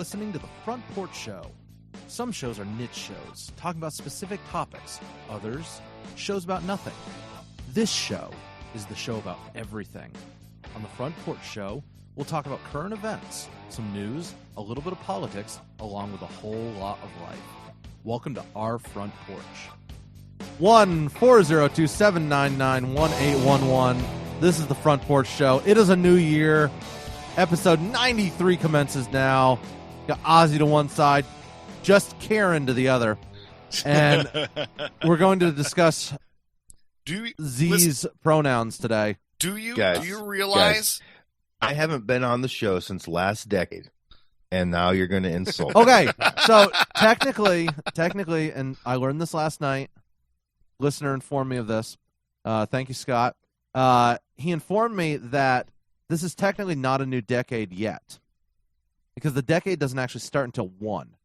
listening to The Front Porch Show. Some shows are niche shows, talking about specific topics. Others, shows about nothing. This show is the show about everything. On The Front Porch Show, we'll talk about current events, some news, a little bit of politics, along with a whole lot of life. Welcome to our Front Porch. 1-402-799-1811. This is The Front Porch Show. It is a new year. Episode 93 commences now. Got Ozzy to one side, just Karen to the other. And we're going to discuss Z's pronouns today. Do you Guys, realize? I haven't been on the show since last decade, and now you're going to insult me. Okay, so technically, and I learned this last night. Listener informed me of this. Thank you, Scott. He informed me that this is technically not a new decade yet, because the decade doesn't actually start until 1.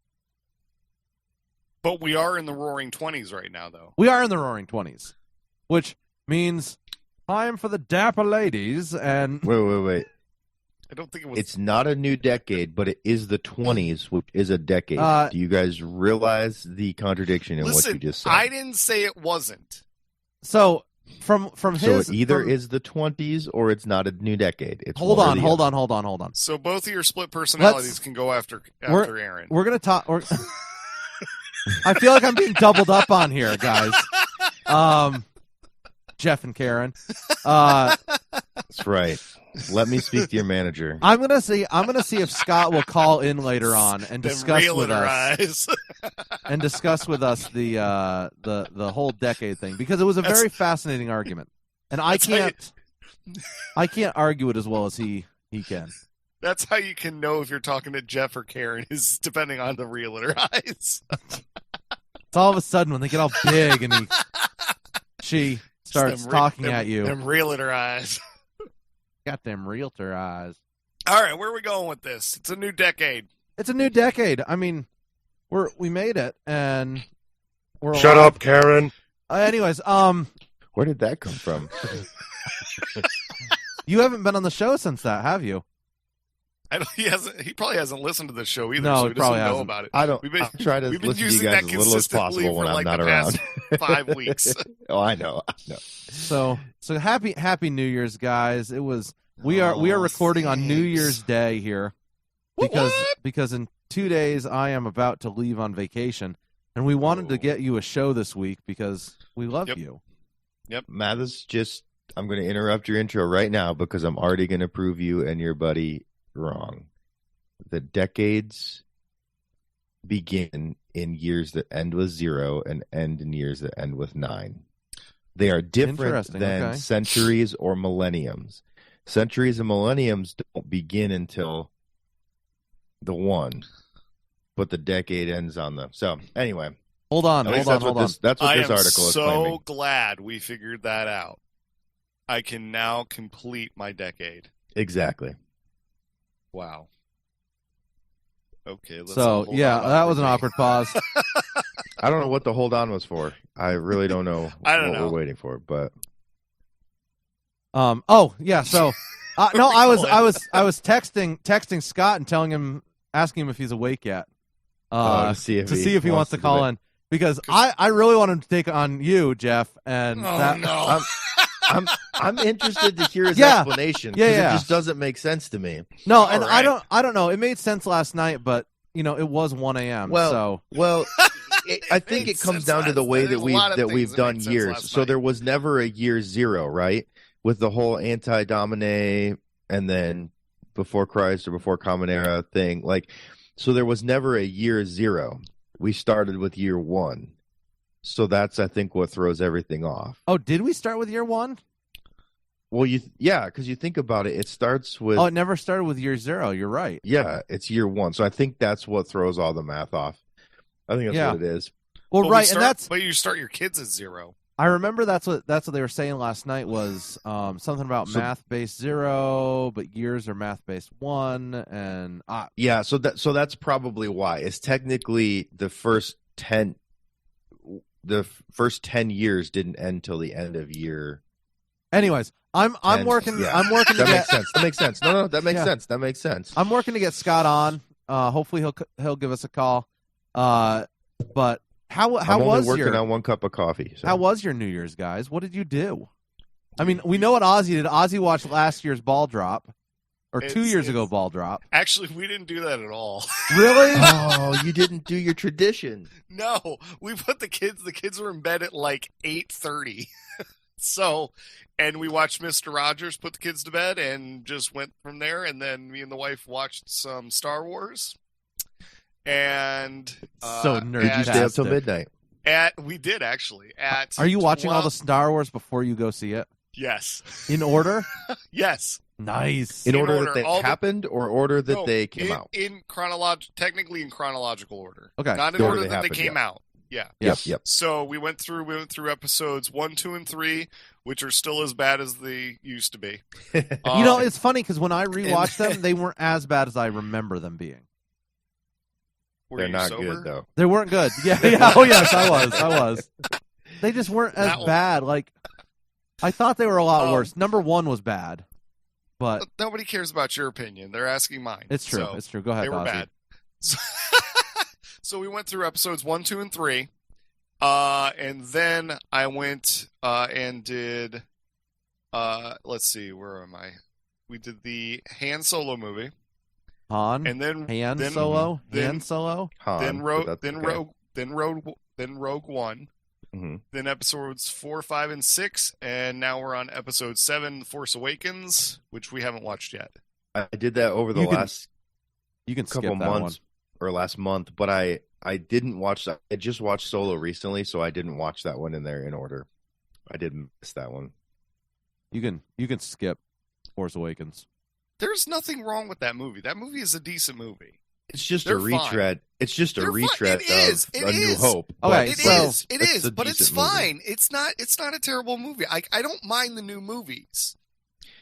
But we are in the roaring 20s right now, though. We are in the roaring 20s, which means time for the dapper ladies. And Wait. I don't think it was. It's not a new decade, but it is the 20s, which is a decade. Do you guys realize the contradiction in what you just said? I didn't say it wasn't. So from it either is the 20s or it's not a new decade. It's hold on. So both of your split personalities can go after Aaron. We're gonna talk. I feel like I'm being doubled up on here, guys. Jeff and Karen. That's right. Let me speak to your manager. I'm gonna see if Scott will call in later on and discuss with us the whole decade thing, because it was a very fascinating argument, and I can't argue it as well as he can. That's how you can know if you're talking to Jeff or Karen, is depending on the realtor eyes. It's all of a sudden when they get all big and she starts talking at you. Them realtor eyes. Got them realtor eyes. All right, where are we going with this? It's a new decade. It's a new decade. I mean, we made it, and we're alive. Shut up, Karen. Anyways, where did that come from? You haven't been on the show since that, have you? He probably hasn't listened to the show either, no, so he doesn't know about it. I try to listen to you guys as little as possible when I'm not around. 5 weeks. Oh, I know. So happy New Year's, guys. We are recording on New Year's Day here because in 2 days I am about to leave on vacation, and we wanted to get you a show this week because we love you. Yep. Mathis, I'm going to interrupt your intro right now because I'm already going to prove you and your buddy wrong. The decades begin in years that end with 0 and end in years that end with 9. They are different than centuries or millenniums. Centuries and millenniums don't begin until the 1, but the decade ends on them. So anyway, hold on. That's what this article is claiming. I am so glad we figured that out. I can now complete my decade. Exactly. Wow. Okay. That was an awkward pause. I don't know what the hold on was for. I really don't know what we're waiting for, but So no, I was texting Scott and asking him if he's awake yet. To see if he wants to call in, because I really want him to take on you, Jeff, and no. I'm interested to hear his explanation, because it just doesn't make sense to me. No, and right. I don't know. It made sense last night, but it was 1 a.m. Well, I think it comes down to the way that we've done years. So there was never a year 0, right? With the whole anti-Domine and then before Christ or before Common Era thing, so there was never a year 0. We started with year 1. So that's, I think, what throws everything off. Oh, did we start with year 1? Well, because you think about it, it starts with... Oh, it never started with year 0. You're right. Yeah, it's year 1. So I think that's what throws all the math off. I think that's what it is. Well, right, but you start your kids at 0. I remember that's what they were saying last night was something about math-based 0, but years are math-based 1, and... Yeah, so that's probably why. It's technically the first 10 years didn't end till the end of year. Anyways, I'm working. Yeah. I'm working. That makes sense. No, that makes sense. That makes sense. I'm working to get Scott on, Hopefully he'll give us a call. But how I'm only was working on one cup of coffee. So. How was your New Year's, guys? What did you do? I mean, we know what Ozzy did. Ozzy watched last year's ball drop, or 2 years ago ball drop. Actually, we didn't do that at all. Really? Oh, you didn't do your tradition. No, we put the kids were in bed at like 8:30. So, and we watched Mr. Rogers, put the kids to bed, and just went from there. And then me and the wife watched some Star Wars. And so nerdy. Did you stay up till midnight? We did actually. Are you watching all the Star Wars before you go see it? Yes. In order? Yes. Nice. In order that they happened, or order that they came out? Technically in chronological order. Okay. Not in order that they came out. Yeah. Yep. So we went through episodes 1, 2, and 3, which are still as bad as they used to be. It's funny because when I rewatched them, they weren't as bad as I remember them being. They're not good though. They weren't good. Yeah. Oh yes, I was. They just weren't as bad. Like I thought they were a lot worse. Number 1 was bad, but nobody cares about your opinion. They're asking mine. It's true. So it's true. Go ahead. They were Ozzy. bad. So we went through episodes 1, 2, and 3, and then I went and did. Let's see, where am I? We did the Han Solo movie. Han, and then Han Solo, then Solo, Han, then Rogue One, then episodes 4, 5, and 6, and now we're on episode 7, The Force Awakens, which we haven't watched yet. I did that over the last couple months or last month, but I didn't watch that. I just watched Solo recently, so I didn't watch that one in there in order. I did miss that one. You can skip Force Awakens. There's nothing wrong with that movie. That movie is a decent movie. It's just a retread. Fine. It's just a retread of A New Hope. Okay, it is, but it's fine. Movie. It's not a terrible movie. I don't mind the new movies.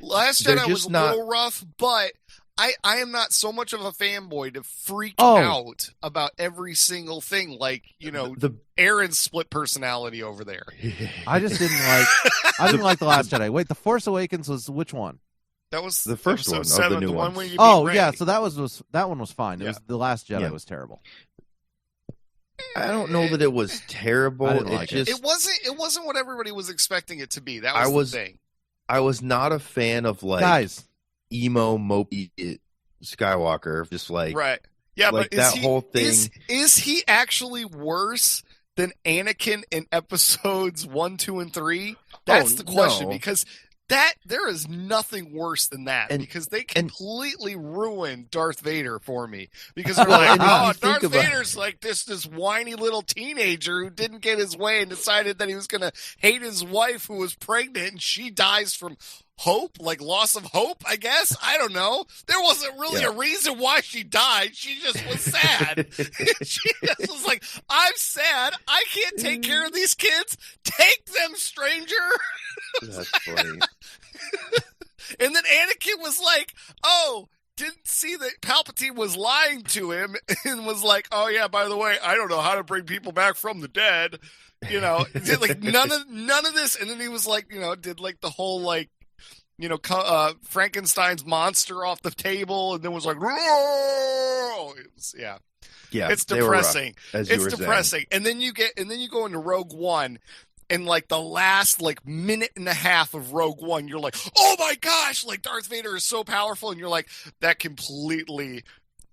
Last Jedi was a little rough, but I am not so much of a fanboy to freak out about every single thing, like, Aaron's split personality over there. I just didn't like The Last Jedi. Wait, The Force Awakens was which one? That was the first one, 7, of the new one ones. yeah, so that one was fine. It was The Last Jedi was terrible. I don't know that it was terrible. I didn't like it. It wasn't what everybody was expecting it to be. That was the thing. I was not a fan of emo mopey Skywalker, just right. Yeah, but that whole thing. Is he actually worse than Anakin in episodes 1, 2, and 3? That's the question, because there is nothing worse than that, because they completely ruined Darth Vader for me, because they're like, Darth Vader's like this whiny little teenager who didn't get his way and decided that he was going to hate his wife who was pregnant, and she dies from hope, like loss of hope, I guess. I don't know. There wasn't really a reason why she died. She just was sad. She just was like, I'm sad. I can't take care of these kids. Take them, stranger. That's funny. And then Anakin was like, didn't see that Palpatine was lying to him, and was like, oh yeah, by the way, I don't know how to bring people back from the dead. Did like none of this. And then he was like, did like the whole like, Frankenstein's monster off the table, and then was like, "Whoa!" Yeah, it's depressing. It's depressing. Saying. And then you go into Rogue One, and like the last like minute and a half of Rogue One, you're like, oh my gosh, like Darth Vader is so powerful, and you're like, that completely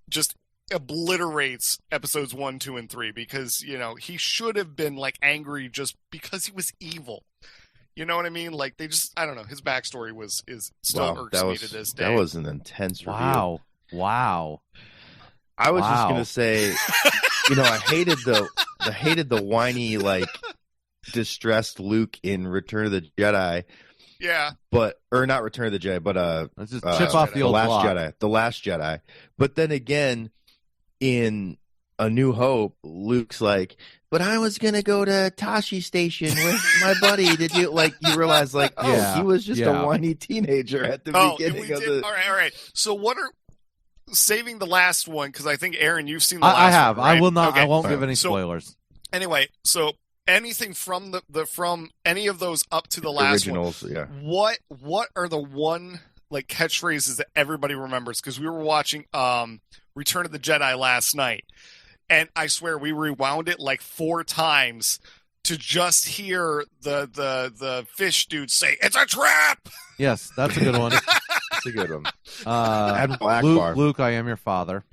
just obliterates episodes 1, 2, and 3, because he should have been like angry just because he was evil. You know what I mean? Like I don't know. His backstory is still irks me to this day. That was an intense review. Wow. I was just gonna say, I hated the whiny like distressed Luke in Return of the Jedi. Yeah. Or not Return of the Jedi, but let's just chip off the old block. The Last Jedi. But then again, in A New Hope, Luke's like, but I was going to go to Tashi Station with my buddy. Did you you realize he was just a whiny teenager at the beginning of the... All right. So what are... Saving the last one, because I think, Aaron, you've seen the last one. I have. One, right? I will not. Okay. I won't give any spoilers. Anyway, so anything from from any of those up to the last originals, one. Yeah. What are the one like catchphrases that everybody remembers? Because we were watching Return of the Jedi last night, and I swear we rewound it like 4 times to just hear the fish dude say, "It's a trap." Yes, that's a good one. That's a good one. Admiral Akbar. Luke, I am your father.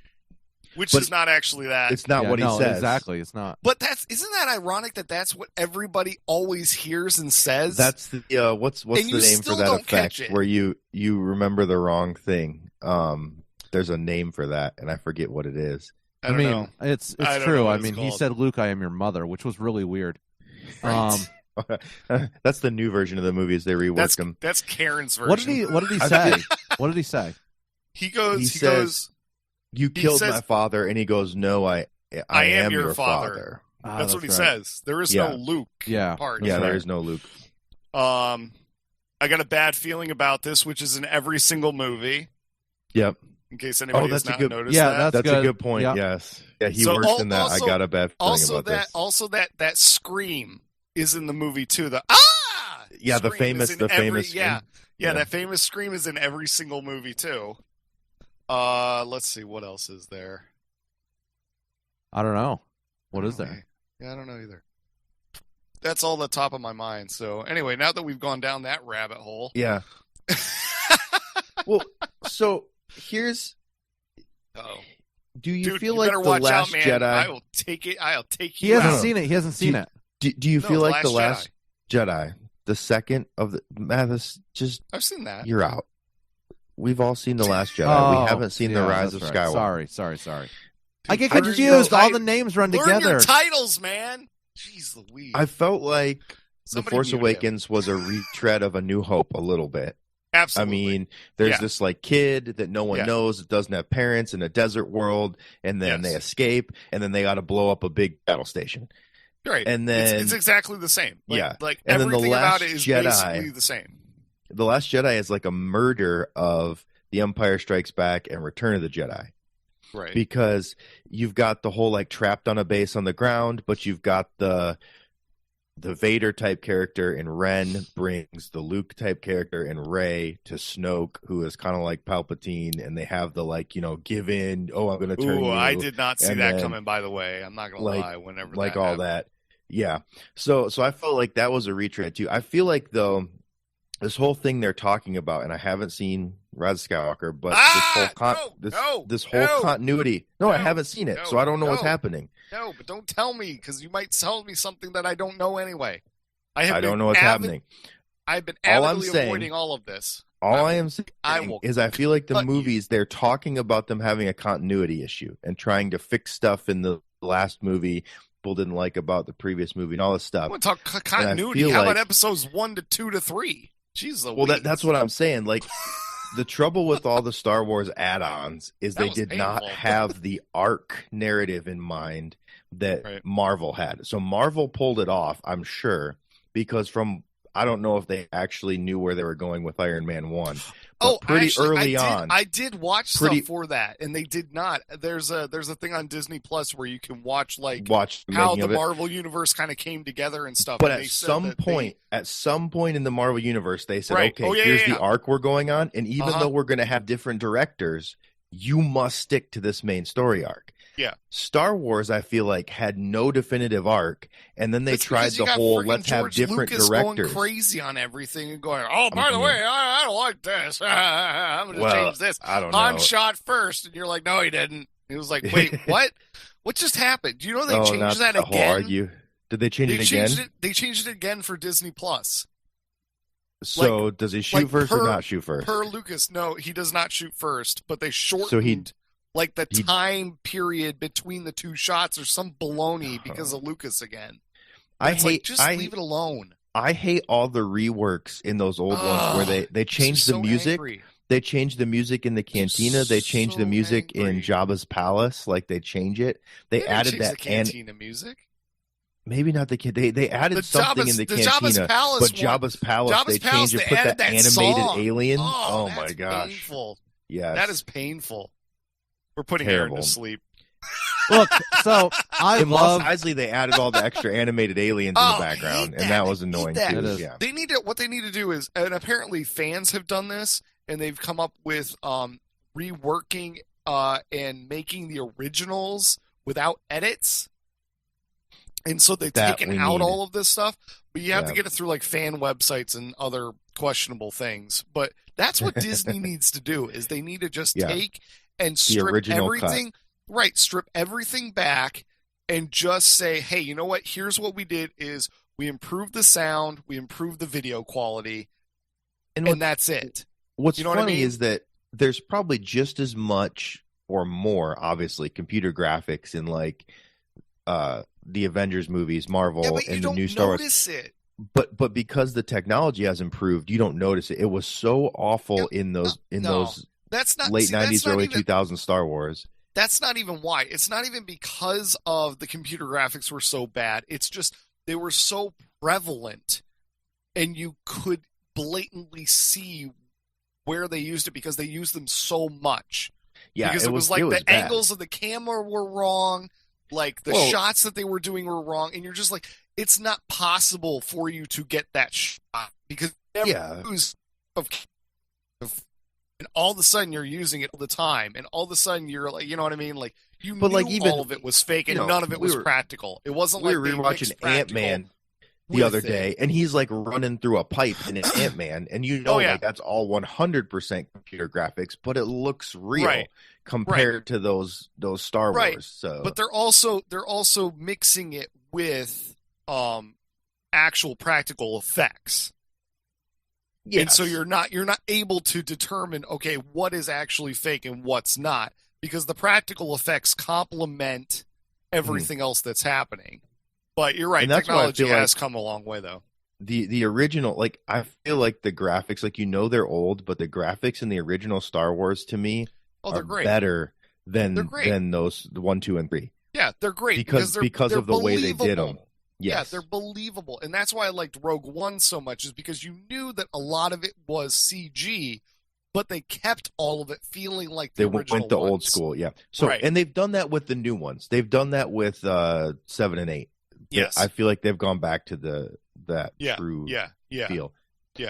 Which is not actually that. It's not what he says. Exactly, it's not. But isn't that ironic that that's what everybody always hears and says? That's the what's the name for that effect where you remember the wrong thing? There's a name for that, and I forget what it is. I mean, it's true. I mean, he said, "Luke, I am your mother," which was really weird. Right. That's the new version of the movie as they reworked them. That's Karen's version. What did he say? What did he say? He says, "You killed my father," and he goes, "No, I am your father." That's what he says. There is no Luke part. Yeah, there is no Luke. I got a bad feeling about this, which is in every single movie. Yep. In case anybody has not noticed that. That's a good point. Yep. Yes. Yeah, he works in that. I got a bad feeling about this. Also, that scream is in the movie too. The yeah, the famous that famous scream is in every single movie too. Let's see what else is there. I don't know. What is there? Yeah, I don't know either. That's all the top of my mind. So anyway, now that we've gone down that rabbit hole, yeah. Well, so here's. Do you feel like The Last Jedi? I'll take it. I'll take you. He hasn't seen it. He hasn't seen it. Do you feel like The Last Jedi, the second of the Mathis? Just I've seen that. You're out. We've all seen The Last Jedi. We haven't seen The Rise of Skywalker. Sorry. Dude, I get confused. All the names run together. Learn your titles, man. Jeez Louise. I felt like The Force Awakens was a retread of A New Hope a little bit. Absolutely. I mean, there's this like kid that no one knows, that doesn't have parents in a desert world, and then they escape, and then they got to blow up a big battle station. Right. And then it's exactly the same. Like and everything then the Last about it is Jedi, basically the same. The Last Jedi is like a murder of The Empire Strikes Back and Return of the Jedi. Right. Because you've got the whole like trapped on a base on the ground, but you've got the Vader type character in Ren brings the Luke type character in Rey to Snoke, who is kind of like Palpatine, and they have the like, give in. Oh, I'm going to turn you. I did not see that coming. By the way, I'm not going to lie. Whenever like that all happened. that, yeah. So I felt like that was a retread too. I feel like though this whole thing they're talking about, and I haven't seen Rise of Skywalker, but this whole continuity. No, I haven't seen it, so I don't know what's happening. No, but don't tell me, because you might tell me something that I don't know anyway. I don't know what's happening. I've been avidly avoiding all of this. All I am saying is I feel like the movies, they're talking about them having a continuity issue and trying to fix stuff in the last movie people didn't like about the previous movie and all this stuff. I want to talk continuity. How about episodes 1 to 2 to 3? Jeez Louise. Well, that's what I'm saying. Like, the trouble with all the Star Wars add-ons is they did not have the arc narrative in mind that Marvel had. So Marvel pulled it off, I'm sure, because I don't know if they actually knew where they were going with Iron Man 1. Early on. I did watch stuff for that, and they did not. There's a thing on Disney Plus where you can watch how the Marvel universe kind of came together and stuff. But at some point in the Marvel universe, they said, here's the arc we're going on, and even though we're going to have different directors, you must stick to this main story arc. Yeah. Star Wars, I feel like, had no definitive arc, and then they tried the whole let's have different Lucas directors. Going crazy on everything and going, by the way, I don't like this. I'm going to change this. I don't know. Han shot first, and you're like, no, he didn't. He was like, wait, what? What just happened? Do you know they changed that again? Did they change it again? They changed it again for Disney Plus. So does he shoot first or not shoot first? Per Lucas, no, he does not shoot first, but they shortened the time period between the two shots or some baloney because of Lucas again. Just leave it alone. I hate all the reworks in those old ones where they changed the music. Angry. They changed the music in the cantina. They changed the music in Jabba's palace. Like they change it. They added that the cantina music. Maybe not the kid. They added something in the cantina, but Jabba's palace they changed it. Put that animated song. Alien. Oh my gosh! Painful. Yeah, that is painful. We're putting Aaron to sleep. Look, so in Mos Eisley they added all the extra animated aliens in the background, and that was annoying too. Yeah. They need to. What they need to do is, and apparently fans have done this, and they've come up with reworking and making the originals without edits. And so they've taken out all of this stuff, but you have to get it through like fan websites and other questionable things. But that's what Disney needs to do, is they need to just take and strip everything, strip everything back and just say, hey, you know what? Here's what we did is we improved the sound, we improved the video quality, and that's it. What's funny is that there's probably just as much or more, obviously, computer graphics in like the Avengers movies, Marvel, and the new Star Wars. Notice it. But because the technology has improved, you don't notice it. It was so awful in those late 90s, early 2000s Star Wars. That's not even why. It's not even because of the computer graphics were so bad. It's just they were so prevalent, and you could blatantly see where they used it because they used them so much. Yeah, because it was like the angles of the camera were wrong, like the shots that they were doing were wrong, and you're just like, it's not possible for you to get that shot because and all of a sudden you're using it all the time, and all of a sudden you're like, you know what I mean? Like you knew all of it was fake and none of it was practical. It wasn't like we were watching Ant-Man the other day, and he's like running through a pipe in an Ant-Man, and like that's all 100% computer graphics, but it looks real compared to those Star Wars. So, but they're also mixing it with actual practical effects. Yes. And so you're not able to determine, okay, what is actually fake and what's not, because the practical effects complement everything else that's happening. But you're right, technology has come a long way, though. The original, like, I feel like the graphics, like, they're old, but the graphics in the original Star Wars to me are great. Better than those 1, 2, and 3. Yeah, they're great because of the way they did them. Yes. Yeah, they're believable. And that's why I liked Rogue One so much, is because you knew that a lot of it was CG, but they kept all of it feeling like the original went the old school, yeah. So and they've done that with the new ones. They've done that with 7 and 8. Yes. I feel like they've gone back to that true feel. Yeah.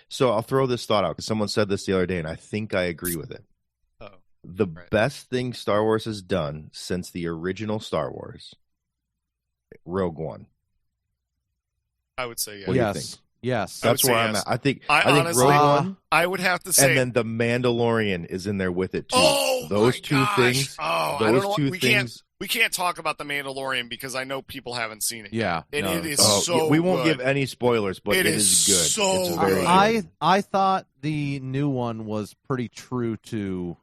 So I'll throw this thought out, because someone said this the other day, and I think I agree with it. The best thing Star Wars has done since the original Star Wars, Rogue One. I would say yes. What do you think? Yes. That's where I'm at. I think honestly, Rogue One, I would have to say, and then The Mandalorian is in there with it too. Oh, those two things. Oh, those I don't know. two things. We can't talk about The Mandalorian because I know people haven't seen it. Yeah, and it is so. We won't good. give any spoilers, but it is good. So good. I thought the new one was pretty true to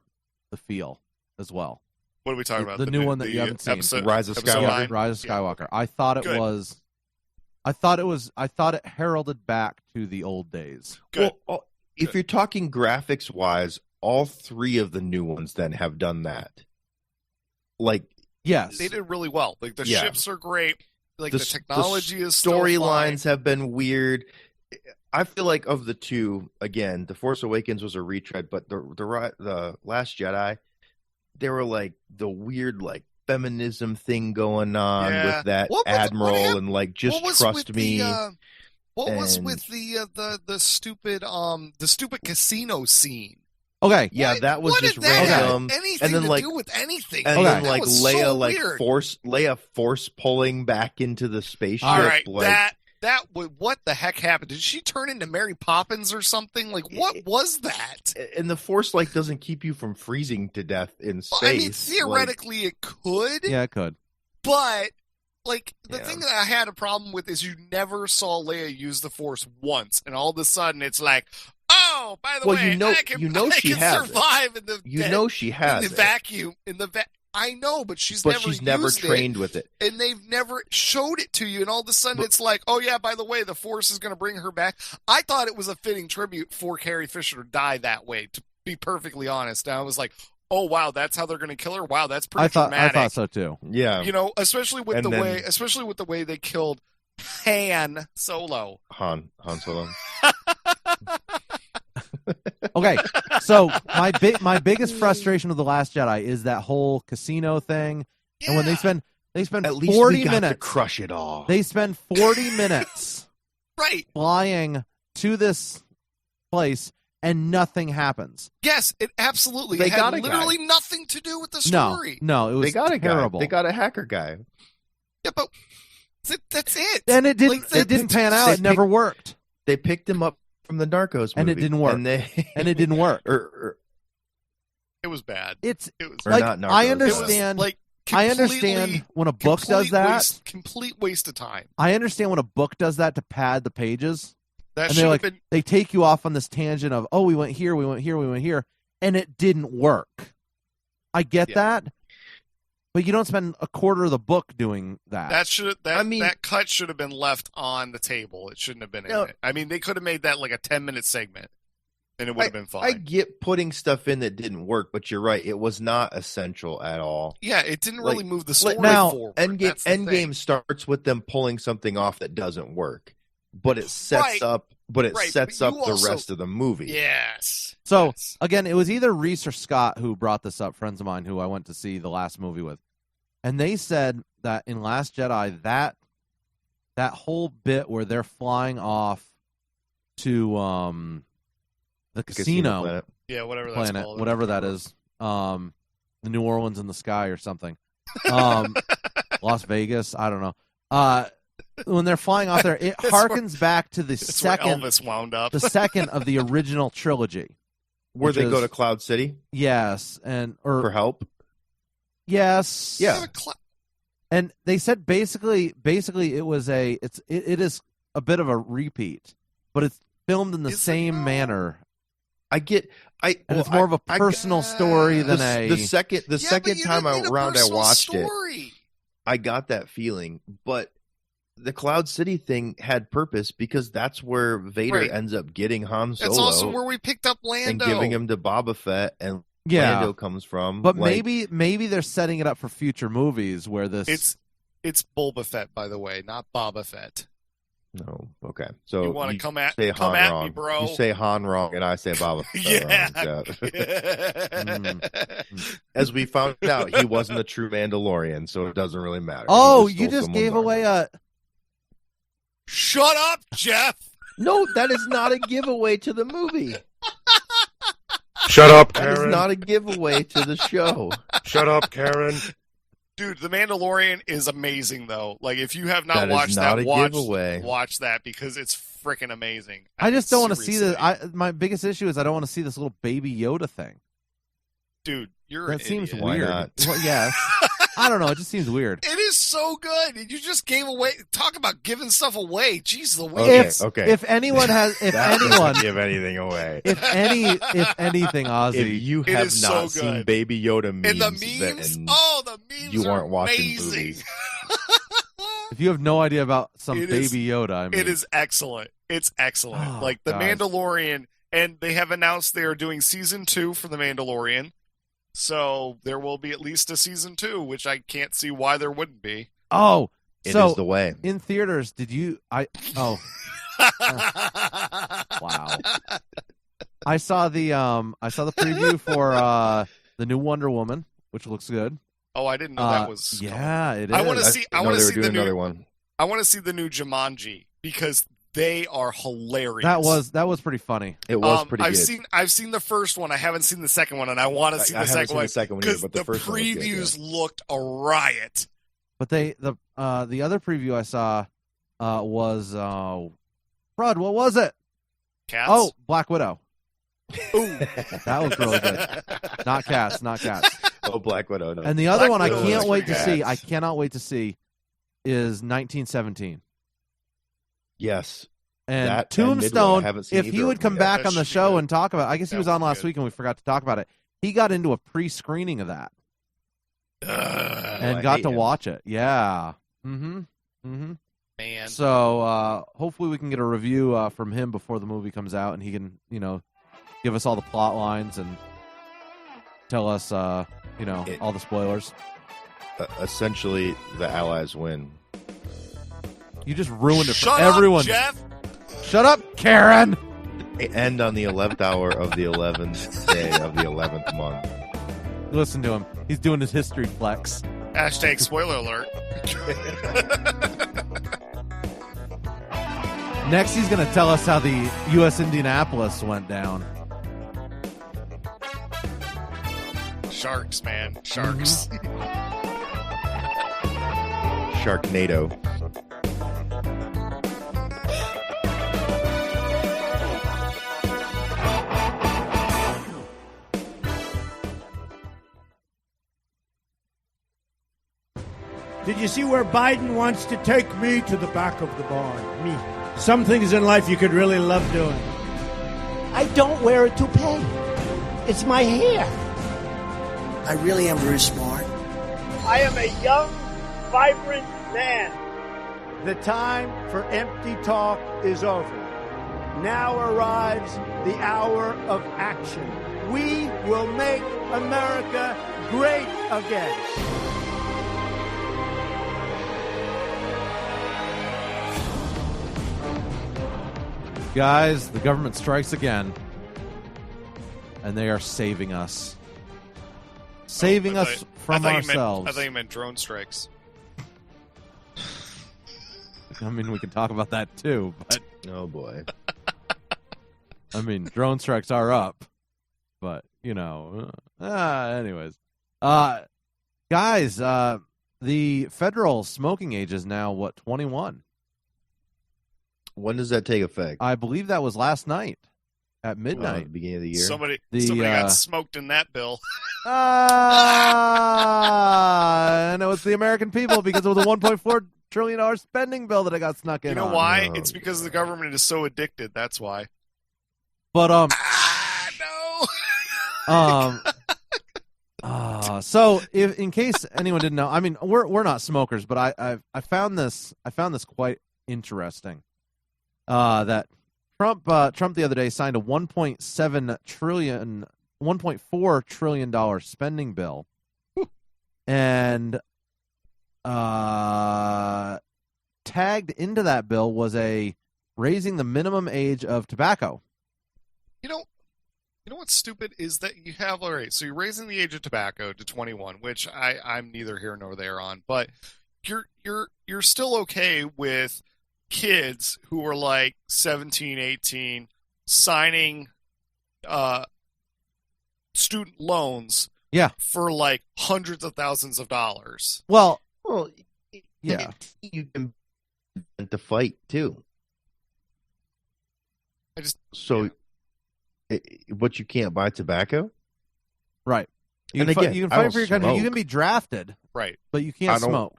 the feel as well. What are we talking about? The new one that you haven't seen, Rise of Skywalker. Rise of Skywalker. I thought it was. I thought it heralded back to the old days. Good. Well, if you're talking graphics wise, all 3 of the new ones then have done that. Like, yes, they did really well. Like the ships are great. Like the technology is storylines have been weird. I feel like of the 2, again, The Force Awakens was a retread, but the Last Jedi, they were like the weird like feminism thing going on with that admiral and like just trust me. What was with the stupid casino scene? Okay, yeah, that was just random. Anything to do with anything? And then like Leia force pulling back into the spaceship. All right, what the heck happened? Did she turn into Mary Poppins or something? Like, what was that? And the Force like doesn't keep you from freezing to death in space. Well, I mean, theoretically, it could. Yeah, it could. But like the thing that I had a problem with is you never saw Leia use the Force once, and all of a sudden it's like, oh, by the way, I can survive in the she has in the vacuum in the I know, but she's never trained with it, and they've never showed it to you. And all of a sudden, it's like, oh yeah, by the way, the Force is going to bring her back. I thought it was a fitting tribute for Carrie Fisher to die that way. To be perfectly honest, and I was like, oh wow, that's how they're going to kill her. Wow, that's pretty dramatic. I thought so too. Yeah, especially with the way they killed Han Solo. Han Solo. Okay, so my biggest frustration with The Last Jedi is that whole casino thing, and when they spend at least 40 minutes to crush it all. They spend 40 minutes right flying to this place, and nothing happens. Yes, it absolutely had literally nothing to do with the story. No, it was they got terrible. They got a hacker guy. Yeah, but that's it. And it didn't. It didn't pan out. It never worked. They picked him up from the Narcos movie, and it didn't work. And it didn't work. It was bad. It was like not Narcos, I understand. I understand when a book does that. Complete waste of time. I understand when a book does that to pad the pages. That should have been. They take you off on this tangent of, we went here, we went here, we went here, and it didn't work. I get that, but you don't spend a quarter of the book doing that. That cut should have been left on the table. It shouldn't have been in it. I mean, they could have made that like a 10-minute segment, and it would have been fine. I get putting stuff in that didn't work, but you're right. It was not essential at all. Yeah, it didn't really move the story forward. Endgame starts with them pulling something off that doesn't work. But it sets up the rest of the movie. Yes. So again, it was either Reese or Scott who brought this up, friends of mine who I went to see the last movie with. And they said that in Last Jedi, that whole bit where they're flying off to the casino planet. Yeah, whatever that's planet, called. Whatever that is. The New Orleans in the sky or something. Las Vegas, I don't know. When they're flying off there, it harkens back to the second Elvis wound up. the second of the original trilogy. Where they go to Cloud City? Yes. For help? Yes. Yeah. And they said basically it is a bit of a repeat, but it's filmed in the same manner. It's more of a personal story than the second time around I watched it. I got that feeling, but the Cloud City thing had purpose because that's where Vader ends up getting Han Solo. It's also where we picked up Lando and giving him to Boba Fett, and Lando comes from. But maybe they're setting it up for future movies where this. It's Boba Fett, by the way, not Boba Fett. No, okay. So you want to come at wrong. me, bro? You say Han wrong, and I say Boba Fett wrong. As we found out, he wasn't a true Mandalorian, so it doesn't really matter. Oh, you just gave away a. Shut up, Jeff! No, that is not a giveaway to the movie. Shut up, Karen. That is not a giveaway to the show. Shut up, Karen. Dude, The Mandalorian is amazing, though. Like, if you have not watched watch that because it's freaking amazing. I just don't want to see this. My biggest issue is I don't want to see this little baby Yoda thing. Dude, that seems idiot. weird. Well, yeah. I don't know. It just seems weird. It is so good. You just gave away. Talk about giving stuff away. Jeez Louise. Okay. If anyone has, give anything away. If anything, Ozzy, if you have not seen Baby Yoda memes, and the memes, the memes, you aren't watching amazing. Movies. If you have no idea about Baby Yoda, I mean, it is excellent. It's excellent. Like The Mandalorian, and they have announced they are doing season 2 for The Mandalorian. So there will be at least a season 2, which I can't see why there wouldn't be. Oh, it is the way. In theaters, did you? Wow. I saw the preview for the new Wonder Woman, which looks good. Oh, I didn't know that was. Yeah, it is. I want to see. I want to see the new. Another one. I want to see the new Jumanji because they are hilarious. That was pretty funny. It was pretty good. I've seen the first one. I haven't seen the second one, and I want to see the second one because the previews looked a riot. But the other preview I saw was Rod. What was it? Cats. Oh, Black Widow. Ooh, that was really good. Not Cats. Oh, Black Widow. No. And the other one I can't wait to see. I cannot wait to see is 1917. Yes. And Tombstone, if he would come back on the show and talk about it, I guess he was on last week and we forgot to talk about it. He got into a pre-screening of that. And got to watch it. Yeah. Mm-hmm. Man. So hopefully we can get a review from him before the movie comes out and he can, give us all the plot lines and tell us, all the spoilers. Essentially, the Allies win. You just ruined it for everyone. Jeff. Shut up, Karen. End on the 11th hour of the 11th day of the 11th month. Listen to him. He's doing his history flex. # spoiler alert. Next, he's going to tell us how the U.S. Indianapolis went down. Sharks, man. Sharks. Sharknado. Did you see where Biden wants to take me to the back of the barn? Me. Some things in life you could really love doing. I don't wear a toupee. It's my hair. I really am very smart. I am a young, vibrant man. The time for empty talk is over. Now arrives the hour of action. We will make America great again. Guys, the government strikes again, and they are saving us. Saving us from ourselves. I thought you meant drone strikes. I mean, we can talk about that too, but... Oh, boy. I mean, drone strikes are up, but, you know... anyways. Guys, the federal smoking age is now, 21? When does that take effect? I believe that was last night at midnight. Beginning of the year. Somebody got smoked in that bill. And it was the American people because it was a $1.4 trillion spending bill that I got snuck in. You know on. why? It's because the government is so addicted. That's why. But no. So if in case anyone didn't know, I mean, we're not smokers, but I found this quite interesting. That Trump the other day signed a $1.4 trillion spending bill, and tagged into that bill was a raising the minimum age of tobacco. You know what's stupid is that you have, all right, so you're raising the age of tobacco to 21, which I'm neither here nor there on, but you're still okay with kids who are like 17, 18 signing student loans for like hundreds of thousands of dollars. Well, yeah. You can to fight too. But you can't buy tobacco? Right. You can fight for your country. You can be drafted. Right. But you can't smoke.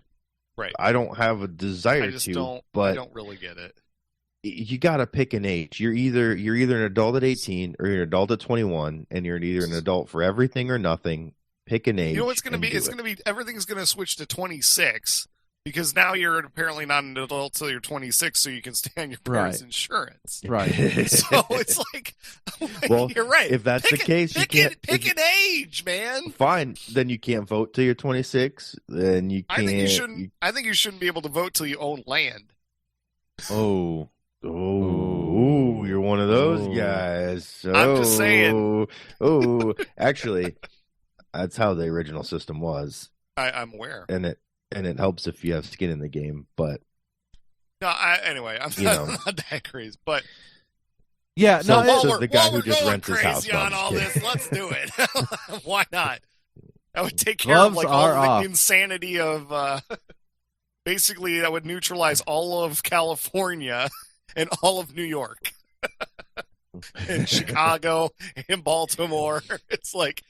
Right. I don't have a desire but I don't really get it. You got to pick an age. You're either an adult at 18 or you're an adult at 21, and you're either an adult for everything or nothing. Pick an age. You know what's going to be? It's going to be everything's going to switch to 26 because now you're apparently not an adult till you're 26, so you can stay on your parents' insurance. Right. So it's like, well, you're right. If that's the case, you can't pick an age, man. Fine, then you can't vote till you're 26. Then you can't. I think you shouldn't be able to vote till you own land. Oh, you're one of those guys. I'm just saying. Actually, that's how the original system was. I'm aware, and it helps if you have skin in the game. But no, anyway, I'm not that crazy. But yeah, so the guy who just rents his house on all this. Let's do it. Why not? That would take care of all the insanity of. Basically, that would neutralize all of California and all of New York, and Chicago, and Baltimore. It's like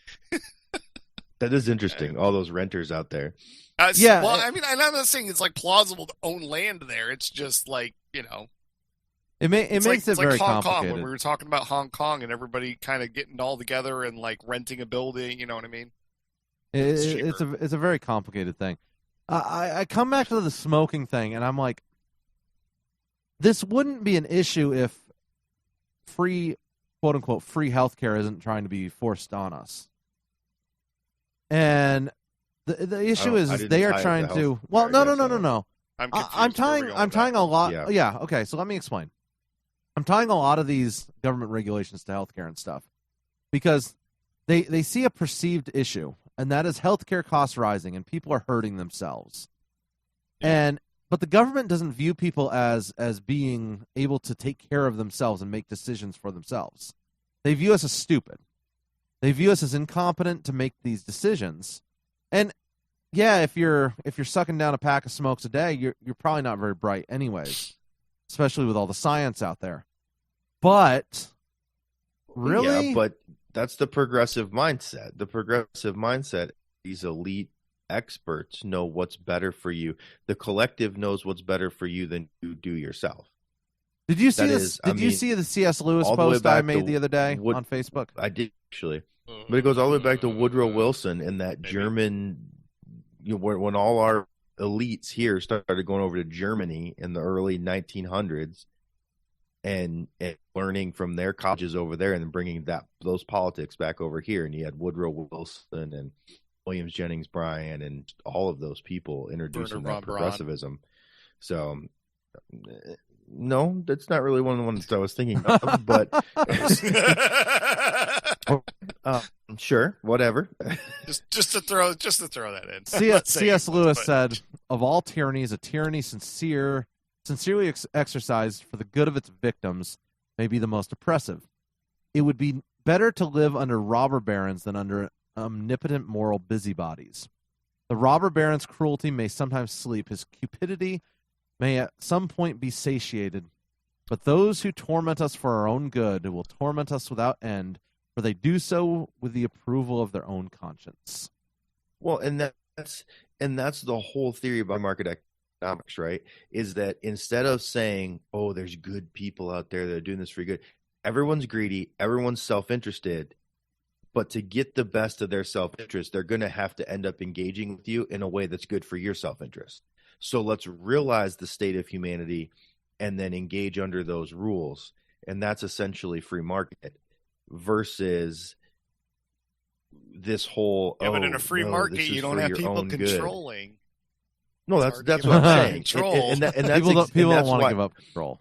that is interesting. All those renters out there. Well, I mean, I'm not saying it's like plausible to own land there. It's just like, you know, it makes it very Hong complicated. Kong, when we were talking about Hong Kong and everybody kind of getting all together and like renting a building. You know what I mean? It's a very complicated thing. I come back to the smoking thing, and I'm like, this wouldn't be an issue if free, quote unquote, free healthcare isn't trying to be forced on us. And the issue is they are trying to. Well, no. I'm tying a lot. Yeah. Okay. So let me explain. I'm tying a lot of these government regulations to healthcare and stuff because they see a perceived issue, and that is healthcare costs rising, and people are hurting themselves. But the government doesn't view people as being able to take care of themselves and make decisions for themselves. They view us as stupid. They view us as incompetent to make these decisions. And yeah, if you're sucking down a pack of smokes a day, you're probably not very bright anyways, especially with all the science out there. But really? Yeah, but that's the progressive mindset. The progressive mindset, these elite experts know what's better for you. The collective knows what's better for you than you do yourself. Did you see this? Did you see the C.S. Lewis post I made the other day on Facebook? I did, actually. But it goes all the way back to Woodrow Wilson and that German, when all our elites here started going over to Germany in the early 1900s and learning from their colleges over there and bringing those politics back over here. And you had Woodrow Wilson and Williams Jennings Bryan and all of those people introducing that progressivism. So, no, that's not really one of the ones I was thinking of, but sure, whatever. just to throw that in. C.S. Lewis said, "Of all tyrannies, a tyranny sincerely exercised for the good of its victims may be the most oppressive. It would be better to live under robber barons than under omnipotent moral busybodies. The robber baron's cruelty may sometimes sleep; his cupidity may at some point be satiated. But those who torment us for our own good will torment us without end, for they do so with the approval of their own conscience." Well, and that's the whole theory about market economics, right? Is that instead of saying, "Oh, there's good people out there that are doing this for good," everyone's greedy, everyone's self-interested, but to get the best of their self-interest, they're going to have to end up engaging with you in a way that's good for your self-interest. So let's realize the state of humanity and then engage under those rules. And that's essentially free market versus this whole, but in a free market, you don't have people controlling. Good. No, that's what I'm saying. And people don't want to give up control.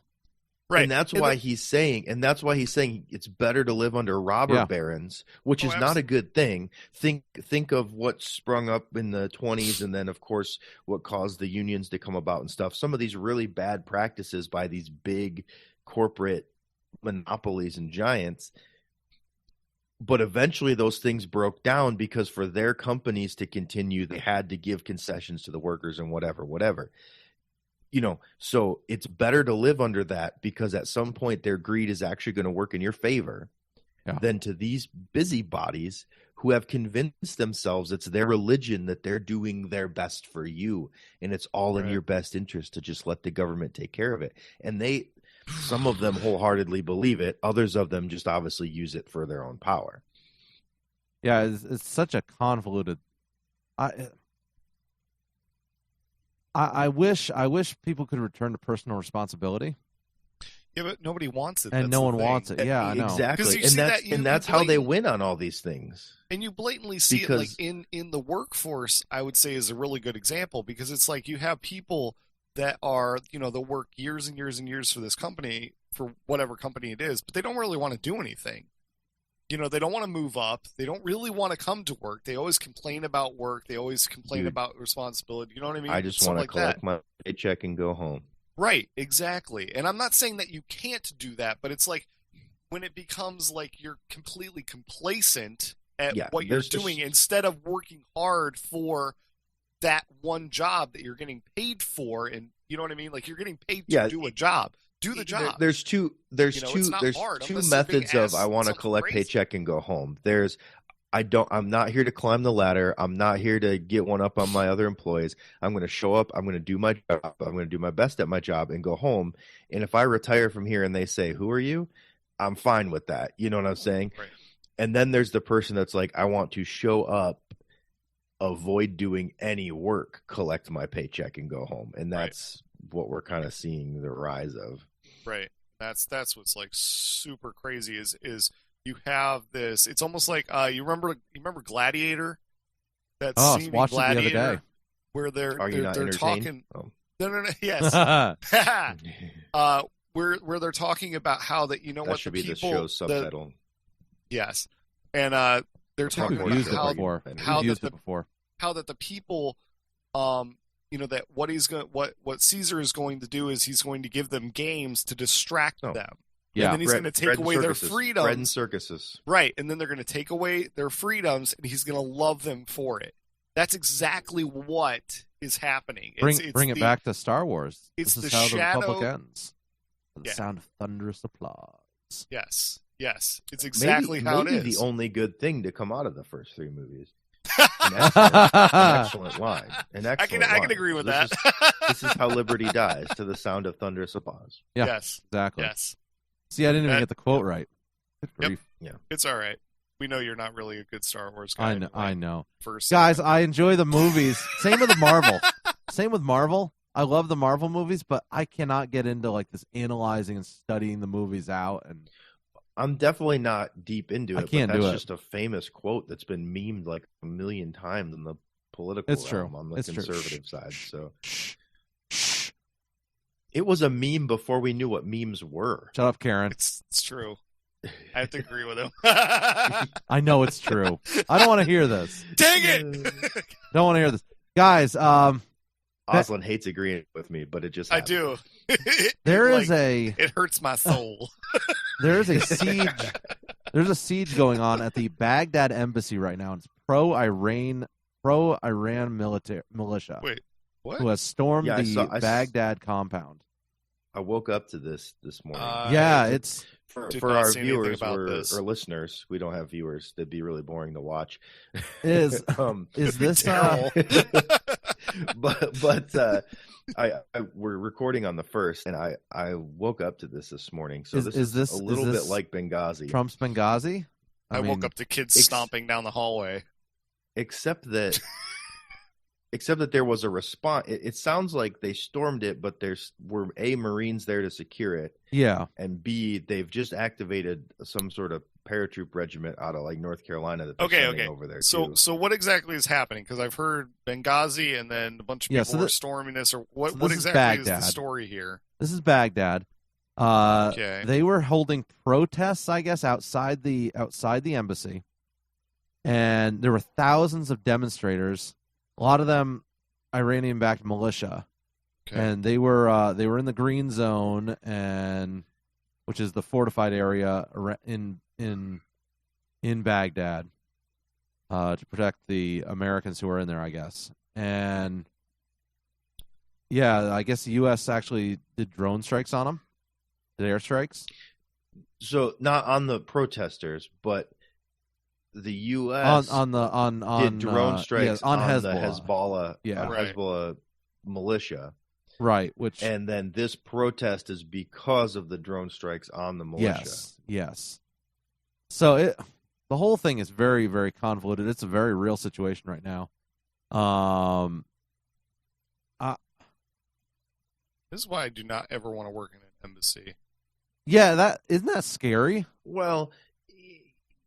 Right. And that's why he's saying it's better to live under robber barons, which is not a good thing. Think of what sprung up in the 1920s and then, of course, what caused the unions to come about and stuff. Some of these really bad practices by these big corporate monopolies and giants. But eventually those things broke down because for their companies to continue, they had to give concessions to the workers and whatever. So it's better to live under that because at some point their greed is actually going to work in your favor than to these busybodies who have convinced themselves it's their religion that they're doing their best for you. And it's all in your best interest to just let the government take care of it. And some of them wholeheartedly believe it. Others of them just obviously use it for their own power. Yeah, it's such a convoluted. I wish people could return to personal responsibility. Yeah, but nobody wants it. And no one wants it. Yeah, I know. Exactly. And that's how they win on all these things. And you blatantly see it like in the workforce, I would say, is a really good example because it's like you have people that are, they'll work years and years and years for this company, for whatever company it is, but they don't really want to do anything. They don't want to move up. They don't really want to come to work. They always complain about work. They always complain about responsibility. You know what I mean? I just want to collect my paycheck and go home. Right, exactly. And I'm not saying that you can't do that, but it's like when it becomes like you're completely complacent at what you're doing instead of working hard for that one job that you're getting paid for. And you know what I mean? Like you're getting paid to do a job. Do the job. There's two methods of I want to collect paycheck and go home. I'm not here to climb the ladder. I'm not here to get one up on my other employees. I'm going to show up. I'm going to do my job. I'm going to do my best at my job and go home. And if I retire from here and they say, "Who are you?" I'm fine with that. You know what I'm saying? Right. And then there's the person that's like, I want to show up, avoid doing any work, collect my paycheck and go home. And that's what we're kind of seeing the rise of. Right. That's what's like super crazy is you have this. It's almost like you remember Gladiator? That scene in Gladiator the other day. Where they're talking. Oh. No. Yes. Where they're talking about how that that what should the be people, the show's subtitle. Yes, and they're talking about how that the people that what Caesar is going to do is he's going to give them games to distract them. Yeah. And then he's going to take away their freedoms. Bread and circuses. Right. And then they're going to take away their freedoms, and he's going to love them for it. That's exactly what is happening. Bring it back to Star Wars. It's this is the how shadow... the Republic ends. The sound of thunderous applause. Yes. It's exactly how it is. Maybe the only good thing to come out of the first 3 movies. An excellent line. I can agree with that. This is how liberty dies, to the sound of thunderous applause. Yeah, yes, exactly. Yes. See, I didn't even get the quote right. Yep. Yeah, it's all right. We know you're not really a good Star Wars guy. I know. I know. First, guys, I enjoy the movies. Same with Marvel. I love the Marvel movies, but I cannot get into like this analyzing and studying the movies out. And I'm definitely not deep into it. I can't but that's do it. Just a famous quote that's been memed like a million times in the political realm on the conservative side. So it was a meme before we knew what memes were. Shut up, Karen. It's true. I have to agree with him. I know it's true. I don't want to hear this. Dang it! Don't want to hear this, guys. Aslan hates agreeing with me, but it just happens. I do. It hurts my soul. There's a siege. There's a siege going on at the Baghdad embassy right now. It's pro-Iran militia. Wait, what? Who has stormed the Baghdad compound. I woke up to this morning. It's for our viewers or listeners. We don't have viewers. That'd be really boring to watch. Is this but we're recording on the 1st, and I woke up to this morning. So this is a little bit like Benghazi. Trump's Benghazi? I woke up to kids stomping down the hallway. Except that there was a response. It sounds like they stormed it, but were A, Marines there to secure it. Yeah. And B, they've just activated some sort of paratroop regiment out of like North Carolina that they're sending over there. So what exactly is happening? Because I've heard Benghazi and then a bunch of people were storming this. Or what exactly is the story here? This is Baghdad. Okay. They were holding protests, I guess, outside the embassy. And there were thousands of demonstrators. A lot of them Iranian-backed militia, and they were in the green zone, which is the fortified area in Baghdad, to protect the Americans who are in there, I guess. And yeah, I guess the U.S. actually did drone strikes on them, did airstrikes. So not on the protesters, but the U.S. did drone strikes on Hezbollah. The Hezbollah, Hezbollah militia, right? And then this protest is because of the drone strikes on the militia. Yes. So the whole thing is very, very convoluted. It's a very real situation right now. This is why I do not ever want to work in an embassy. Yeah, isn't that scary? Well,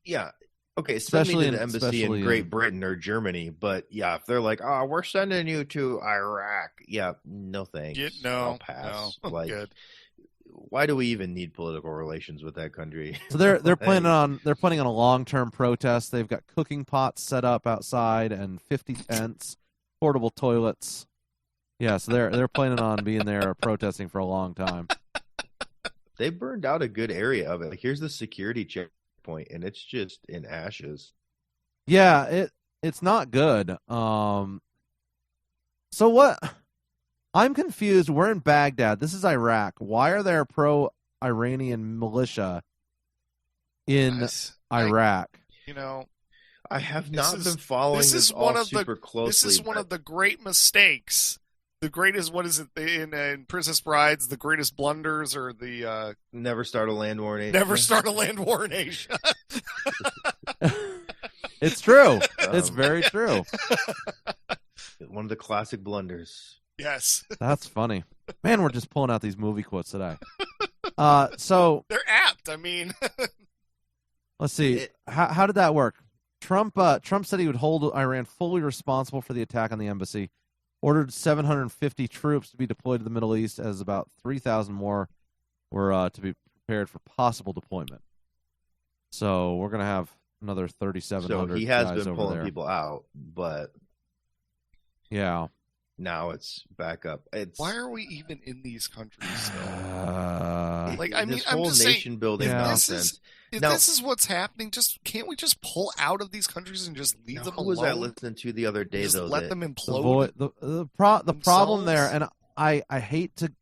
yeah. Okay, especially in the embassy in Great Britain or Germany, but yeah, if they're like, "Oh, we're sending you to Iraq," yeah, no thanks. I'll pass. No, good. Why do we even need political relations with that country? So they're planning on a long-term protest. They've got cooking pots set up outside and 50 tents, portable toilets. Yeah, so they're planning on being there protesting for a long time. They burned out a good area of it. Like, here's the security checkpoint, and it's just in ashes. Yeah, it's not good. So what? I'm confused. We're in Baghdad. This is Iraq. Why are there pro-Iranian militia in Iraq? I have not been following this super closely. This is one of the great mistakes. The greatest, what is it in Princess Brides? The greatest blunders, or the never start a land war in Asia. Never start a land war in Asia. It's true. It's very true. One of the classic blunders. Yes, that's funny. Man, we're just pulling out these movie quotes today. So they're apt. I mean, let's see. How did that work? Trump said he would hold Iran fully responsible for the attack on the embassy. Ordered 750 troops to be deployed to the Middle East, as about 3,000 more were to be prepared for possible deployment. So we're going to have another 3,700. So he has guys been over pulling there. people out, but yeah, now it's back up. Why are we even in these countries still? I mean, this I'm whole just nation building nonsense. If this is what's happening, can't we just pull out of these countries and just leave them alone? Who was I listening to the other day? Just though, let them implode. The problem there, and I hate to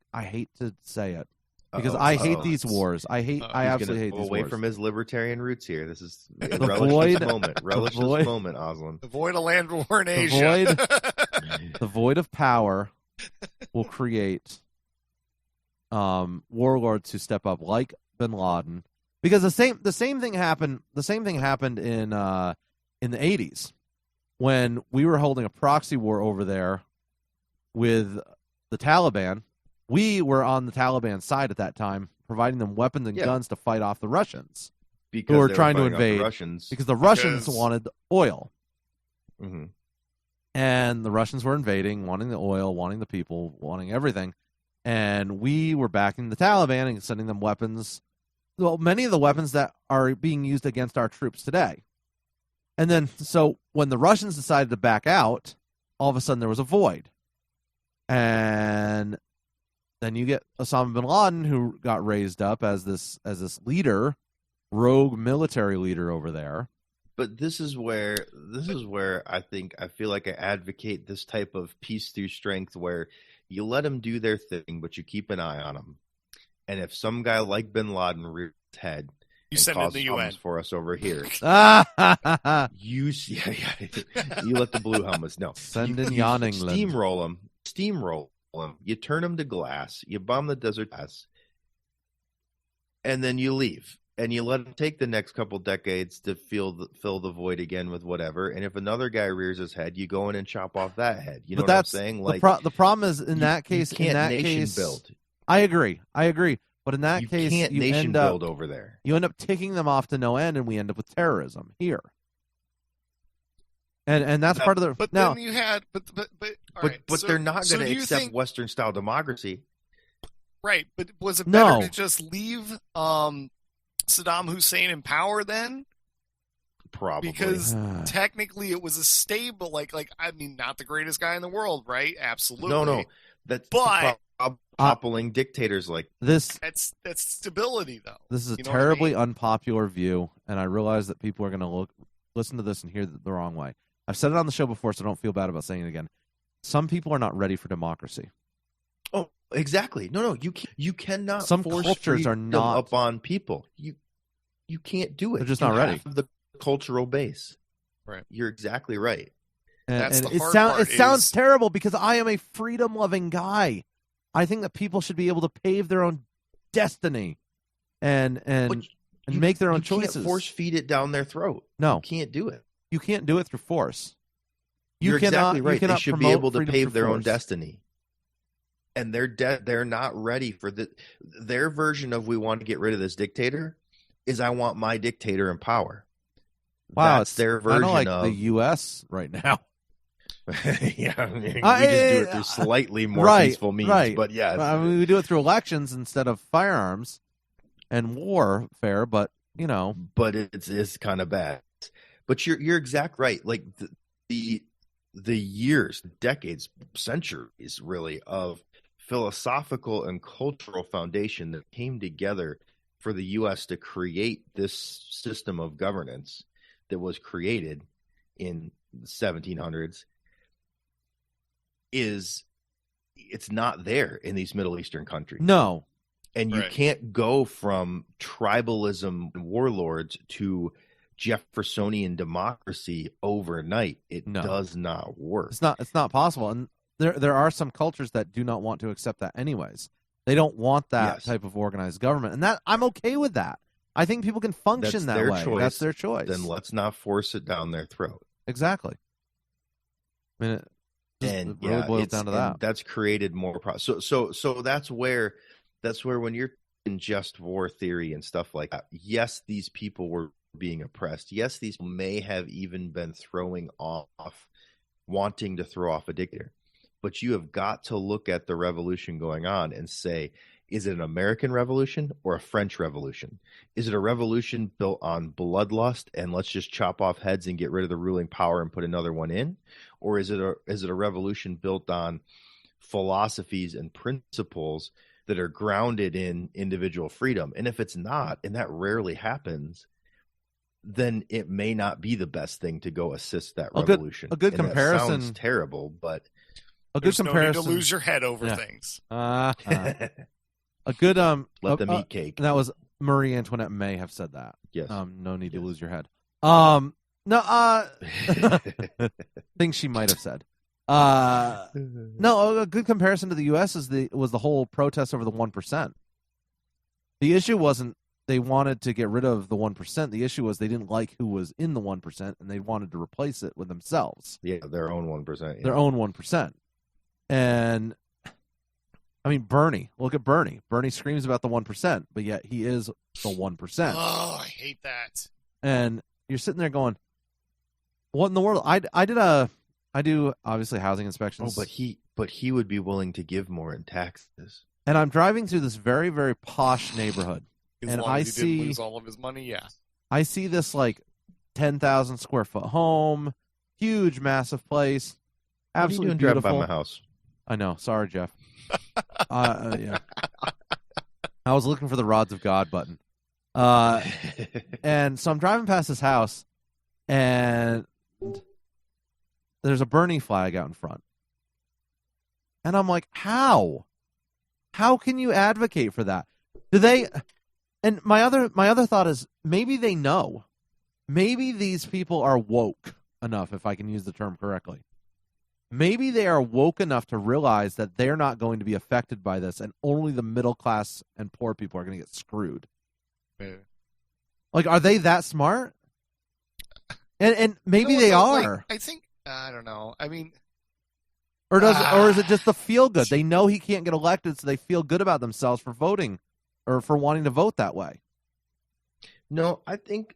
say it because I hate these wars. I absolutely hate these away wars. from his libertarian roots here. This is relish this moment. Relish this moment, Aslan. Avoid a land war in Asia. The void of power will create warlords who step up, like Bin Laden, because the same thing happened. The same thing happened in the 80s when we were holding a proxy war over there with the Taliban. We were on the Taliban side at that time, providing them weapons and guns to fight off the Russians who were trying to invade. Because the Russians wanted oil. Mm-hmm. And the Russians were invading, wanting the oil, wanting the people, wanting everything. And we were backing the Taliban and sending them weapons. Well, many of the weapons that are being used against our troops today. And then, so when the Russians decided to back out, all of a sudden there was a void. And then you get Osama bin Laden, who got raised up as this leader, rogue military leader over there. But this is where I feel like I advocate this type of peace through strength, where you let them do their thing, but you keep an eye on them. And if some guy like bin Laden rears his head you and send causes in the UN problems for us over here, you let the blue helmets know. Send in Jan England. Steamroll them. You turn them to glass. You bomb the desert pass, and then you leave. And you let them take the next couple decades to fill the void again with whatever. And if another guy rears his head, you go in and chop off that head. You know what I'm saying? Like the problem is in that case, you can't nation build. I agree. But in that case, can't nation build over there. You end up ticking them off to no end, and we end up with terrorism here. And that's part of the. But now, then you had, but they're not going to accept Western style democracy, right? But was it better to just leave Saddam Hussein in power then? Probably, because technically it was a stable, not the greatest guy in the world, right? Absolutely, no, that's toppling dictators like this. That's stability, though. This is a terribly unpopular view, and I realize that people are going to listen to this and hear the wrong way. I've said it on the show before, so don't feel bad about saying it again. Some people are not ready for democracy. Oh, exactly. No, you cannot. Some force cultures are not up on people. You can't do it. They're just not ready. The cultural base. Right. You're exactly right. And the hard part. It sounds terrible because I am a freedom-loving guy. I think that people should be able to pave their own destiny and make their own choices. You can't force feed it down their throat. No, you can't do it. You can't do it through force. You're exactly right. They should be able to pave their own destiny. And they're not ready for their version of we want to get rid of this dictator is I want my dictator in power. Wow, that's their version of the U.S. right now. Yeah, I mean, we just do it through slightly more peaceful means, but yeah, I mean, we do it through elections instead of firearms and warfare. But it's kind of bad. But you're exact right. Like the years, decades, centuries, really of philosophical and cultural foundation that came together for the U.S. to create this system of governance that was created in the 1700s it's not there in these Middle Eastern countries. No. And you can't go from tribalism and warlords to Jeffersonian democracy overnight. It does not work. It's not possible. And there are some cultures that do not want to accept that anyways. They don't want that type of organized government. And that I'm okay with that. I think people can function that way. Choice. That's their choice. Then let's not force it down their throat. Exactly. I mean, it really boils down to that. That's created more so that's where when you're in just war theory and stuff like that, yes, these people were being oppressed. Yes, these may have even been wanting to throw off a dictator. But you have got to look at the revolution going on and say, is it an American revolution or a French revolution? Is it a revolution built on bloodlust and let's just chop off heads and get rid of the ruling power and put another one in? Or is it a revolution built on philosophies and principles that are grounded in individual freedom. And if it's not, and that rarely happens, then it may not be the best thing to go assist that revolution. A good and comparison. That sounds terrible, but a good comparison. No need to lose your head over things. A good let them eat cake. That was Marie Antoinette may have said that. Yes. No need to lose your head. No. Things she might have said. No, a good comparison to the U.S. was the whole protest over the 1%. The issue wasn't they wanted to get rid of the 1%. The issue was they didn't like who was in the 1%, and they wanted to replace it with themselves. Yeah, their own 1%. Yeah. Their own 1%. And, I mean, Bernie. Look at Bernie. Bernie screams about the 1%, but yet he is the 1%. Oh, I hate that. And you're sitting there going, what in the world? I do, obviously, housing inspections. Oh, but he would be willing to give more in taxes. And I'm driving through this very, very posh neighborhood. As long as he didn't lose all of his money, yeah. I see this like 10,000 square foot home, huge, massive place, absolutely what are you doing beautiful. Driving by my house? I know. Sorry, Jeff. Yeah. I was looking for the rods of God button. And so I'm driving past this house, and there's a Bernie flag out in front. And I'm like, how? How can you advocate for that? Do they? And my other thought is maybe they know. Maybe these people are woke enough, if I can use the term correctly. Maybe they are woke enough to realize that they're not going to be affected by this, and only the middle class and poor people are going to get screwed. Yeah. Like, are they that smart? And maybe they are. Like, I think I don't know. I mean, or is it just the feel good? They know he can't get elected, so they feel good about themselves for voting or for wanting to vote that way. No, I think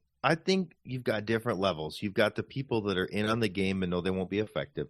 you've got different levels. You've got the people that are in on the game and know they won't be affected.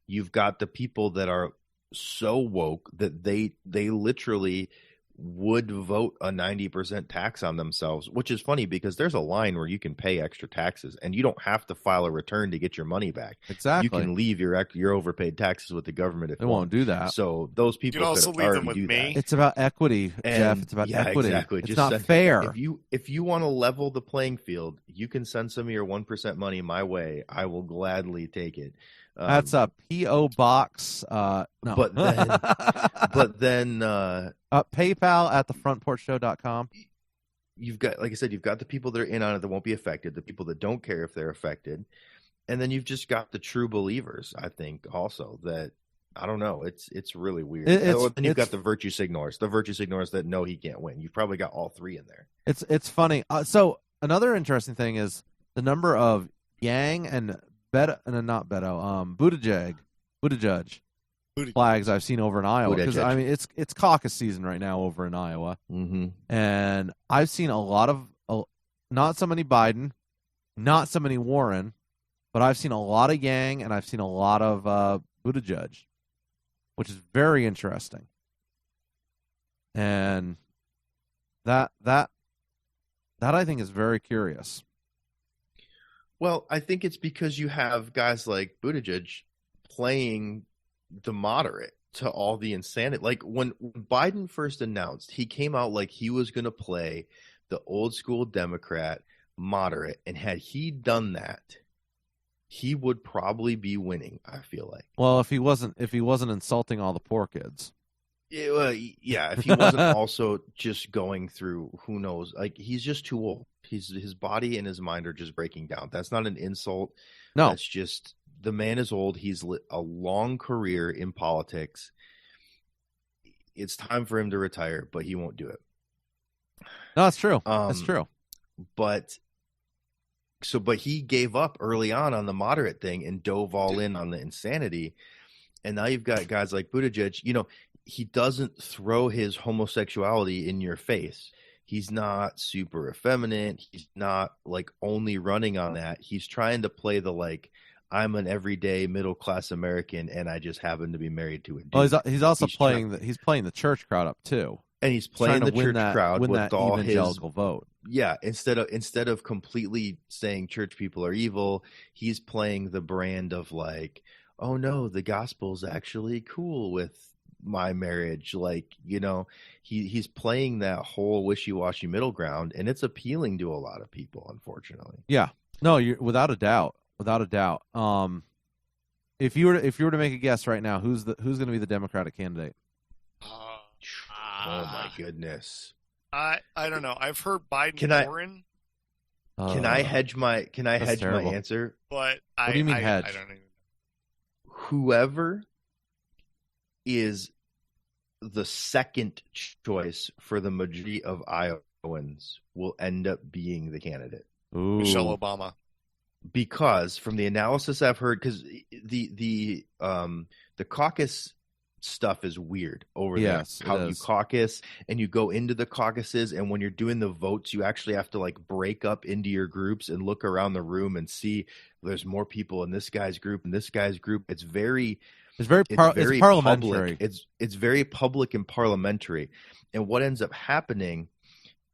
You've got the people that are so woke that they literally would vote a 90% tax on themselves, which is funny because there's a line where you can pay extra taxes and you don't have to file a return to get your money back. Exactly. You can leave your overpaid taxes with the government if they won't do that. So those people you can also leave them with me. It's about equity, Jeff. It's about equity. Exactly. It's not fair. If you want to level the playing field, you can send some of your 1% money my way. I will gladly take it. That's a P.O. box. No. But then PayPal at thefrontporchshow.com. You've got, like I said, you've got the people that are in on it that won't be affected, the people that don't care if they're affected, and then you've just got the true believers. I think also that I don't know. It's really weird. And you've got the virtue signalers that know he can't win. You've probably got all three in there. It's funny. So another interesting thing is the number of Yang and Buttigieg flags I've seen over in Iowa, because I mean it's caucus season right now over in Iowa, and I've seen a lot of not so many Biden, not so many Warren, but I've seen a lot of Yang and I've seen a lot of Buttigieg, which is very interesting, and that I think is very curious. Well, I think it's because you have guys like Buttigieg playing the moderate to all the insanity. Like when Biden first announced, he came out like he was going to play the old school Democrat moderate. And had he done that, he would probably be winning, I feel like. Well, if he wasn't insulting all the poor kids. Yeah, if he wasn't also just going through, who knows, like he's just too old. His body and his mind are just breaking down. That's not an insult. No, that's just the man is old. He's lit a long career in politics. It's time for him to retire, but he won't do it. No, that's true. That's true. But he gave up early on the moderate thing and dove all in on the insanity. And now you've got guys like Buttigieg. You know, he doesn't throw his homosexuality in your face. He's not super effeminate. He's not like only running on that. He's trying to play the like, I'm an everyday middle class American and I just happen to be married to a dude. Well, he's also playing the church crowd up too. And he's playing the church crowd with that all evangelical vote. Yeah, instead of completely saying church people are evil, he's playing the brand of like, oh no, the gospel's actually cool with my marriage. Like, he's playing that whole wishy-washy middle ground, and it's appealing to a lot of people, unfortunately. Yeah. No, you're without a doubt. If you were to make a guess right now, who's going to be the Democratic candidate? Oh my goodness. I don't know. I've heard Biden. Warren. Can I hedge my answer? But what do you mean hedge? I don't even know. Whoever is the second choice for the majority of Iowans will end up being the candidate. Ooh. Michelle Obama. Because from the analysis I've heard, because the caucus stuff is weird over there. How you caucus and you go into the caucuses, and when you're doing the votes, you actually have to like break up into your groups and look around the room and see there's more people in this guy's group and this guy's group. It's very parliamentary. Public. It's very public and parliamentary. And what ends up happening,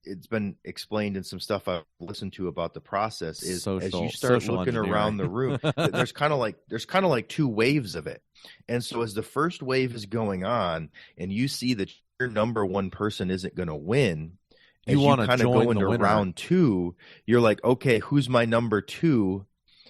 it's been explained in some stuff I've listened to about the process, is as you start looking around the room, there's kind of like two waves of it. And so as the first wave is going on and you see that your number one person isn't going to win, you want to kind of go into round two, you're like, okay, who's my number two?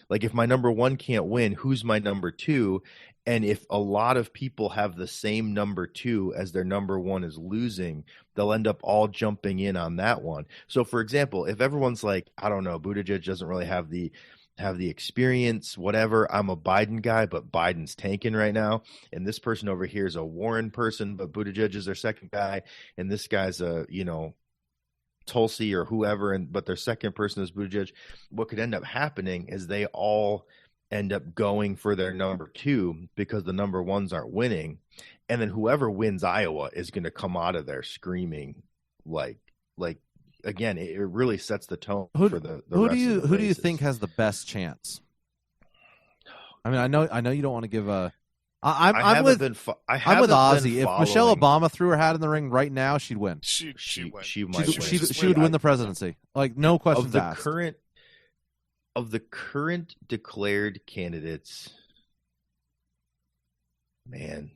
Like if my number one can't win, who's my number two? And if a lot of people have the same number two as their number one is losing, they'll end up all jumping in on that one. So, for example, if everyone's like, I don't know, Buttigieg doesn't really have the experience, whatever, I'm a Biden guy, but Biden's tanking right now. And this person over here is a Warren person, but Buttigieg is their second guy. And this guy's a, Tulsi or whoever, but their second person is Buttigieg. What could end up happening is they all end up going for their number two because the number ones aren't winning. And then whoever wins Iowa is going to come out of there screaming like again, it really sets the tone for the who rest do of the you races. think has the best chance? I mean, I know you don't want to give a. I'm with Ozzy. If Michelle Obama threw her hat in the ring right now, she'd win. She would win the presidency. Like no questions asked. Of the current declared candidates, man,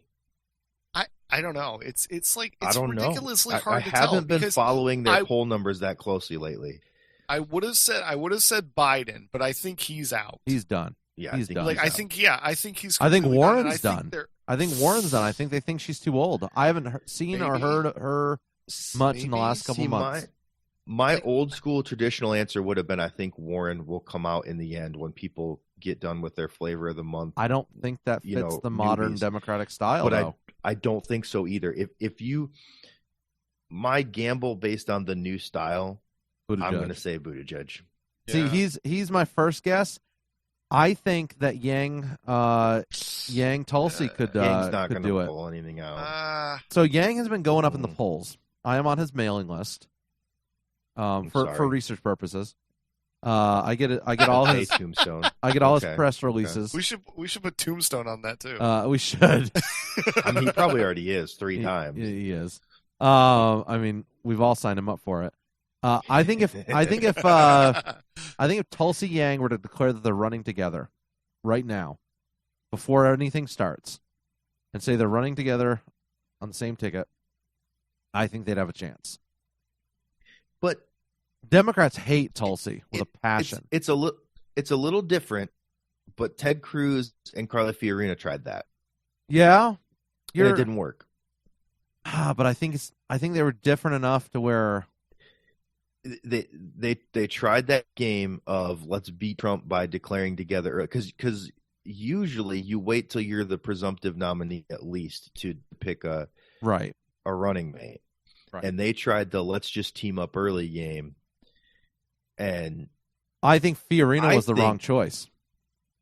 I don't know. It's ridiculously hard to I tell. haven't been following their poll numbers that closely lately. I would have said Biden, but I think he's out. He's done. Yeah, he's done. I think he's. I think Warren's done. I think Warren's done. I think they think she's too old. I haven't seen or heard her much in the last couple months. My old school traditional answer would have been, I think Warren will come out in the end when people get done with their flavor of the month. I don't think that fits the modern Democratic style, though. I don't think so either. My gamble based on the new style, Buttigieg. I'm going to say Buttigieg. Yeah. See, he's my first guess. I think that Yang Tulsi could Yang's not could gonna do it. Pull anything out. So Yang has been going up in the polls. I am on his mailing list. For research purposes, I get all his tombstone. I get all his press releases. Okay. We should put Tombstone on that too. We should. I mean, he probably already is 3 times. He is. I mean, we've all signed him up for it. I think if Tulsi Yang were to declare that they're running together right now, before anything starts, and say they're running together on the same ticket, I think they'd have a chance. But Democrats hate Tulsi with a passion. It's a little different, but Ted Cruz and Carly Fiorina tried that. Yeah, and it didn't work. But I think they were different enough to where they tried that game of let's beat Trump by declaring together, because usually you wait till you're the presumptive nominee at least to pick a running mate. Right. And they tried the let's just team up early game. And I think Fiorina was the wrong choice.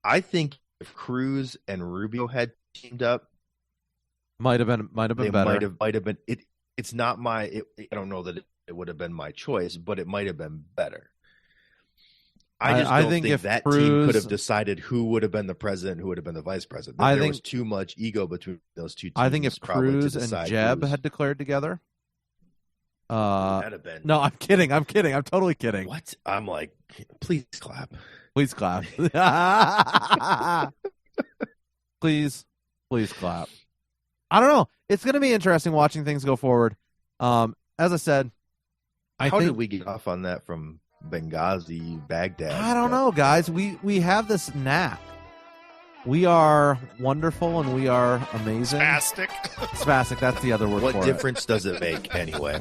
I think if Cruz and Rubio had teamed up, might have been better. Might have been. It's not my. I don't know that it would have been my choice, but it might have been better. I think if that team could have decided who would have been the president, who would have been the vice president. There was too much ego between those two teams. I think if Cruz and Jeb had declared together. That'd been... No, I'm kidding. I'm totally kidding. What? I'm like, please clap. Please clap. please clap. I don't know. It's going to be interesting watching things go forward. As I said, How did we get off on that from Benghazi, Baghdad? I don't know, guys. We have this knack. We are wonderful and we are amazing. Spastic. Spastic, that's the other word What for difference does it make anyway?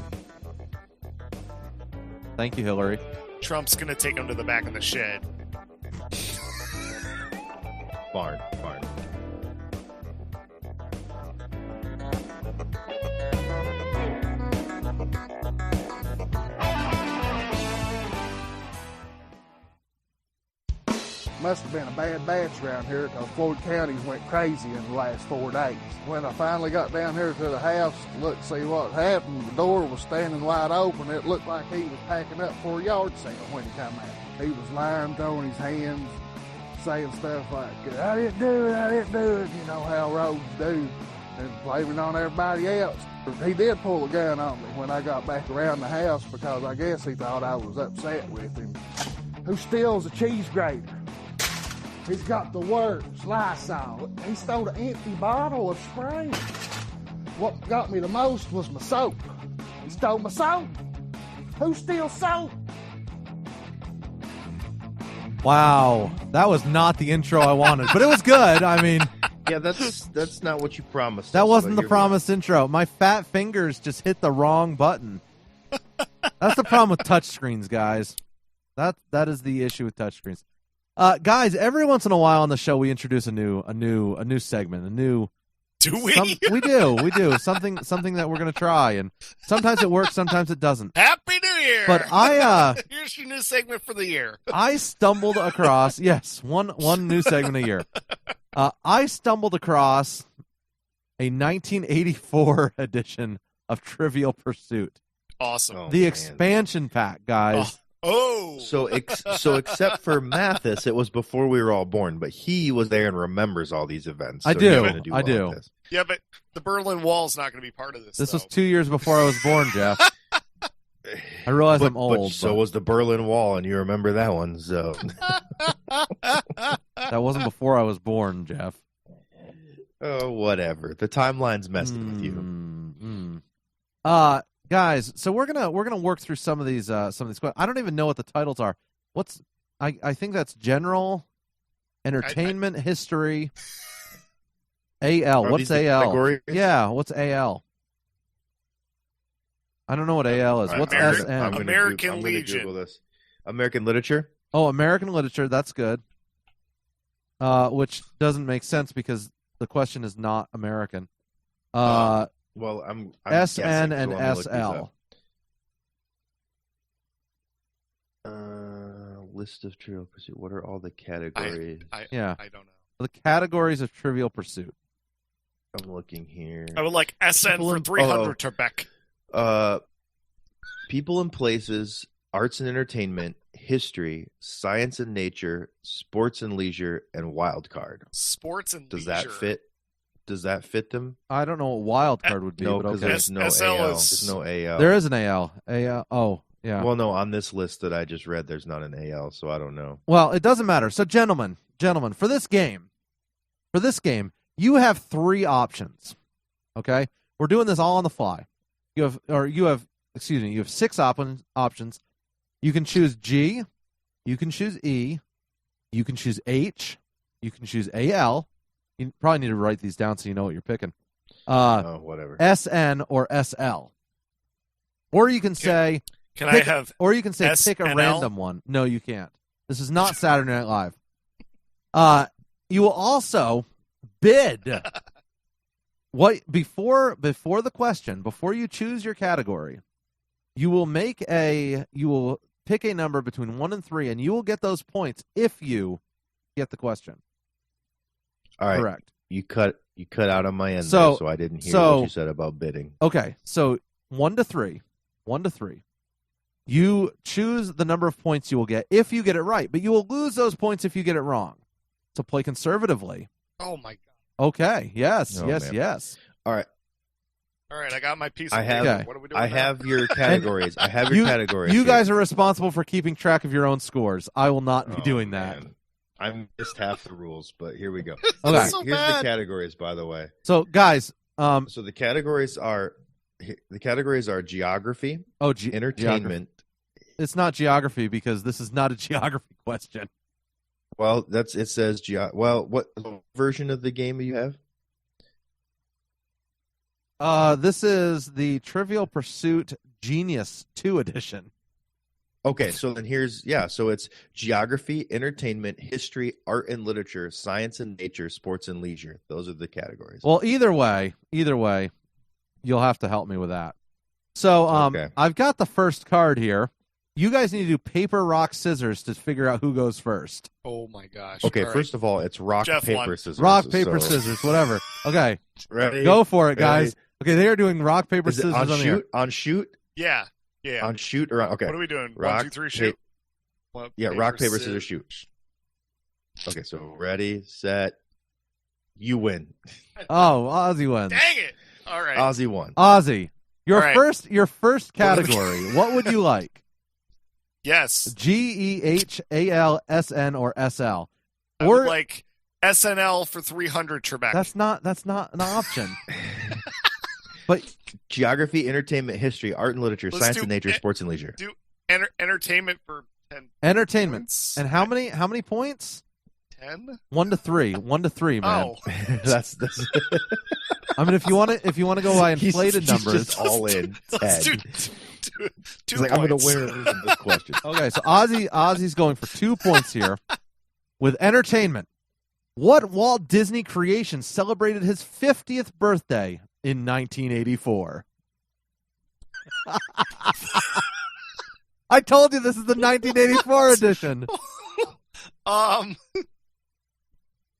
Thank you, Hillary. Trump's going to take him to the back of the shed. Barn. Must have been a bad batch around here because Floyd counties went crazy in the last 4 days. When I finally got down here to the house to look to see what happened, the door was standing wide open. It looked like he was packing up for a yard sale when he come out. He was lying, throwing his hands, saying stuff like, I didn't do it, you know how roads do, and blaming on everybody else. He did pull a gun on me when I got back around the house because I guess he thought I was upset with him. Who steals a cheese grater? He's got the words, Lysol. He stole an empty bottle of spray. What got me the most was my soap. He stole my soap. Who steals soap? Wow. That was not the intro I wanted, but it was good. I mean... Yeah, that's not what you promised. That wasn't the promised intro. My fat fingers just hit the wrong button. That's the problem with touchscreens, guys. That is the issue with touchscreens. Guys, every once in a while on the show we introduce a new segment, Do we? We do something that we're gonna try, and sometimes it works, sometimes it doesn't. Happy New Year! But here's your new segment for the year. I stumbled across one new segment a year. I stumbled across a 1984 edition of Trivial Pursuit. Awesome. The expansion pack, guys. Oh. So except for Mathis, it was before we were all born, but he was there and remembers all these events. So I do. Well. Yeah, but the Berlin Wall's not going to be part of this. This was 2 years before I was born, Jeff. I realize I'm old. But so was the Berlin Wall, and you remember that one. So that wasn't before I was born, Jeff. Oh, whatever. The timeline's messing with you. Guys, so we're gonna work through some of these questions. I don't even know what the titles are. I think that's general entertainment history. AL. What's AL? Categories? Yeah, what's AL? I don't know what AL is. What's SM? American Legion. Google this. American literature. Oh, American literature. That's good. Which doesn't make sense because the question is not American. Well, I'm SN guessing, and SL. List of Trivial Pursuit. What are all the categories? I don't know. The categories of Trivial Pursuit. I'm looking here. I would like SN for 300 Trebek. People and places, arts and entertainment, history, science and nature, sports and leisure, and wild card. Sports and Does leisure. that fit? Does that fit them? I don't know what wild card would be. No, but because okay. there's no SL AL. is- There's no AL. There is an AL. AL. Oh, yeah. Well, no, on this list that I just read, there's not an AL, so I don't know. Well, it doesn't matter. So, gentlemen, for this game, you have 3 options. Okay, we're doing this all on the fly. You have 6 options. You can choose G, you can choose E, you can choose H, you can choose AL. You probably need to write these down so you know what you're picking. Whatever. SN or SL. Or you can say... I have Or you can say pick a SNL? random one. No, you can't. This is not Saturday Night Live. You will also bid. Before the question, before you choose your category, you will pick a number between 1 and 3, and you will get those points if you get the question. All right. Correct. You cut out on my end there, so I didn't hear what you said about bidding. Okay, so 1 to 3. 1 to 3. You choose the number of points you will get if you get it right, but you will lose those points if you get it wrong. So play conservatively. Oh my god. Okay. Yes. Oh, yes. man. Yes. All right. I got my piece of I have. paper. What are we doing I now? have your categories. I have your categories. You here. guys are responsible for keeping track of your own scores. I will not be doing that. Man. I missed half the rules, but here we go. Okay. So Here's bad. the categories, by the way. So, guys, So the categories are geography, entertainment. Geography. It's not geography because this is not a geography question. Well, it says what version of the game do you have? This is the Trivial Pursuit Genius 2 edition. Okay, so then so it's geography, entertainment, history, art and literature, science and nature, sports and leisure. Those are the categories. Well, either way, you'll have to help me with that. So, Okay. I've got the first card here. You guys need to do paper, rock, scissors to figure out who goes first. Oh my gosh. Okay, All first of all, it's rock, Jeff paper, won. scissors. Rock, paper, scissors, whatever. Okay, Ready? go for it, guys. Ready? Okay, they are doing rock, paper, Is it scissors on on the air. shoot? On shoot? Yeah. On shoot or on, okay. What are we doing? Rock, 1, 2, 3, shoot. rock, paper, scissors, shoot. Okay, so ready, set, you win. Oh, Ozzy wins. Dang it! All right. Ozzy won. Ozzy, your All right. first category. What would you like? Yes. GEHALSN or SL? I would like SNL for 300 Trebek. That's not an option. But geography, entertainment, history, art and literature, science and nature, sports and leisure. Do entertainment for 10 entertainment. points. And how many points? 10? 1 to 3. 1 to 3, man. Oh. that's I mean, if you want to go by inflated numbers, just all in 10. Let's do He's like, I'm going to win this question. Okay, so Ozzy's going for 2 points here with entertainment. What Walt Disney creation celebrated his 50th birthday in 1984? I told you this is the 1984 edition.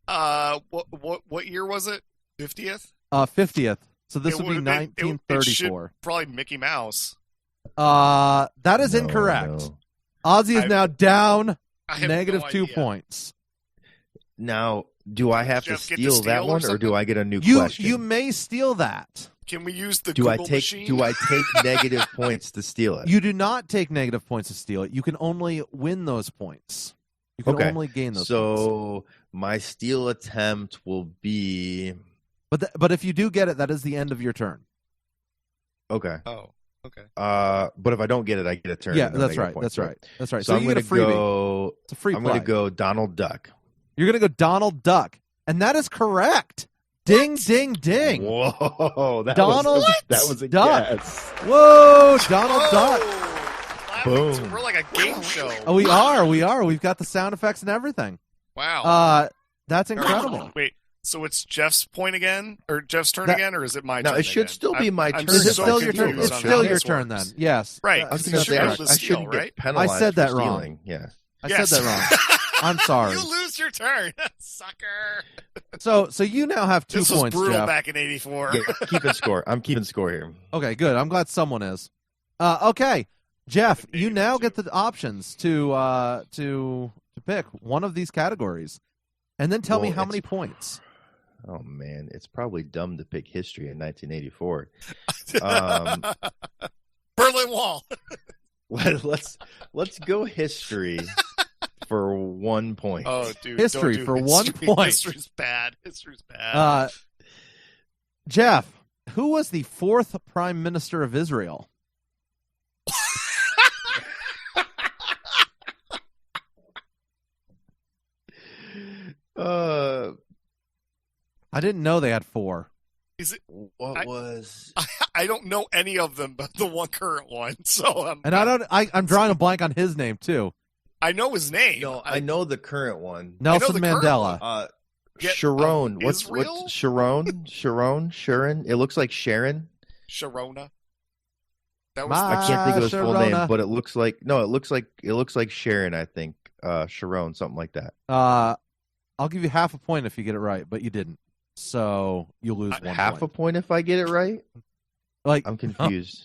What year was it? 50th? 50th. So this would be been- 1934. It should probably Mickey Mouse. That is incorrect. No. Ozzy is now down I have negative no 2 idea. points. Now, do I have Jeff, to get to steal steal that or one, or something? do I get a new You question? may steal that. Can we use the do Google I take machine? negative points to steal it? You do not take negative points to steal it. You can only win those points. You can Okay. only gain those points. So my steal attempt will be But if you do get it, that is the end of your turn. okay. Oh, okay. But if I don't get it, I get a turn. Yeah, and then that's I get right. points, That's right. That's right. So, I'm you going get to a freebie. go. It's a free I'm play. going to go Donald Duck. You're going to go Donald Duck. And that is correct. Ding, ding, ding. Whoa, that Donald was a Duck. guess. Whoa, Donald Duck. Boom. We're like a game show. Oh, we are. We've got the sound effects and everything. Wow. That's incredible. Wait, so it's Jeff's point again, or Jeff's turn again, or is it my No, turn? it should again? still be my I'm turn. Is it so still your turn? confused It's on still how your this turn works. then. Yes. Right. I was You going to should say be able to I steal, shouldn't right? get penalized. I said that for wrong. stealing. Yeah. I Yes. said that wrong. I'm sorry. You lose your turn, sucker. So you now have 2 This was points, brutal Jeff. back in '84. Yeah, keeping score. I'm keeping score here. Okay, good. I'm glad someone is. Okay, Jeff, you now get the options to pick one of these categories, and then tell me Well, how many points. Oh man, it's probably dumb to pick history in 1984. Berlin Wall. Let's go history for 1 point. Oh, dude, History don't do for history. 1 point. History's bad. History's bad. Jeff, who was the 4th Prime Minister of Israel? I didn't know they had 4. Is it? What was? I don't know any of them, but the one current one. So I'm drawing a blank on his name too. I know his name. No, I know the current one. Nelson the current Mandela. Sharon. What's Israel? Sharon? It looks like Sharon. Sharona. That was I can't think of his full Sharona. name, but it looks like Sharon. I think Sharon, something like that. I'll give you half a point if you get it right, but you didn't. So you lose 1 Half point. a point if I get it right. Like I'm confused.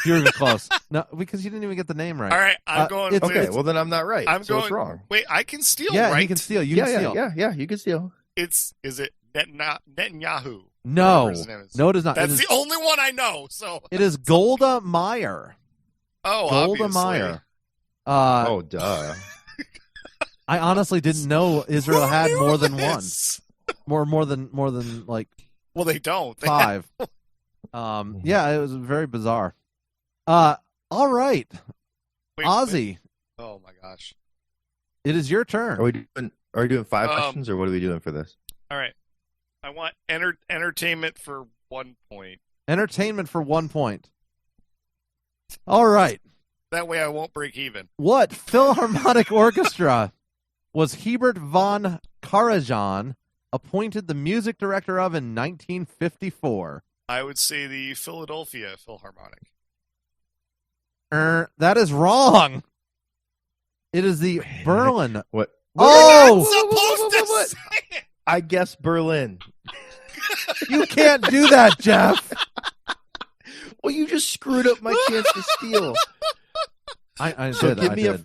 you're even close. No, because you didn't even get the name right. All right, I'm going. it's- Okay, well then I'm not right. I'm so going it's wrong. Wait, I can steal, Yeah, right? you can steal. You Yeah, can steal. yeah. You can steal. Is it Netanyahu? No, Whatever his name is. no, it is not. That's it is, the only one I know. So it is Golda Meir. oh, Golda obviously. Meir. Oh, duh. I honestly didn't know Israel had more than one. Yes. More than like Well, they don't. 5. Yeah, it was very bizarre. All right. Ozzy. Oh my gosh. It is your turn. Are we doing 5 questions, or what are we doing for this? All right. I want entertainment for 1 point. Entertainment for 1 point. All right. That way I won't break even. What Philharmonic Orchestra was Hebert von Karajan appointed the music director of in 1954? I would say the Philadelphia Philharmonic. That is wrong. It is the Berlin. What? Oh! Supposed to say it. I guess Berlin. You can't do that, Jeff. Well, you just screwed up my chance to steal. I So did.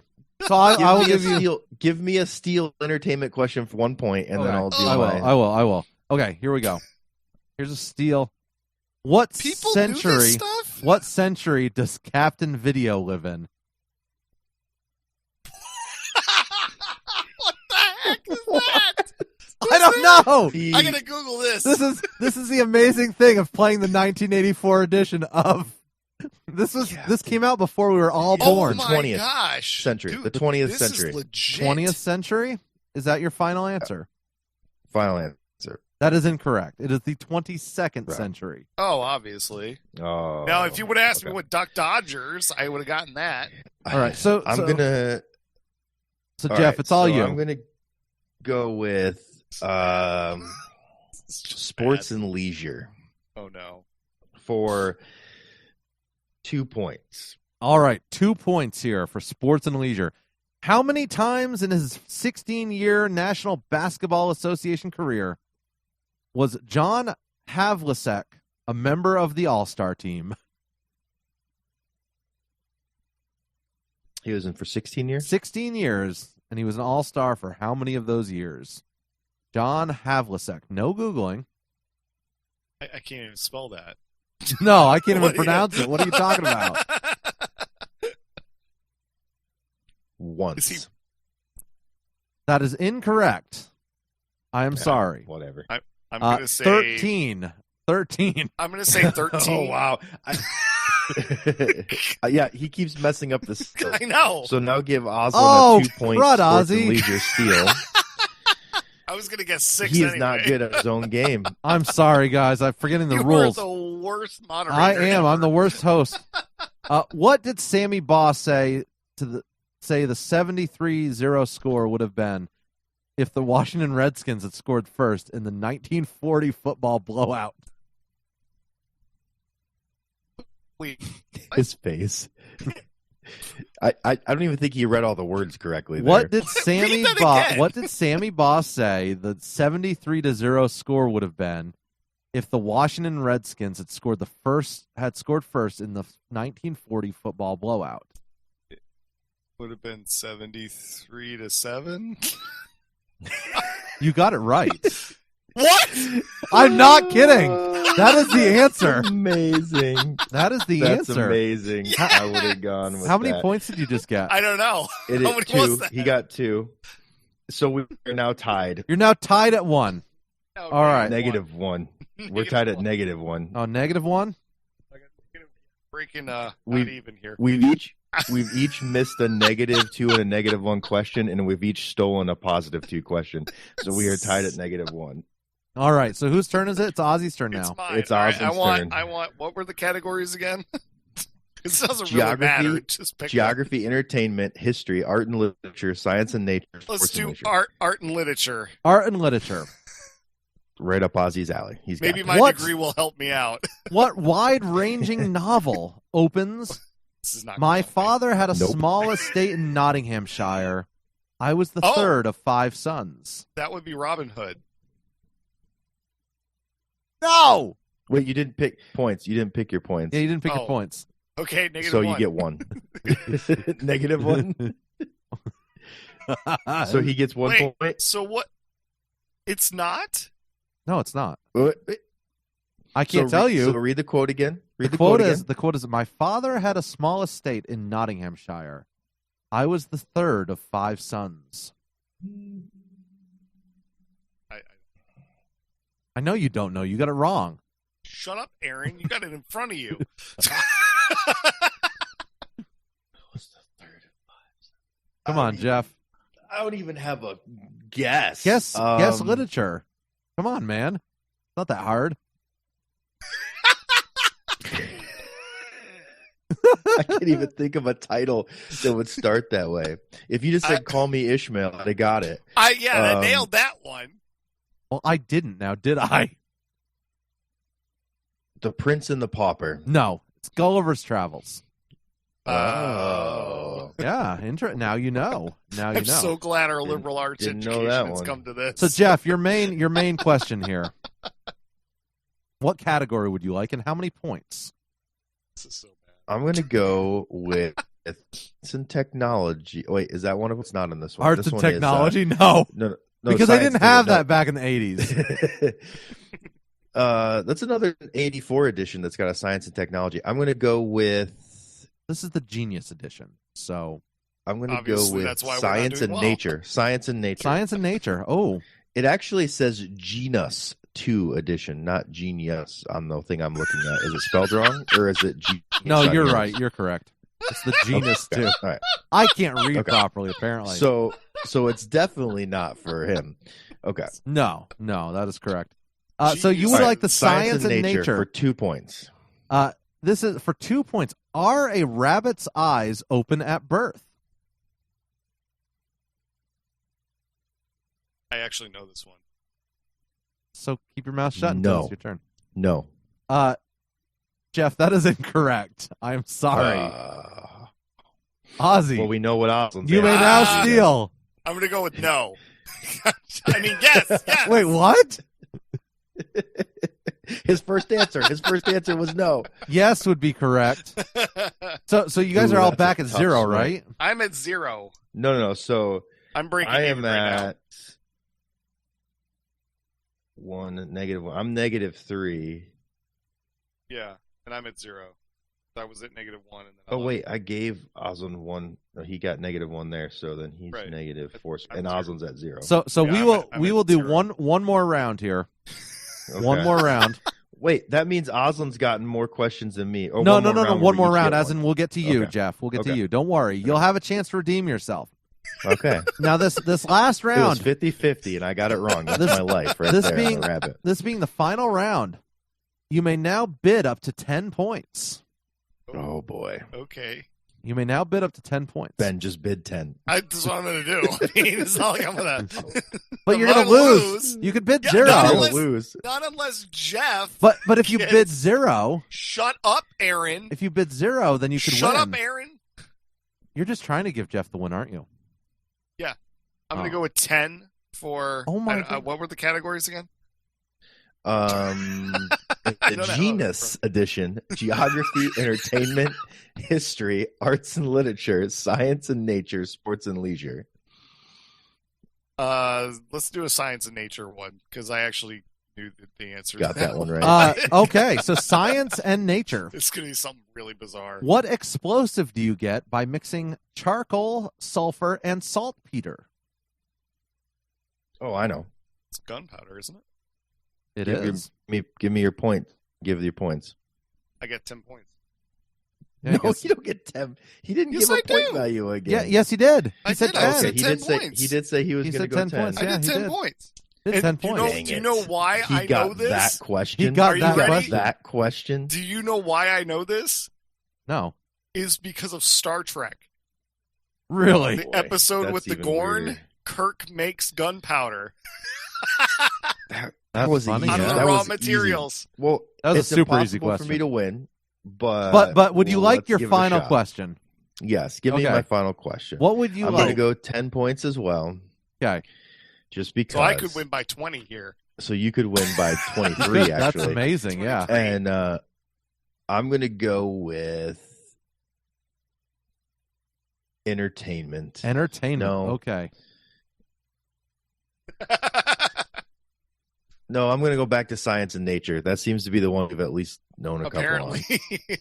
I will give you. Give me a steal entertainment question for 1 point, and then I'll do mine. I will. Okay, here we go. Here's a steal. What People century? do this stuff? What century does Captain Video live in? What the heck is that? I don't know. I gotta Google this. This is the amazing thing of playing the 1984 edition of. This came out before we were all born. Oh my 20th gosh. century. Dude, The 20th this century. Is legit. 20th century? Is that your final answer? Final answer. That is incorrect. It is the 22nd century. Oh, obviously. Oh. Now, if you would have asked me what Duck Dodgers, I would have gotten that. All right, so gonna. So Jeff, it's all you. I'm gonna go with sports and leisure Oh no. for 2 points. All right, 2 points here for sports and leisure. How many times in his 16-year National Basketball Association career was John Havlicek a member of the All-Star team? He was in for 16 years? 16 years, and he was an All-Star for how many of those years? John Havlicek. No Googling. I can't even spell that. No, I can't even pronounce it. What are you talking about? Once. That is incorrect. I am sorry. Whatever. I'm going to say 13. 13. I'm going to say 13. Oh, wow. Yeah, he keeps messing up the skill. I know. So now give Oswald a 2 point crud, sports Ozzy. and leisure steal. I was going to guess 6 He is anyway. not good at his own game. I'm sorry, guys. I'm forgetting the You rules. are the worst moderator. I am. ever. I'm the worst host. What did Sammy Baugh say the 73-0 score would have been if the Washington Redskins had scored first in the 1940 football blowout? Wait. His face. I don't even think he read all the words correctly there. What did Sammy that Baugh? again. What did Sammy Baugh say the 73-0 score would have been if the Washington Redskins had scored first in the 1940 football blowout? Would have been 73-7. You got it right. What? I'm not kidding. That is the answer. Amazing. That is the That's answer. amazing. I would have gone with How many that. points did you just get? I don't know. It How is many 2. was that? He got 2. So we're now tied. You're now tied at 1. Oh, All right. -1. We're tied at -1. Oh, -1? Freaking not We've- even here. We've each missed a -2 and a -1 question, and we've each stolen a +2 question. So we are tied at -1. All right. So whose turn is it? It's Ozzy's turn It's now. mine. It's All right, Ozzy's turn. I want. What were the categories again? It doesn't Geography, really matter. Just pick Geography, entertainment, history, art and literature, science and nature, one. sports Let's and do leisure. art and literature. Art and literature. Right up Ozzy's alley. He's got Maybe this. my What? degree will help me out. What wide-ranging novel opens? This is not. My gonna help me. father had a Nope. small estate in Nottinghamshire. I was the Oh. third of 5 sons. That would be Robin Hood. No. Wait, you didn't pick points. You didn't pick your points. Yeah, you didn't pick your Oh. points. Okay, -1. So you get 1. -1. So he gets 1 Wait, point. So what? It's not. No, it's not. Wait. I can't So tell read- you. So read the quote again. Read The quote is, my father had a small estate in Nottinghamshire. I was the third of 5 sons. I know you don't know. You got it wrong. Shut up, Aaron. You got it in front of you. What's the third and five? Come on, Jeff. I don't even have a guess. Guess literature. Come on, man. It's not that hard. I can't even think of a title that would start that way. If you just said "Call Me Ishmael," I'd have got it. I nailed that one. Well, I didn't. Now, did I? The Prince and the Pauper. No, it's Gulliver's Travels. Oh, yeah. Now you know. Now you I'm know. so glad our liberal arts didn't education know that has one. come to this. So, Jeff, your main question here. What category would you like, and how many points? This is so bad. I'm going to go with arts and technology. Wait, is that one of them? It's not in this one. Arts This and one technology? Is, no. No, because they science didn't have theater, that back in the 80s. That's another 84 edition that's got a science and technology. I'm going to go with... This is the Genius edition. So I'm going to go Obviously, with that's why we're not science doing and well. nature. Science and nature. Science and Nature. Oh. It actually says Genus 2 edition, not genius on the thing I'm looking at. Is it spelled wrong, or is it genius? No, on you're yours? right. You're correct. It's the Genus Okay. too. All right. I can't read Okay. properly, apparently. So it's definitely not for him. Okay. No, that is correct. So you Genius. would All right, like the science and nature. for 2 points. This is for 2 points. Are a rabbit's eyes open at birth? I actually know this one. So keep your mouth shut until No. it's your turn. No. Jeff, that is incorrect. I'm sorry. Ozzy, Well, we know what Oslin's you may answer now is. steal. I'm going to go with no. I mean, yes. Wait, what? His first answer was no. Yes would be correct. So you guys Ooh, are all that's back a at tough 0, swing. right? I'm at 0. No. So I'm breaking I even am right now. at -1. I'm -3. Yeah, and I'm at 0. I was at -1. And then Oh wait, I gave Oslin 1. No, he got -1 there, so then he's Right. -4, I'm and at 0. Oslin's at 0. So Yeah, we I'm will at we will do 0. one more round here. Okay. One more round. Wait, that means Oslin's gotten more questions than me. Or No. one more round where One more we each round, get as one. in we'll get to you, Okay. Jeff. We'll get to Okay. you. Don't worry. You'll have a chance to redeem yourself. Okay. Now this last It was round, 50-50, and I got it wrong. That's my life right this there being- on the rabbit. this being the final round, you may now bid up to 10 points. Oh, boy. Okay. You may now bid up to 10 points. Ben, just bid 10. This is what I'm going to do. I mean, it's not like I'm going to... But you're going to lose. You could bid Yeah, 0. not You're unless- gonna lose. Not unless Jeff... But if you Yes. bid 0, Shut up, Aaron. if you bid 0, then you could Shut win. up, Aaron. You're just trying to give Jeff the win, aren't you? I'm going to Oh. go with 10 for... Oh, my God. what were the categories again? The don't know. Genus edition: geography, entertainment, history, arts and literature, science and nature, sports and leisure. Let's do a science and nature one, because I actually knew the answer Got to that one right. Okay, so science and nature. It's going to be something really bizarre. What explosive do you get by mixing charcoal, sulfur, and saltpeter? Oh, I know. It's gunpowder, isn't it? It Give is. Give me your point. Give your points. I get 10 points. Yeah, I No, guess- you don't get 10. He didn't Yes, give a I point do. value again. Yeah, yes, he did. I He said did. I 10. said Okay, 10 points. he did say he was He going to said go 10 10. points. I Yeah, did he 10 did. points. Did And 10 do you points. know- Dang do you it. know why He I got know this? that question. He got Are you that ready? question. That question. Do you know why I know this? No. Is because of Star Trek. Really? The Boy, episode that's with the even Gorn, weirder. Kirk makes gunpowder That was funny, easy. out of yeah. the That raw was materials. Easy. Well, That was a it's super easy impossible question. for me to win, but But would you like let's your give it a final shot. question? Yes, give me Okay. my final question. What would you I'm like? going to go 10 points as well, Okay. just because. So I could win by 20 here. So you could win by 23, Good. actually. That's amazing. Yeah. And I'm going to go with entertainment. Entertainment. No. Okay. No, I'm going to go back to science and nature. That seems to be the one we've at least known a couple Apparently. on.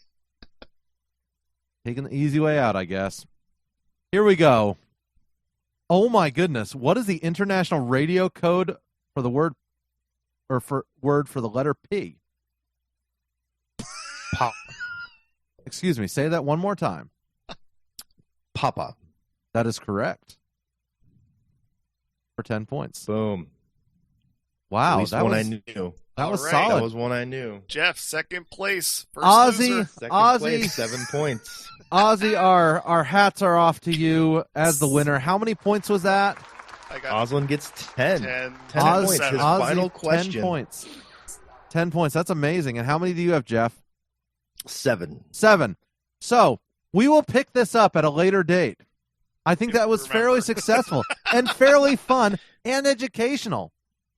Taking the easy way out, I guess. Here we go. Oh my goodness. What is the international radio code for the word word for the letter P? Pop. Excuse me. Say that one more time. Papa. That is correct. For 10 points. Boom. Wow, At least that one was I knew. That was All right. solid. That was one I knew. Jeff, second place. First Ozzy, loser. Second place, 7 points. Ozzy, our hats are off to you as the winner. How many points was that? I got Osland gets 10. 10 points. His Ozzy, final question. 10 points. 10 points. That's amazing. And how many do you have, Jeff? 7. 7. So we will pick this up at a later date. I think that was fairly successful and fairly fun and educational.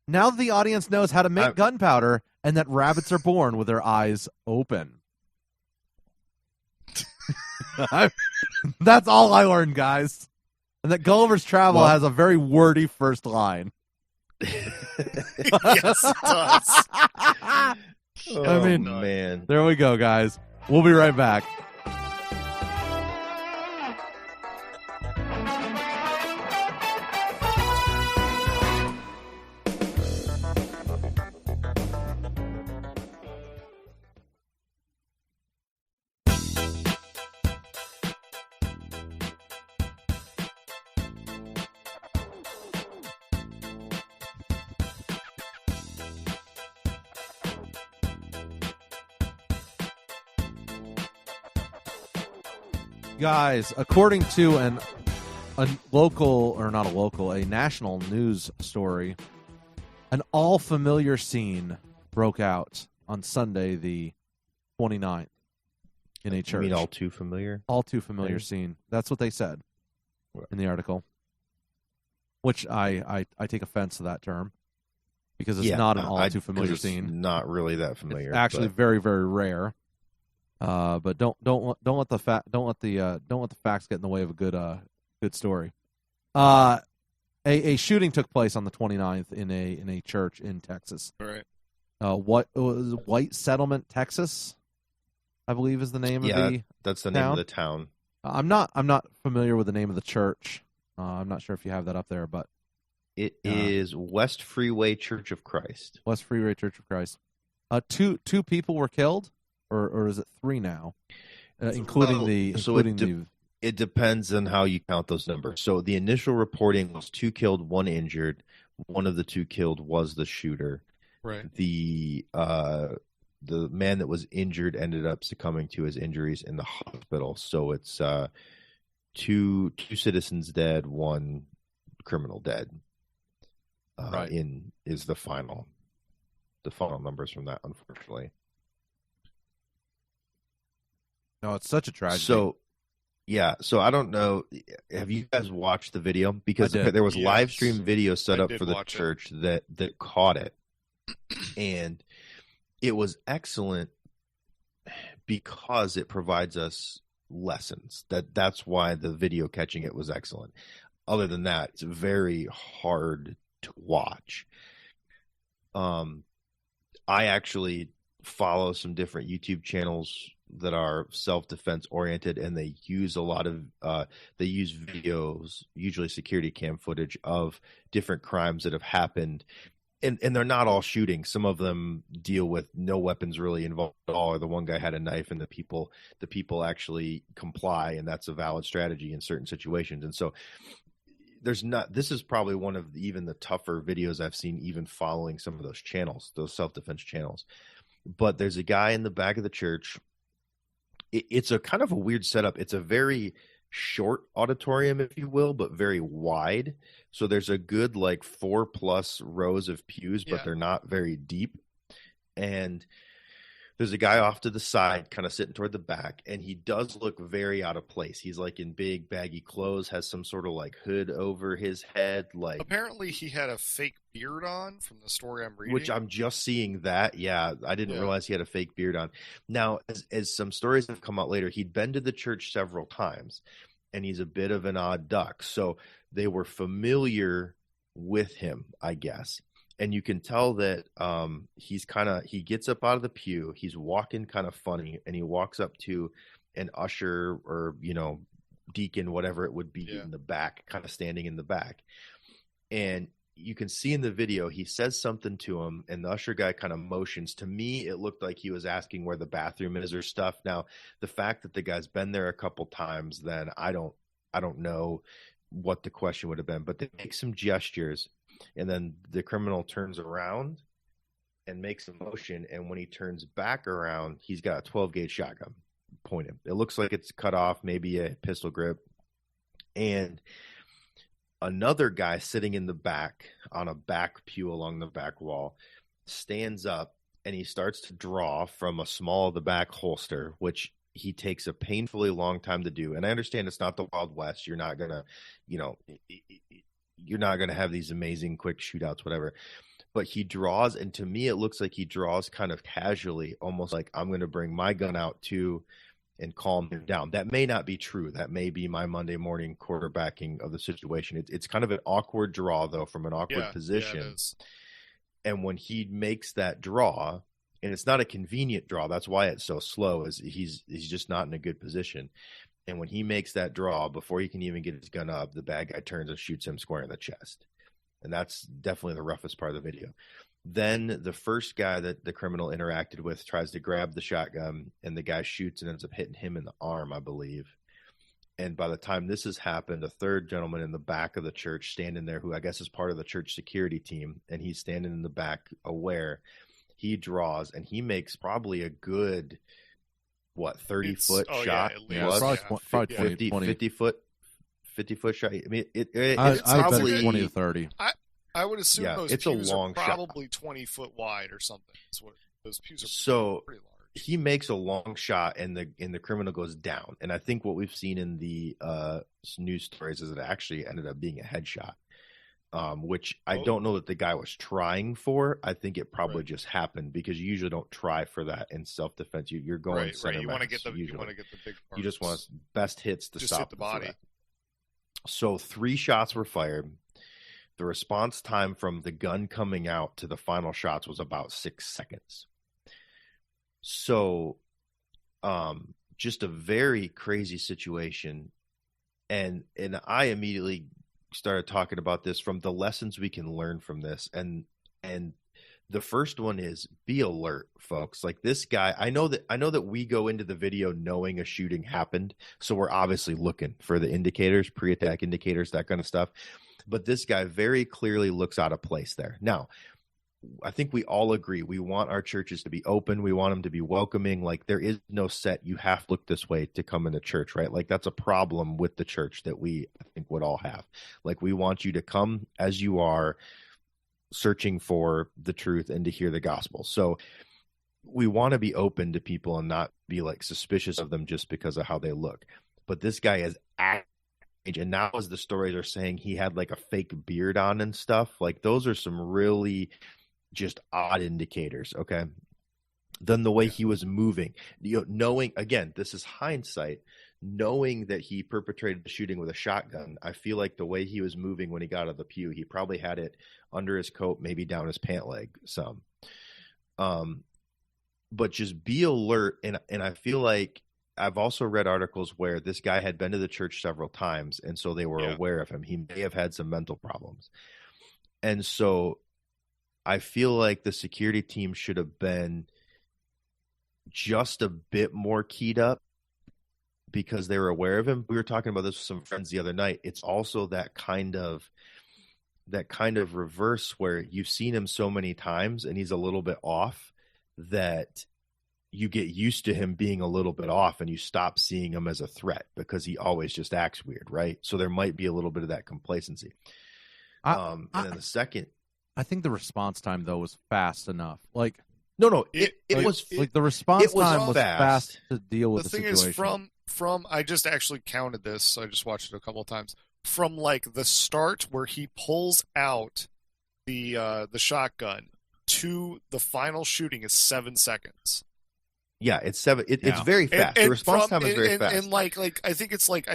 Now the audience knows how to make gunpowder and that rabbits are born with their eyes open. That's all I learned, guys. And that Gulliver's Travel has a very wordy first line. yes, it does. Oh, man. There we go, guys. We'll be right back. Guys, according to a national news story, an all-familiar scene broke out on Sunday, the 29th, in a church. You mean all too familiar? All too familiar scene. That's what they said in the article, which I take offense to that term because it's not an all too familiar scene. Not really that familiar. It's actually very, very rare. But don't let the facts get in the way of a good story. A shooting took place on the 29th in a church in Texas. Right. What was White Settlement, Texas? I believe is the name of the that's the town. name of the town. I'm not familiar with the name of the church. I'm not sure if you have that up there, but it is West Freeway Church of Christ. West Freeway Church of Christ. Two people were killed. Or is it 3 now, including It depends on how you count those numbers. So the initial reporting was 2 killed, 1 injured. One of the 2 killed was the shooter. Right. The man that was injured ended up succumbing to his injuries in the hospital. So it's 2 citizens dead, 1 criminal dead. Right. Is the final numbers from that, unfortunately. No, it's such a tragedy. So I don't know. Have you guys watched the video? Because there was live stream video set up for the church that caught it. And it was excellent because it provides us lessons. That's why the video catching it was excellent. Other than that, it's very hard to watch. I actually follow some different YouTube channels that are self-defense oriented, and they use a lot of videos, usually security cam footage of different crimes that have happened, and they're not all shooting. Some of them deal with no weapons really involved at all, or the one guy had a knife and the people actually comply, and that's a valid strategy in certain situations. And so this is probably one of even the tougher videos I've seen, even following some of those channels, those self-defense channels. But there's a guy in the back of the church. It's a kind of a weird setup. It's a very short auditorium, if you will, but very wide. So there's a good 4+ rows of pews, but they're not very deep. And there's a guy off to the side, kind of sitting toward the back, and he does look very out of place. He's in big baggy clothes, has some sort of hood over his head. Apparently he had a fake beard on from the story I'm reading. Which I'm just seeing that. Yeah, I didn't realize he had a fake beard on. Now, as some stories have come out later, he'd been to the church several times, and he's a bit of an odd duck. So they were familiar with him, I guess. And you can tell that he gets up out of the pew, he's walking kind of funny, and he walks up to an usher or, deacon, whatever it would be in the back, kind of standing in the back. And you can see in the video, he says something to him, and the usher guy kind of motions. To me, it looked like he was asking where the bathroom is or stuff. Now, the fact that the guy's been there a couple times, then I don't know what the question would have been. But they make some gestures, and then the criminal turns around and makes a motion. And when he turns back around, he's got a 12-gauge shotgun pointed. It looks like it's cut off, maybe a pistol grip, and another guy sitting in the back on a back pew along the back wall stands up, and he starts to draw from a small of the back holster, which he takes a painfully long time to do. And I understand it's not the Wild West. You're not gonna, you're not gonna have these amazing quick shootouts, whatever. But he draws, and to me, it looks like he draws kind of casually, almost like I'm going to bring my gun out too and calm him down. That may not be true. That may be my Monday morning quarterbacking of the situation. It's kind of an awkward draw, though, from an awkward position. Yeah, it is. And when he makes that draw, and it's not a convenient draw, that's why it's so slow, is he's just not in a good position. And when he makes that draw, before he can even get his gun up, the bad guy turns and shoots him square in the chest. And that's definitely the roughest part of the video. Then the first guy that the criminal interacted with tries to grab the shotgun, and the guy shoots and ends up hitting him in the arm, I believe. And by the time this has happened, a third gentleman in the back of the church standing there, who I guess is part of the church security team, and he's standing in the back aware. He draws, and he makes probably a good, 30-foot shot? Yeah, probably 50-foot shot. I mean, it's I probably bet 20 to 30. I would assume those it's pews a long are probably 20 foot wide or something. That's what those pews are. Pretty large. He makes a long shot, and the criminal goes down. And I think what we've seen in the news stories is it actually ended up being a headshot, which I don't know that the guy was trying for. I think it probably just happened, because you usually don't try for that in self-defense. You're going center You mass. want to get the big parts. You just want best hits to just stop hit the body. threat. So 3 shots were fired. The response time from the gun coming out to the final shots was about 6 seconds. So just a very crazy situation. And I immediately started talking about this from the lessons we can learn from this. And the first one is be alert, folks. Like this guy, I know that we go into the video knowing a shooting happened. So we're obviously looking for the indicators, pre-attack indicators, that kind of stuff. But this guy very clearly looks out of place there. Now, I think we all agree we want our churches to be open. We want them to be welcoming. Like there is no set, you have to look this way to come into church, right? Like that's a problem with the church that we, I think, would all have. Like we want you to come as you are, searching for the truth and to hear the gospel. So we want to be open to people and not be like suspicious of them just because of how they look. But this guy is and now as the stories are saying, he had like a fake beard on and stuff. Like those are some really just odd indicators. Okay. Then the way he was moving, knowing, again, this is hindsight, knowing that he perpetrated the shooting with a shotgun. I feel like the way he was moving when he got out of the pew, he probably had it under his coat, maybe down his pant leg some. But just be alert. And I feel like I've also read articles where this guy had been to the church several times, and so they were aware of him. He may have had some mental problems. And so I feel like the security team should have been just a bit more keyed up because they were aware of him. We were talking about this with some friends the other night. It's also that kind of reverse where you've seen him so many times and he's a little bit off that you get used to him being a little bit off and you stop seeing him as a threat because he always just acts weird, right? So there might be a little bit of that complacency. And then the second, I think the response time though was fast enough. Like it was like the response time was fast to deal with the situation. The thing is from I just actually counted this, so I just watched it a couple of times. From like the start where he pulls out the shotgun to the final shooting is 7 seconds. Yeah, it's 7. It's very fast. The response time is very fast. And like I think it's like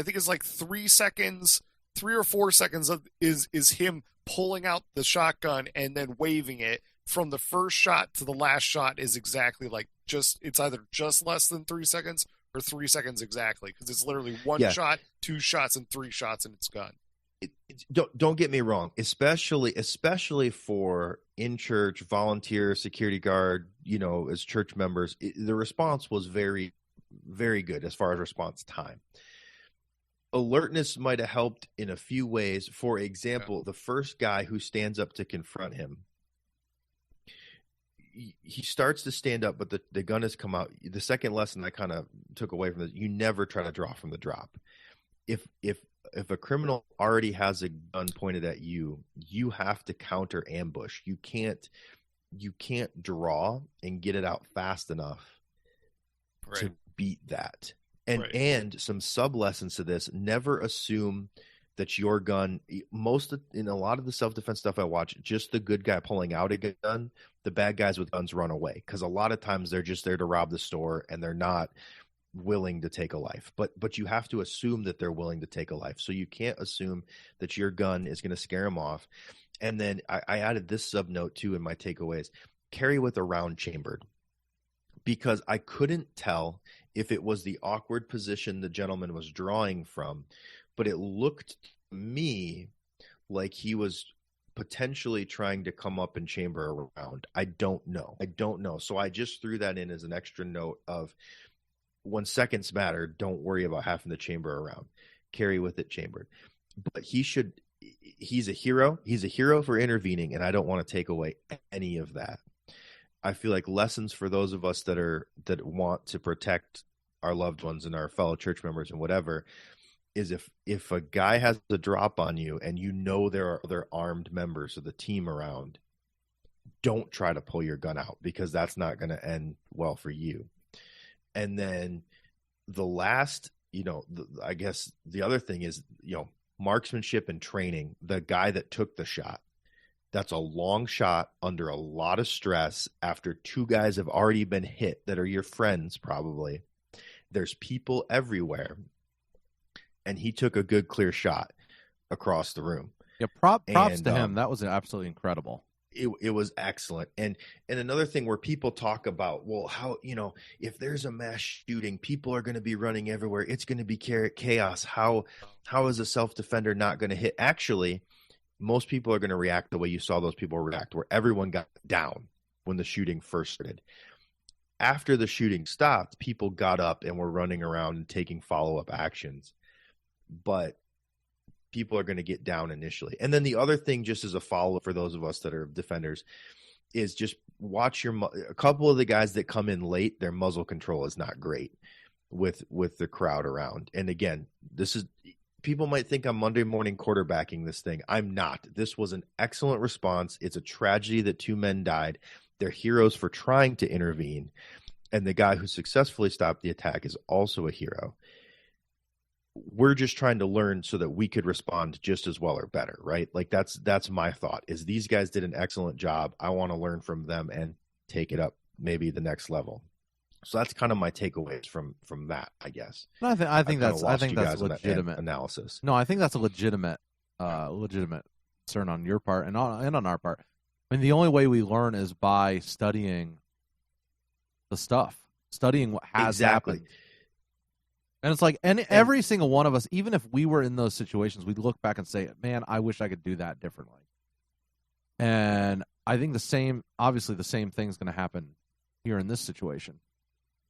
3 seconds, 3 or 4 seconds is him pulling out the shotgun and then waving it. From the first shot to the last shot is exactly like it's either just less than 3 seconds or 3 seconds exactly, because it's literally one shot, 2 shots, and 3 shots, and it's gone. don't get me wrong, especially for in church volunteer security guard, as church members, the response was very, very good as far as response time. Alertness might have helped in a few ways. For example, the first guy who stands up to confront him, he starts to stand up, but the gun has come out. The second lesson I kind of took away from this: you never try to draw from the drop. If a criminal already has a gun pointed at you, you have to counter ambush. You can't draw and get it out fast enough to beat that. And some sub lessons to this: never assume that your gun. In a lot of the self-defense stuff I watch, just the good guy pulling out a gun, the bad guys with guns run away, because a lot of times they're just there to rob the store and they're not willing to take a life. But you have to assume that they're willing to take a life. So you can't assume that your gun is going to scare them off. And then I added this sub note too in my takeaways: carry with a round chambered, because I couldn't tell if it was the awkward position the gentleman was drawing from, but it looked to me like he was potentially trying to come up and chamber a round. I don't know. So I just threw that in as an extra note of, when seconds matter, don't worry about having to chamber around. Carry with it chambered. But he's a hero. He's a hero for intervening, and I don't want to take away any of that. I feel like lessons for those of us that want to protect our loved ones and our fellow church members and whatever is, if a guy has a drop on you and there are other armed members of the team around, don't try to pull your gun out, because that's not going to end well for you. And then the last, I guess the other thing is, marksmanship and training. The guy that took the shot, that's a long shot under a lot of stress after two guys have already been hit that are your friends probably. There's people everywhere. And he took a good clear shot across the room. Yeah, props to him. That was absolutely incredible. It was excellent. And another thing where people talk about, well, how, if there's a mass shooting, people are going to be running everywhere. It's going to be chaos. How is a self-defender not going to hit? Actually, most people are going to react the way you saw those people react, where everyone got down when the shooting first started. After the shooting stopped, people got up and were running around and taking follow-up actions. But people are going to get down initially. And then the other thing, just as a follow-up for those of us that are defenders, is just watch a couple of the guys that come in late, their muzzle control is not great with the crowd around. And again, people might think I'm Monday morning quarterbacking this thing. I'm not. This was an excellent response. It's a tragedy that two men died. They're heroes for trying to intervene. And the guy who successfully stopped the attack is also a hero. We're just trying to learn so that we could respond just as well or better, right? Like that's my thought, is these guys did an excellent job. I want to learn from them and take it up maybe the next level. So that's kind of my takeaways from that, I guess. No, I think that's legitimate analysis. No, I think that's a legitimate concern on your part and on our part. I mean, the only way we learn is by studying the stuff, studying what has happened. And it's like, every single one of us, even if we were in those situations, we'd look back and say, man, I wish I could do that differently. And I think the same thing's going to happen here in this situation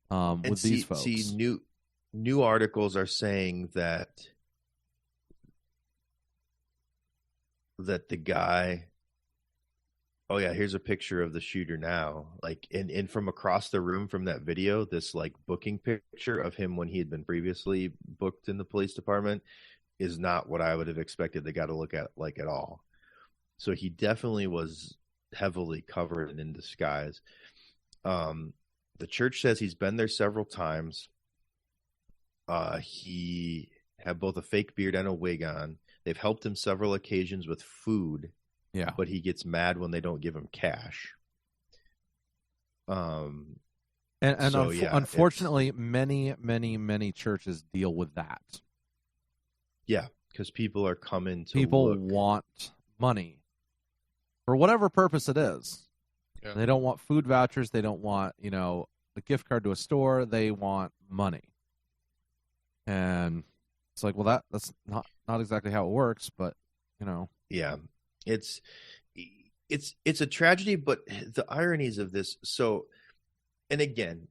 with these folks. See, new articles are saying that the guy, oh yeah, here's a picture of the shooter now. Like, and from across the room from that video, this like booking picture of him when he had been previously booked in the police department is not what I would have expected the guy to look at like at all. So he definitely was heavily covered and in disguise. The church says he's been there several times. He had both a fake beard and a wig on. They've helped him several occasions with food. Yeah, but he gets mad when they don't give him cash. Unfortunately, many churches deal with that. Yeah, because people are coming to people want money for whatever purpose it is. Yeah. They don't want food vouchers. They don't want a gift card to a store. They want money. And It's like, well, that's not exactly how it works, but Yeah, it's a tragedy, but the ironies of this. So, and again,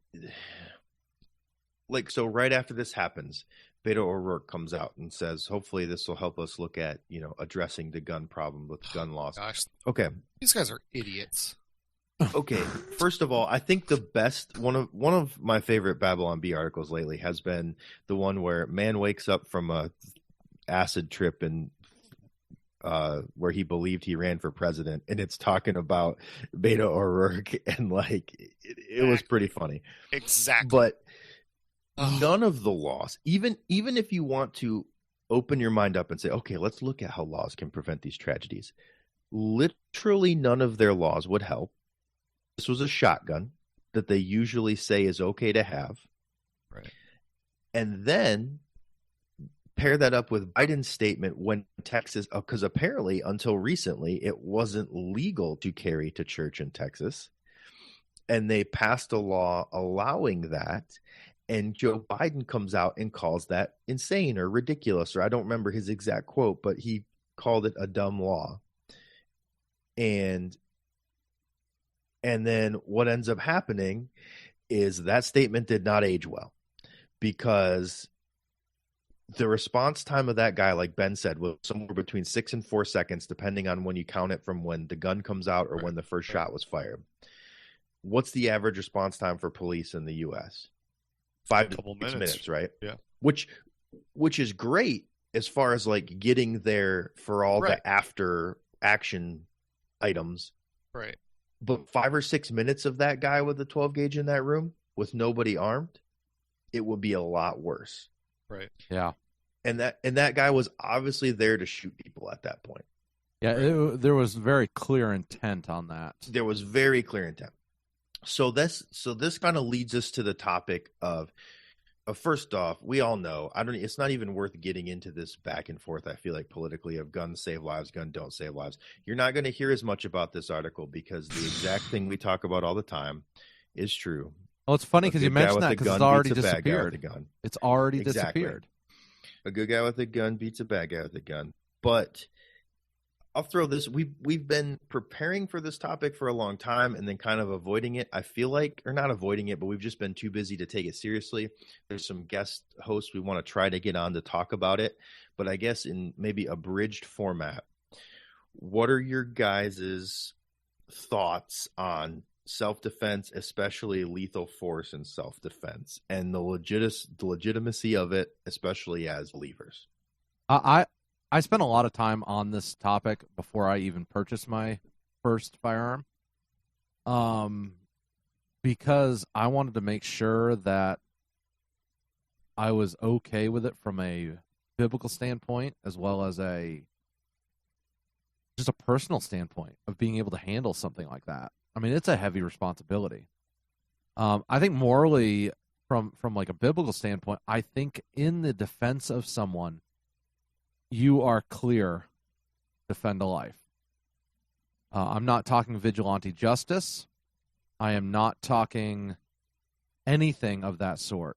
like, so right after this happens, Beto O'Rourke comes out and says, hopefully this will help us look at, addressing the gun problem with gun laws. Gosh, okay. These guys are idiots. Okay. First of all, I think the best, one of my favorite Babylon Bee articles lately has been the one where man wakes up from a acid trip and where he believed he ran for president, and it's talking about Beto O'Rourke, and like it was pretty funny. Exactly. But none of the laws, even if you want to open your mind up and say, okay, let's look at how laws can prevent these tragedies, literally none of their laws would help. This was a shotgun that they usually say is okay to have. Right. And then pair that up with Biden's statement when Texas, because apparently until recently, it wasn't legal to carry to church in Texas. And they passed a law allowing that. And Joe Biden comes out and calls that insane or ridiculous, or I don't remember his exact quote, but he called it a dumb law. And then what ends up happening is that statement did not age well, because the response time of that guy, like Ben said, was somewhere between 6 and 4 seconds, depending on when you count it from when the gun comes out or when the first shot was fired. What's the average response time for police in the U.S.? 5 to 6 minutes, right? Yeah. Which is great as far as like getting there for all the after action items. Right. But 5 or 6 minutes of that guy with the 12 gauge in that room with nobody armed, it would be a lot worse. Right. Yeah. And that guy was obviously there to shoot people at that point. Yeah, there was very clear intent on that. There was very clear intent. So this kind of leads us to the topic of first off, we all know, it's not even worth getting into this back and forth, I feel like, politically, of guns save lives, gun don't save lives. You're not going to hear as much about this article because the exact thing we talk about all the time is true. Well, it's funny because you mentioned that because it's already disappeared. It's already disappeared. A good guy with a gun beats a bad guy with a gun. But I'll throw this. We've been preparing for this topic for a long time and then kind of avoiding it. I feel like, or not avoiding it, but we've just been too busy to take it seriously. There's some guest hosts we want to try to get on to talk about it. But I guess in maybe abridged format, what are your guys' thoughts on self-defense, especially lethal force in self-defense, and the legitimacy of it, especially as believers? I spent a lot of time on this topic before I even purchased my first firearm, because I wanted to make sure that I was okay with it from a biblical standpoint, as well as just a personal standpoint of being able to handle something like that. I mean, it's a heavy responsibility. I think morally, from like a biblical standpoint, I think in the defense of someone, you are clear, defend a life. I'm not talking vigilante justice. I am not talking anything of that sort.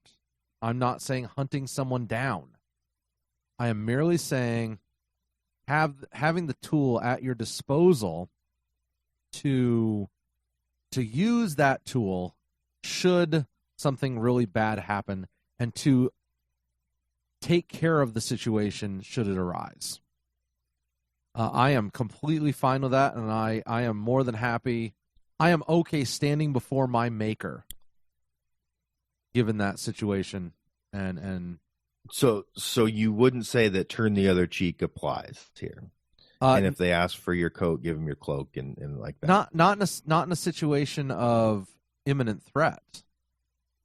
I'm not saying hunting someone down. I am merely saying having the tool at your disposal to use that tool should something really bad happen, and to take care of the situation should it arise. I am completely fine with that, and I am more than happy. I am okay standing before my maker given that situation. And so you wouldn't say that turn the other cheek applies here? And if they ask for your coat, give them your cloak and like that. Not in a situation of imminent threat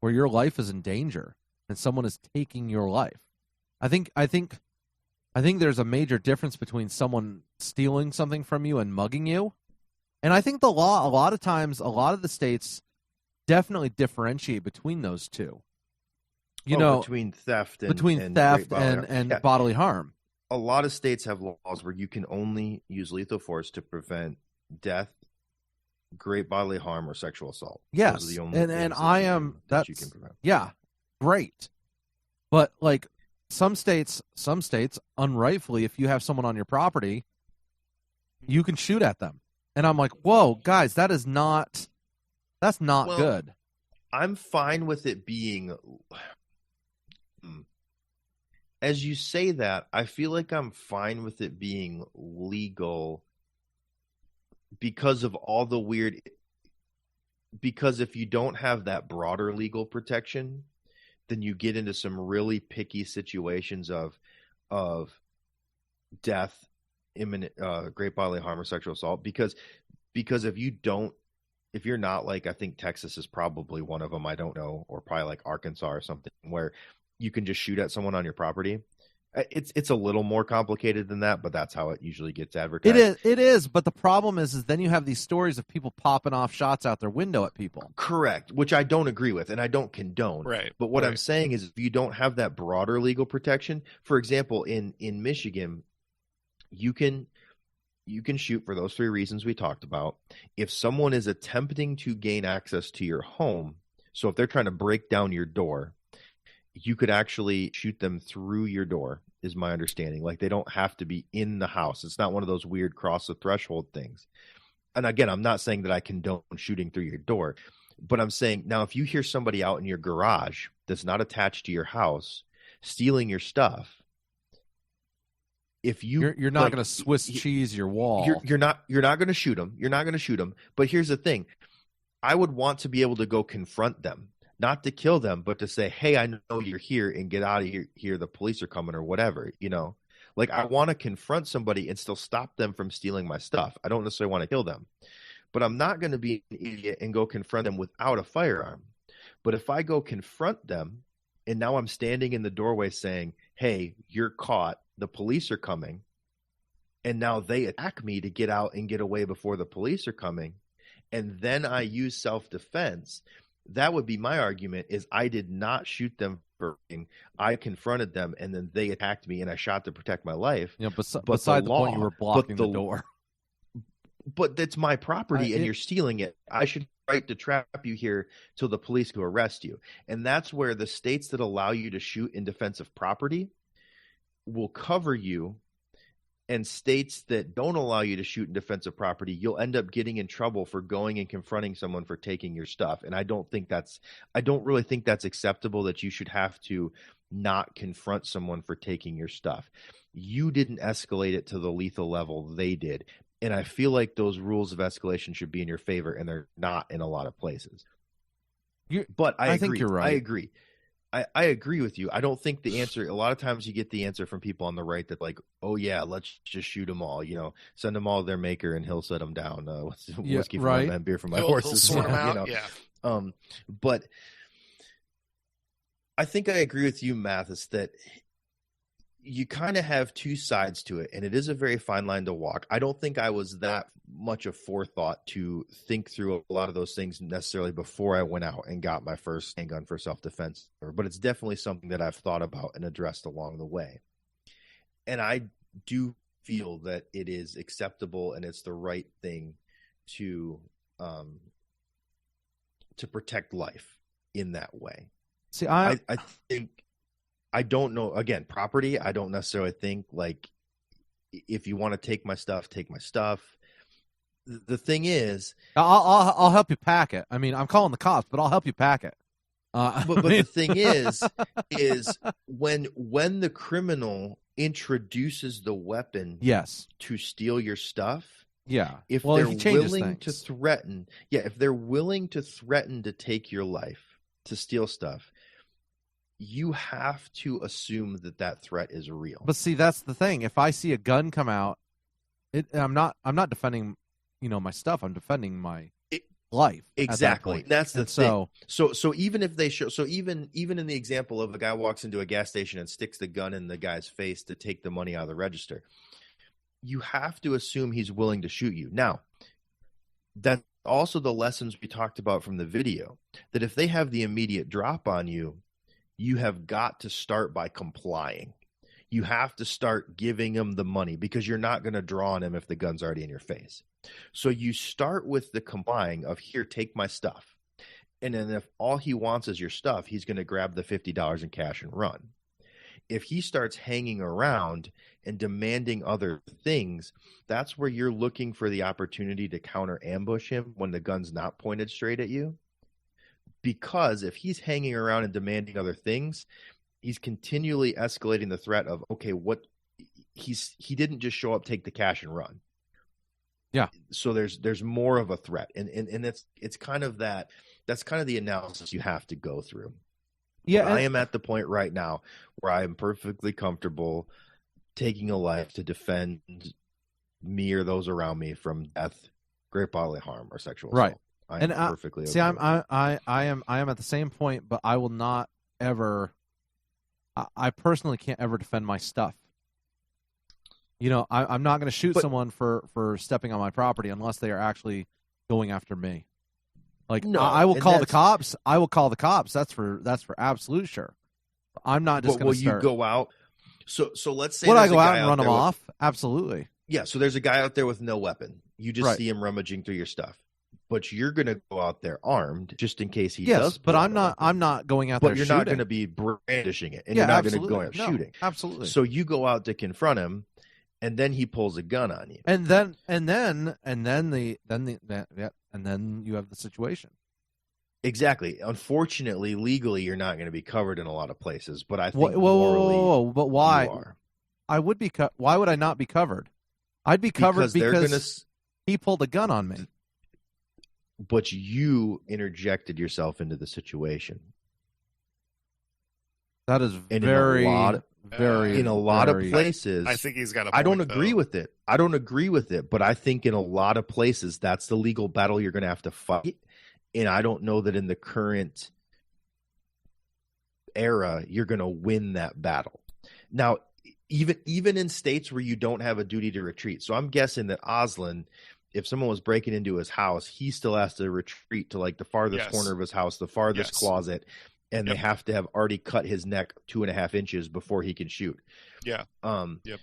where your life is in danger and someone is taking your life. I think there's a major difference between someone stealing something from you and mugging you. And I think the law, a lot of times, a lot of the states definitely differentiate between those two. Between theft and bodily harm. A lot of states have laws where you can only use lethal force to prevent death, great bodily harm, or sexual assault. Yes, those are the only and I am that you can prevent. Yeah, great. But like some states, unrightfully, if you have someone on your property, you can shoot at them. And I'm like, whoa, guys, that's not good. I'm fine with it being, as you say that, I feel like I'm fine with it being legal because of all the weird, because if you don't have that broader legal protection, then you get into some really picky situations of death, imminent, great bodily harm, or sexual assault. Because if you're not, like, I think Texas is probably one of them, I don't know, or probably like Arkansas or something, where you can just shoot at someone on your property. It's a little more complicated than that, but that's how it usually gets advertised. It is. But the problem is then you have these stories of people popping off shots out their window at people. Correct, which I don't agree with and I don't condone. Right. But what I'm saying is, if you don't have that broader legal protection, for example, in Michigan, you can shoot for those 3 reasons we talked about. If someone is attempting to gain access to your home, so if they're trying to break down your door, you could actually shoot them through your door, is my understanding. Like, they don't have to be in the house. It's not one of those weird cross the threshold things. And again, I'm not saying that I condone shooting through your door, but I'm saying, now, if you hear somebody out in your garage that's not attached to your house stealing your stuff, if you're not going to Swiss cheese your wall, you're not going to shoot them. You're not going to shoot them. But here's the thing: I would want to be able to go confront them, not to kill them, but to say, "Hey, I know you're here, and get out of here. The police are coming," or whatever. Like, I want to confront somebody and still stop them from stealing my stuff. I don't necessarily want to kill them, but I'm not going to be an idiot and go confront them without a firearm. But if I go confront them, and now I'm standing in the doorway saying, "Hey, you're caught. The police are coming," and now they attack me to get out and get away before the police are coming, and then I use self-defense, that would be my argument, is I did not shoot them for, I confronted them, and then they attacked me, and I shot to protect my life. Yeah, beside the point, you were blocking the door. But that's my property, and you're stealing it. I should have the right to trap you here till the police go arrest you. And that's where the states that allow you to shoot in defense of property will cover you, and states that don't allow you to shoot in defense of property, you'll end up getting in trouble for going and confronting someone for taking your stuff. And I don't really think that's acceptable, that you should have to not confront someone for taking your stuff. You didn't escalate it to the lethal level, they did. And I feel like those rules of escalation should be in your favor, and they're not in a lot of places. But I agree. think you're right. I agree. I agree with you. I don't think the answer, a lot of times you get the answer from people on the right that, like, oh yeah, let's just shoot them all, send them all to their maker and he'll set them down. Whiskey for my men, beer for my horses. He'll sort them out. Yeah. But I think I agree with you, Mathis, that you kind of have 2 sides to it, and it is a very fine line to walk. I don't think I was that much of forethought to think through a lot of those things necessarily before I went out and got my first handgun for self-defense, but it's definitely something that I've thought about and addressed along the way. And I do feel that it is acceptable and it's the right thing to protect life in that way. See, I think, I don't know, again, property, I don't necessarily think, like, if you want to take my stuff, take my stuff. The thing is, I'll help you pack it. I mean, I'm calling the cops, but I'll help you pack it. But the thing is when the criminal introduces the weapon, yes, to steal your stuff, yeah, if they're willing to threaten, if they're willing to threaten to take your life, to steal stuff, you have to assume that threat is real. But see, that's the thing. If I see a gun come out, I'm not defending, my stuff. I'm defending my life. Exactly. That's the thing. So even if they show, even in the example of a guy walks into a gas station and sticks the gun in the guy's face to take the money out of the register, you have to assume he's willing to shoot you. Now, that's also the lessons we talked about from the video, that if they have the immediate drop on you, you have got to start by complying. You have to start giving him the money, because you're not going to draw on him if the gun's already in your face. So you start with the complying of, here, take my stuff. And then if all he wants is your stuff, he's going to grab the $50 in cash and run. if he starts hanging around and demanding other things, that's where you're looking for the opportunity to counter ambush him when the gun's not pointed straight at you. Because if he's hanging around and demanding other things, he's continually escalating the threat of, okay, he didn't just show up, take the cash and run. Yeah. So there's more of a threat. And it's kind of that's kind of the analysis you have to go through. Yeah. I am at the point right now where I am perfectly comfortable taking a life to defend me or those around me from death, great bodily harm, or sexual assault. Right. I am perfectly see. I am at the same point, but I will not ever. I personally can't ever defend my stuff. You know, I'm not going to shoot someone for stepping on my property unless they are actually going after me. Like, no, I will call the cops. I will call the cops. That's for absolute sure. I'm not just going to start. Will you go out? So let's say would I go out and run them off? Absolutely. Yeah. So there's a guy out there with no weapon. You just see him rummaging through your stuff, but you're going to go out there armed just in case he does. Yes, but I'm not going out there. But you're not going to be brandishing it, and you're not going to go out shooting. Absolutely. So you go out to confront him, and then he pulls a gun on you, and then you have the situation. Exactly. Unfortunately, legally, you're not going to be covered in a lot of places. But I think morally, but why? You are. I would be. Why would I not be covered? I'd be covered because he pulled a gun on me. But you interjected yourself into the situation. That is in a lot of places. I think he's got a point, I don't agree with it. I don't agree with it, but I think in a lot of places that's the legal battle you're going to have to fight. And I don't know that in the current era you're going to win that battle. Now, even in states where you don't have a duty to retreat. So I'm guessing that Aslan, if someone was breaking into his house, he still has to retreat to like the farthest corner of his house, the farthest closet, and they have to have already cut his neck 2.5 inches before he can shoot. Yeah.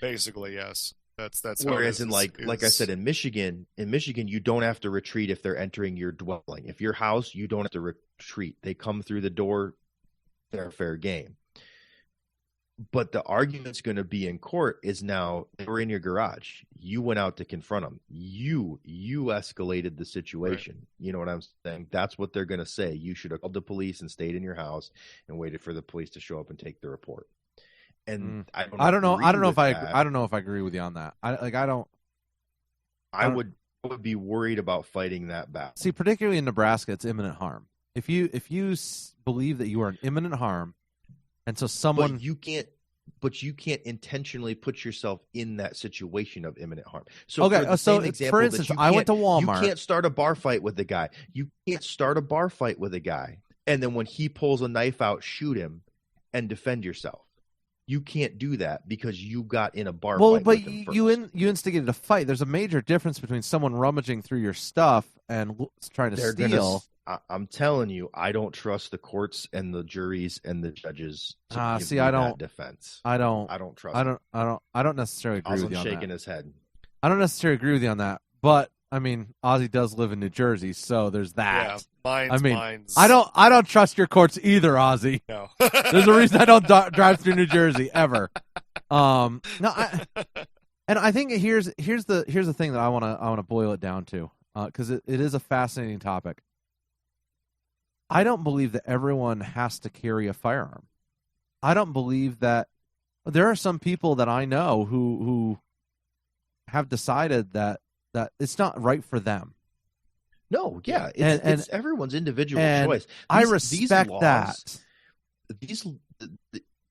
Basically, yes. That's whereas in like I said, in Michigan, you don't have to retreat if they're entering your dwelling. If your house, you don't have to retreat. They come through the door, they're fair game. But the argument's going to be in court is now they were in your garage. You went out to confront them. You escalated the situation. Right. You know what I'm saying? That's what they're going to say. You should have called the police and stayed in your house and waited for the police to show up and take the report. And I don't know if I agree with you on that. I would be worried about fighting that battle. See, particularly in Nebraska, it's imminent harm. If you believe that you are in imminent harm, and so someone but you can't intentionally put yourself in that situation of imminent harm. So for instance, I went to Walmart. You can't start a bar fight with the guy. You can't start a bar fight with a guy, and then when he pulls a knife out, shoot him and defend yourself. You can't do that because you got in a bar fight with him first. You instigated a fight. There's a major difference between someone rummaging through your stuff and trying to steal. I'm telling you, I don't trust the courts and the juries and the judges to give that defense. I don't trust. I don't necessarily agree with you on that. Shaking his head. I don't necessarily agree with you on that, but I mean, Ozzy does live in New Jersey, so there's that. Yeah, mine's. I don't trust your courts either, Ozzy. No, there's a reason I don't drive through New Jersey ever. And I think here's the thing that I want to boil it down to, because it is a fascinating topic. I don't believe that everyone has to carry a firearm. I don't believe that there are some people that I know who have decided that it's not right for them. No, yeah, it's everyone's individual choice. I respect that.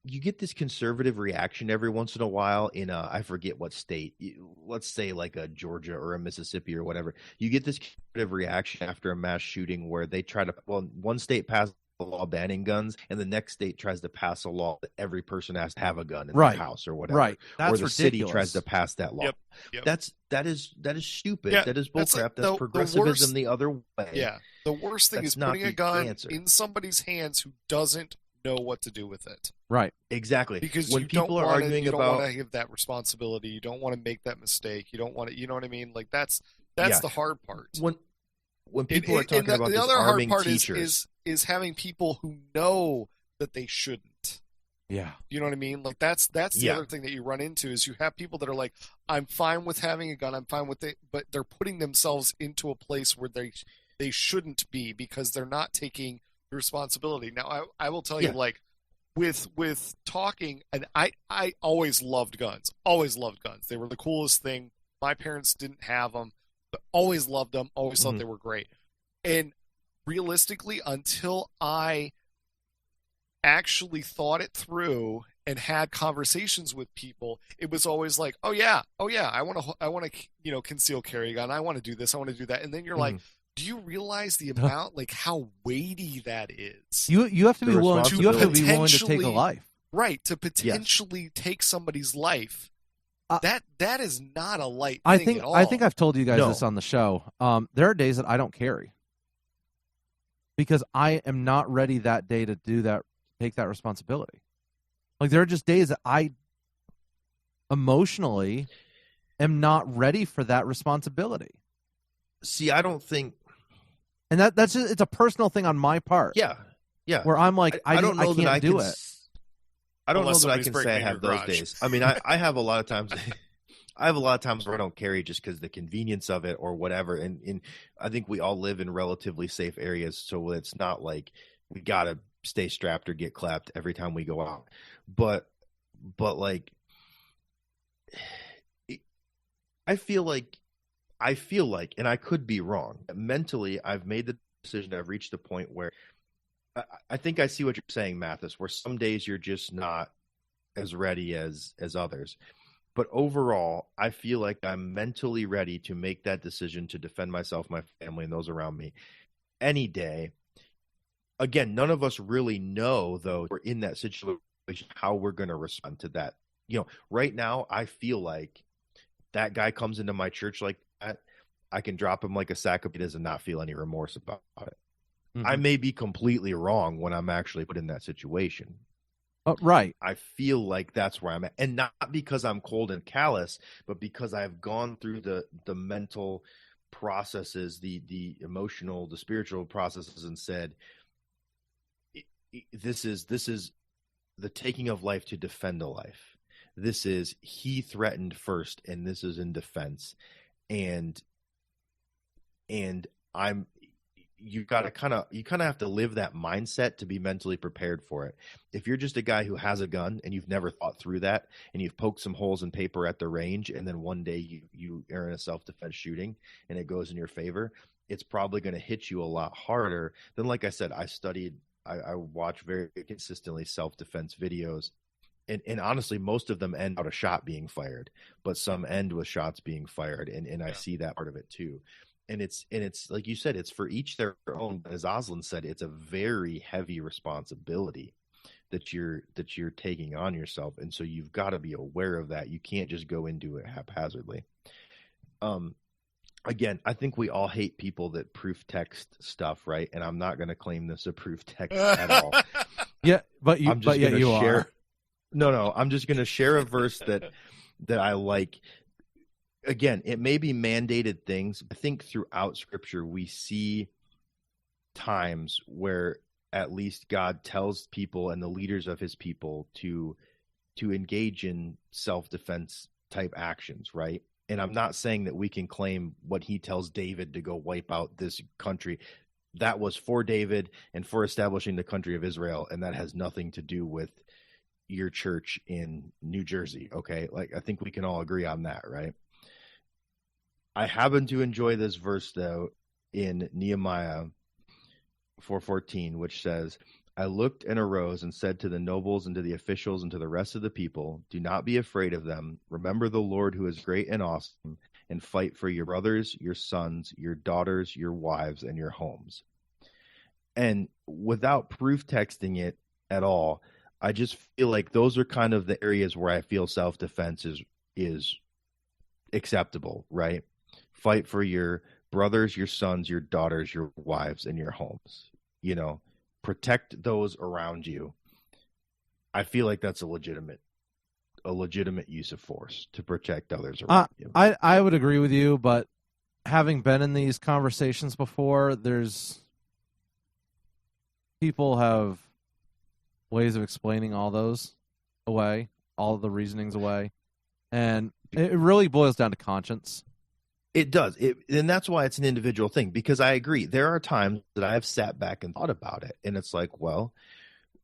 You get this conservative reaction every once in a while in I forget what state, let's say like a Georgia or a Mississippi or whatever. You get this conservative reaction after a mass shooting where they try to, one state passes a law banning guns and the next state tries to pass a law that every person has to have a gun in their house or whatever. Right. That's or the ridiculous. City tries to pass that law. Yep. That is stupid. Yeah, that is bullcrap. That's progressivism the other way. Yeah. The worst thing is putting a gun in somebody's hands who doesn't know what to do with it. Right. Exactly. Because when people are arguing about, you don't want to have that responsibility. You don't want to make that mistake. You don't want to, you know what I mean? Like that's the hard part. When people are talking about the other hard part teachers, is having people who know that they shouldn't. Yeah. You know what I mean? Like that's the other thing that you run into is you have people that are like, I'm fine with having a gun, I'm fine with it, but they're putting themselves into a place where they shouldn't be because they're not taking the responsibility. Now I will tell you, like with talking, and I always loved guns. Always loved guns. They were the coolest thing. My parents didn't have them, but always loved them, always thought they were great. And realistically, until I actually thought it through and had conversations with people, it was always like, oh yeah, I want to conceal carry a gun, I want to do this, I want to do that. And then you're like, do you realize the amount, like how weighty that is? You have to be willing to take a life, right? To potentially take somebody's life. That is not a light thing at all. I think I've told you guys this on the show. There are days that I don't carry because I am not ready that day to do that. Take that responsibility. Like there are just days that I emotionally am not ready for that responsibility. See, I don't think, and that's just, it's a personal thing on my part. Yeah. Where I'm like, I don't know that I can do it. I don't know that I can say I have those days. I mean, I have a lot of times. I have a lot of times where I don't carry just because the convenience of it or whatever. And I think we all live in relatively safe areas, so it's not like we gotta stay strapped or get clapped every time we go out. But like, I feel like, and I could be wrong, mentally I've made the decision, I've reached the point where I think I see what you're saying, Mathis, where some days you're just not as ready as others. But overall, I feel like I'm mentally ready to make that decision to defend myself, my family, and those around me any day. Again, none of us really know, though, we're in that situation, how we're going to respond to that. Right now, I feel like that guy comes into my church like that, I can drop him like a sack of potatoes and not feel any remorse about it. Mm-hmm. I may be completely wrong when I'm actually put in that situation. Right. I feel like that's where I'm at. And not because I'm cold and callous, but because I've gone through the mental processes, the emotional, the spiritual processes, and said, this is the taking of life to defend a life. This is he threatened first, and this is in defense. And you kind of have to live that mindset to be mentally prepared for it. If you're just a guy who has a gun and you've never thought through that, and you've poked some holes in paper at the range, and then one day you are in a self-defense shooting and it goes in your favor, it's probably going to hit you a lot harder than, like I said, I watch very consistently self-defense videos, and honestly, most of them end out a shot being fired, but some end with shots being fired, and I see that part of it too. And it's like you said, it's for each their own. But as Oslin said, it's a very heavy responsibility that you're taking on yourself, and so you've got to be aware of that. You can't just go into it haphazardly. Again, I think we all hate people that proof text stuff, right? And I'm not going to claim this a proof text at all. Yeah, but you are. No, I'm just going to share a verse that I like. Again, it may be mandated things. I think throughout Scripture we see times where at least God tells people and the leaders of his people to engage in self-defense type actions, right? And I'm not saying that we can claim what he tells David to go wipe out this country. That was for David and for establishing the country of Israel, and that has nothing to do with your church in New Jersey, okay? Like, I think we can all agree on that, right? I happen to enjoy this verse, though, in Nehemiah 4:14, which says, I looked and arose and said to the nobles and to the officials and to the rest of the people, do not be afraid of them. Remember the Lord who is great and awesome, and fight for your brothers, your sons, your daughters, your wives, and your homes. And without proof texting it at all, I just feel like those are kind of the areas where I feel self-defense is acceptable, right? Fight for your brothers, your sons, your daughters, your wives, and your homes. Protect those around you. I feel like that's a legitimate use of force to protect others around you. I would agree with you, but having been in these conversations before, people have ways of explaining all those away, all of the reasonings away. And it really boils down to conscience. It does. And that's why it's an individual thing, because I agree. There are times that I have sat back and thought about it, and it's like, well,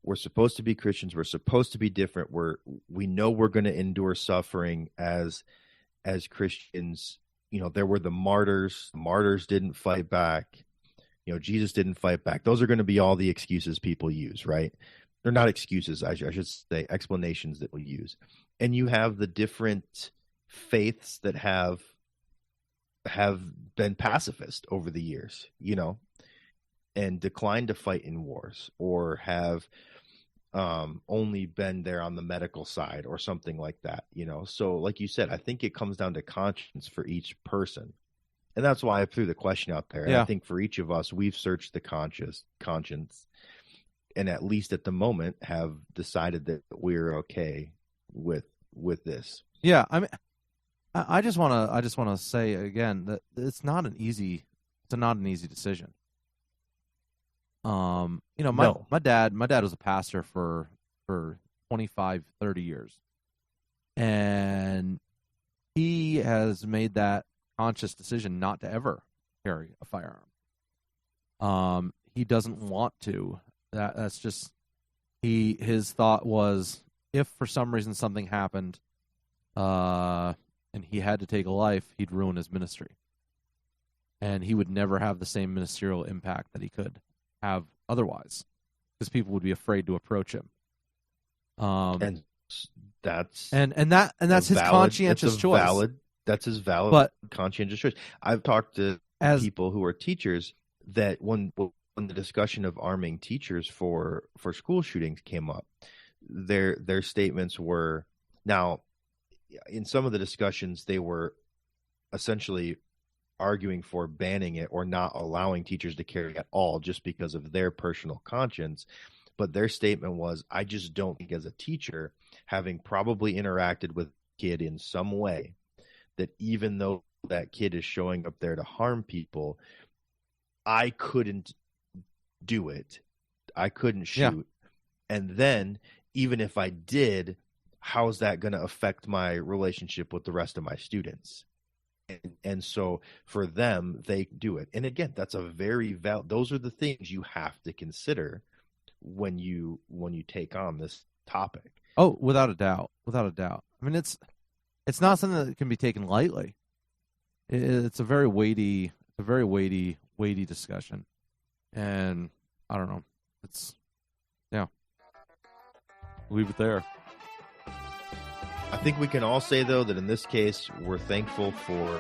we're supposed to be Christians. We're supposed to be different. We know we're going to endure suffering as Christians. You know, there were the martyrs. The martyrs didn't fight back. You know, Jesus didn't fight back. Those are going to be all the excuses people use, right? They're not excuses. I should say explanations that we use. And you have the different faiths that have been pacifist over the years, you know, and declined to fight in wars, or have only been there on the medical side or something like that, you know. So like you said, I think it comes down to conscience for each person. And that's why I threw the question out there. And I think for each of us, we've searched the conscience, and at least at the moment have decided that we're okay with this. Yeah, I mean, I just want to say again that it's not an easy decision. You know, my dad was a pastor for 25, 30 years. And he has made that conscious decision not to ever carry a firearm. He doesn't want to. That's just his thought was, if for some reason something happened, and he had to take a life, he'd ruin his ministry. And he would never have the same ministerial impact that he could have otherwise, because people would be afraid to approach him. And that's his conscientious choice. That's his valid conscientious choice. I've talked to people who are teachers that when the discussion of arming teachers for school shootings came up, their statements were, now, in some of the discussions, they were essentially arguing for banning it or not allowing teachers to carry at all just because of their personal conscience. But their statement was, I just don't think as a teacher, having probably interacted with a kid in some way, that even though that kid is showing up there to harm people, I couldn't do it. I couldn't shoot. Yeah. And then even if I did, how's that going to affect my relationship with the rest of my students? And so for them, they do it. And again, that's a very those are the things you have to consider when you take on this topic. Oh, without a doubt. I mean, it's not something that can be taken lightly. It's a very weighty discussion. And I don't know. Leave it there. I think we can all say, though, that in this case, we're thankful for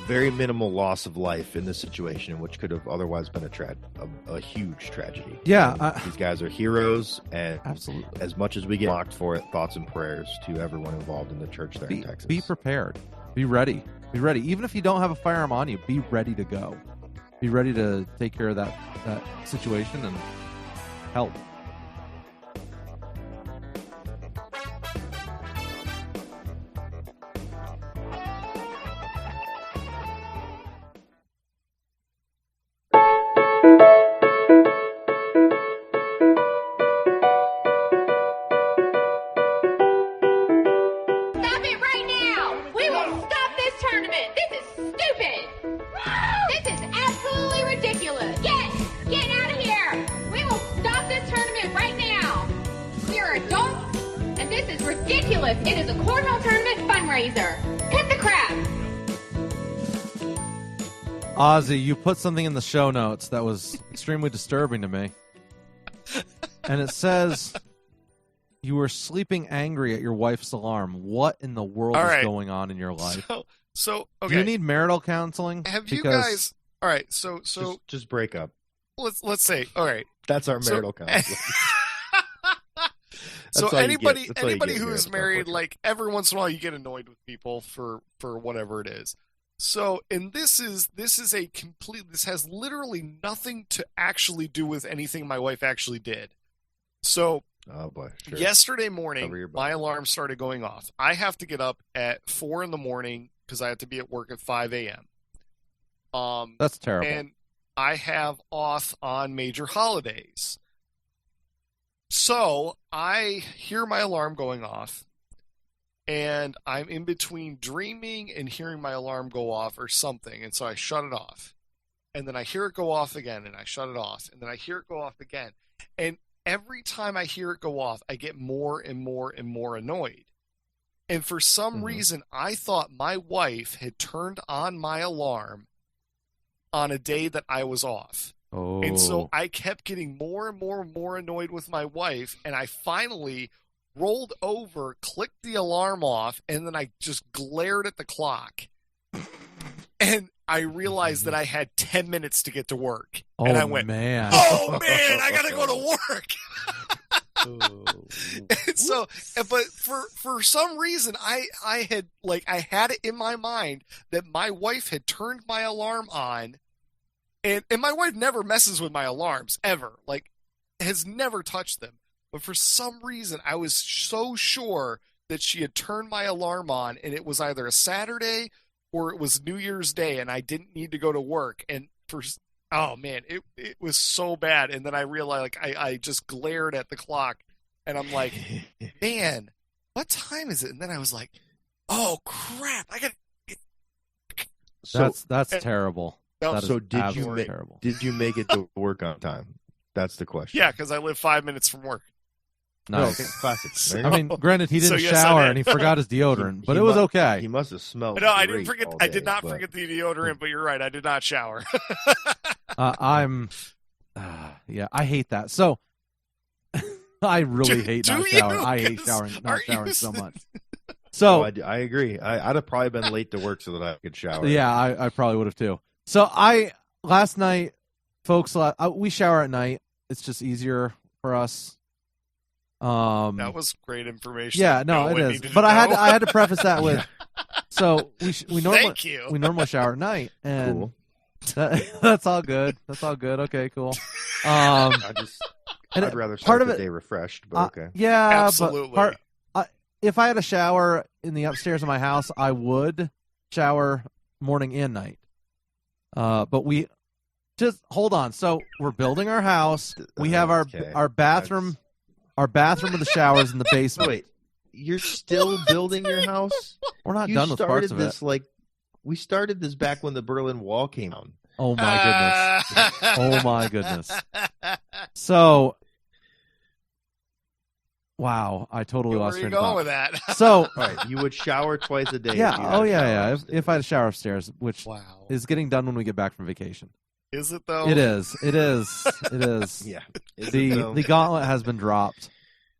very minimal loss of life in this situation, which could have otherwise been a huge tragedy. Yeah. These guys are heroes, and absolutely, as much as we get mocked for it, thoughts and prayers to everyone involved in the church there in Texas. Be prepared. Be ready. Be ready. Even if you don't have a firearm on you, be ready to go. Be ready to take care of that situation and help. It is a cornhole tournament fundraiser. Cut the crap. Ozzy, you put something in the show notes that was extremely disturbing to me. And it says you were sleeping angry at your wife's alarm. What in the world is going on in your life? So okay. Do you need marital counseling? Have you guys? All right. So just break up. Let's say. All right. That's our marital counseling. So anybody who is married, like every once in a while, you get annoyed with people for whatever it is. So, and this has literally nothing to actually do with anything my wife actually did. So, oh boy, sure. Yesterday morning, my alarm started going off. I have to get up at 4 a.m. because I have to be at work at 5 a.m. That's terrible. And I have off on major holidays. So I hear my alarm going off, and I'm in between dreaming and hearing my alarm go off or something, and so I shut it off. And then I hear it go off again, and I shut it off, and then I hear it go off again. And every time I hear it go off, I get more and more and more annoyed. And for some reason, I thought my wife had turned on my alarm on a day that I was off. Oh. And so I kept getting more and more and more annoyed with my wife, and I finally rolled over, clicked the alarm off, and then I just glared at the clock. And I realized that I had 10 minutes to get to work. Oh, and I went, man. Oh, man, I got to go to work. And so, but for some reason, I had it in my mind that my wife had turned my alarm on. And my wife never messes with my alarms, ever. Like, has never touched them. But for some reason, I was so sure that she had turned my alarm on, and it was either a Saturday or it was New Year's Day, and I didn't need to go to work. And oh, man, it was so bad. And then I realized, I just glared at the clock, and I'm like, man, what time is it? And then I was like, oh, crap, I got to... That's terrible. So did you make it to work on time? That's the question. Yeah, because I live 5 minutes from work. Nice. No, classic. I mean, granted, he didn't shower and he forgot his deodorant, but it was okay. He must have smelled. No, I didn't forget. I did not forget the deodorant, but you're right. I did not shower. Yeah, I hate that. So I really hate not showering. I hate not showering so much. So I agree. I'd have probably been late to work so that I could shower. Yeah, I probably would have too. So last night, folks, we shower at night. It's just easier for us. That was great information. Yeah, no, it is. But I had to preface that with, so we normally shower at night, and cool. That's all good. That's all good. Okay, cool. I'd rather start the day refreshed, but okay. Yeah, absolutely. But if I had a shower in the upstairs of my house, I would shower morning and night. But we just hold on. So we're building our house. We have our bathroom. Our bathroom with the showers in the basement. Wait, you're still building your house? We're not done with parts of it. We started this back when the Berlin Wall came down. Oh my goodness! Oh my goodness! So, wow, I totally lost train of thought. Where are you going with that? So, all right, you would shower twice a day. Yeah. Oh yeah. If I had a shower upstairs, which is getting done when we get back from vacation. Is it though? It is. It is. Yeah. The gauntlet has been dropped.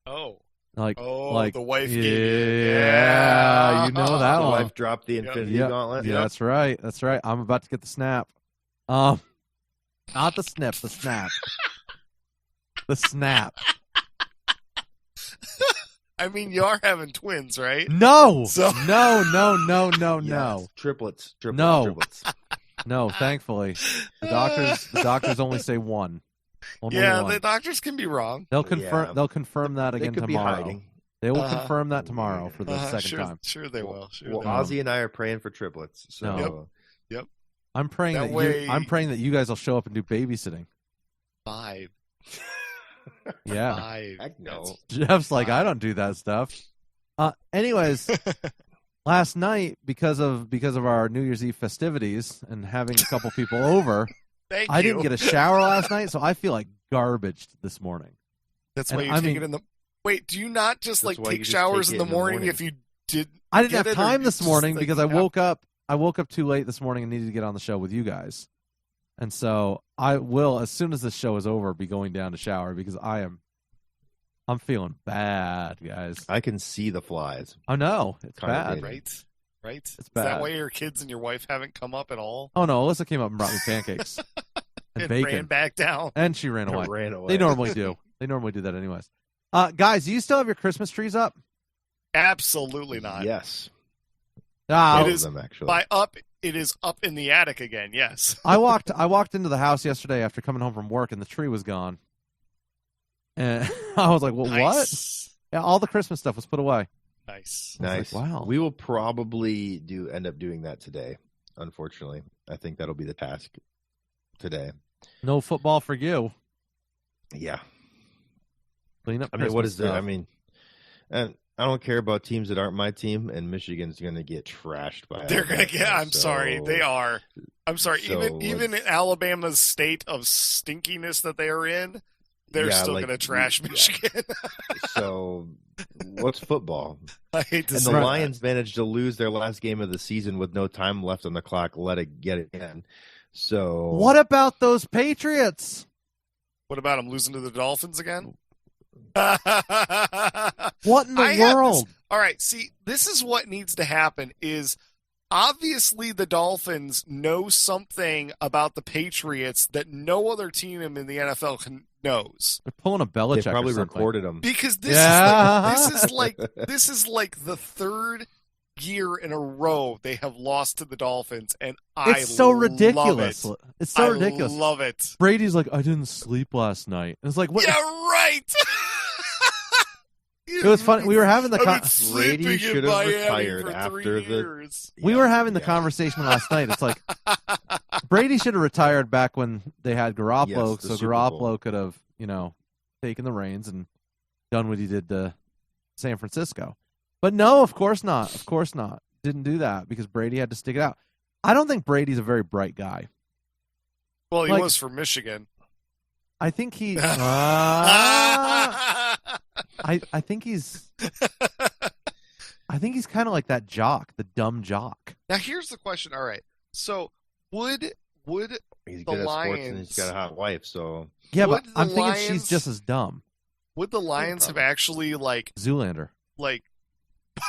Oh. Like the wife gave it. Yeah, you know that one. The wife dropped the infinity gauntlet. Yeah, that's right. That's right. I'm about to get the snap. Not the snip, the snap. The snap. I mean, you are having twins, right? No. So... No. Triplets. No, thankfully. The doctors only say one. Only one. The doctors can be wrong. They'll confirm that again tomorrow. They will confirm that tomorrow for the second time. Sure they will. Ozzy and I are praying for triplets. So Yep. I'm praying I'm praying that you guys will show up and do babysitting. 5. Yeah. 5. Heck no. Jeff's like, I don't do that stuff. Anyways, last night, because of our New Year's Eve festivities and having a couple people over, I didn't get a shower last night, so I feel like garbage this morning. That's why you take it in the... Wait, do you not just take showers in the morning if you did? I didn't have time this morning because I woke up too late this morning and needed to get on the show with you guys. And so I will, as soon as this show is over, be going down to shower because I'm feeling bad, guys. I can see the flies. I know. It's bad. Right? It's Is bad. that why your kids and your wife haven't come up at all? Oh, no. Alyssa came up and brought me pancakes. and bacon. Ran back down. And she ran away. They normally do. They normally do that anyways. Guys, do you still have your Christmas trees up? Absolutely not. Yes. It is, by up, it is up in the attic again, yes. I walked into the house yesterday after coming home from work, and the tree was gone. And I was like, well, nice. What? Yeah, all the Christmas stuff was put away. Nice. Like, wow. We will probably end up doing that today, unfortunately. I think that'll be the task today. No football for you. Yeah. Clean up. I mean, what is Christmas there? I stuff. mean, and I don't care about teams that aren't my team, and Michigan's going to get trashed by. They're going to get. I'm so, sorry, they are. I'm sorry. So Even in Alabama's state of stinkiness that they are in, they're still going to trash Michigan. So, what's football? I hate to And say the that. Lions managed to lose their last game of the season with no time left on the clock. Let it get it in. So, What about those Patriots? What about them losing to the Dolphins again? What in the world? All right, see, this is what needs to happen is obviously the Dolphins know something about the Patriots that no other team in the NFL knows. They're pulling a Belichick. They probably or something. recorded them. Because this is like the third year in a row they have lost to the Dolphins, and It's so ridiculous. Love it. It's so ridiculous. I love it. Brady's like, I didn't sleep last night. And it's like, what? Yeah, right. It was funny. We were having the Brady should have retired after We were having the conversation last night. It's like Brady should have retired back when they had Garoppolo, so Garoppolo could have, taken the reins and done what he did to San Francisco. But no, of course not. Of course not. Didn't do that because Brady had to stick it out. I don't think Brady's a very bright guy. Well, he was for Michigan. I think he. I think he's. I think he's kind of like that jock, the dumb jock. Now here's the question. All right, so would he's the good at Lions? Sports and he's got a hot wife, so yeah, but I'm thinking she's just as dumb. Would the Lions have actually Zoolander?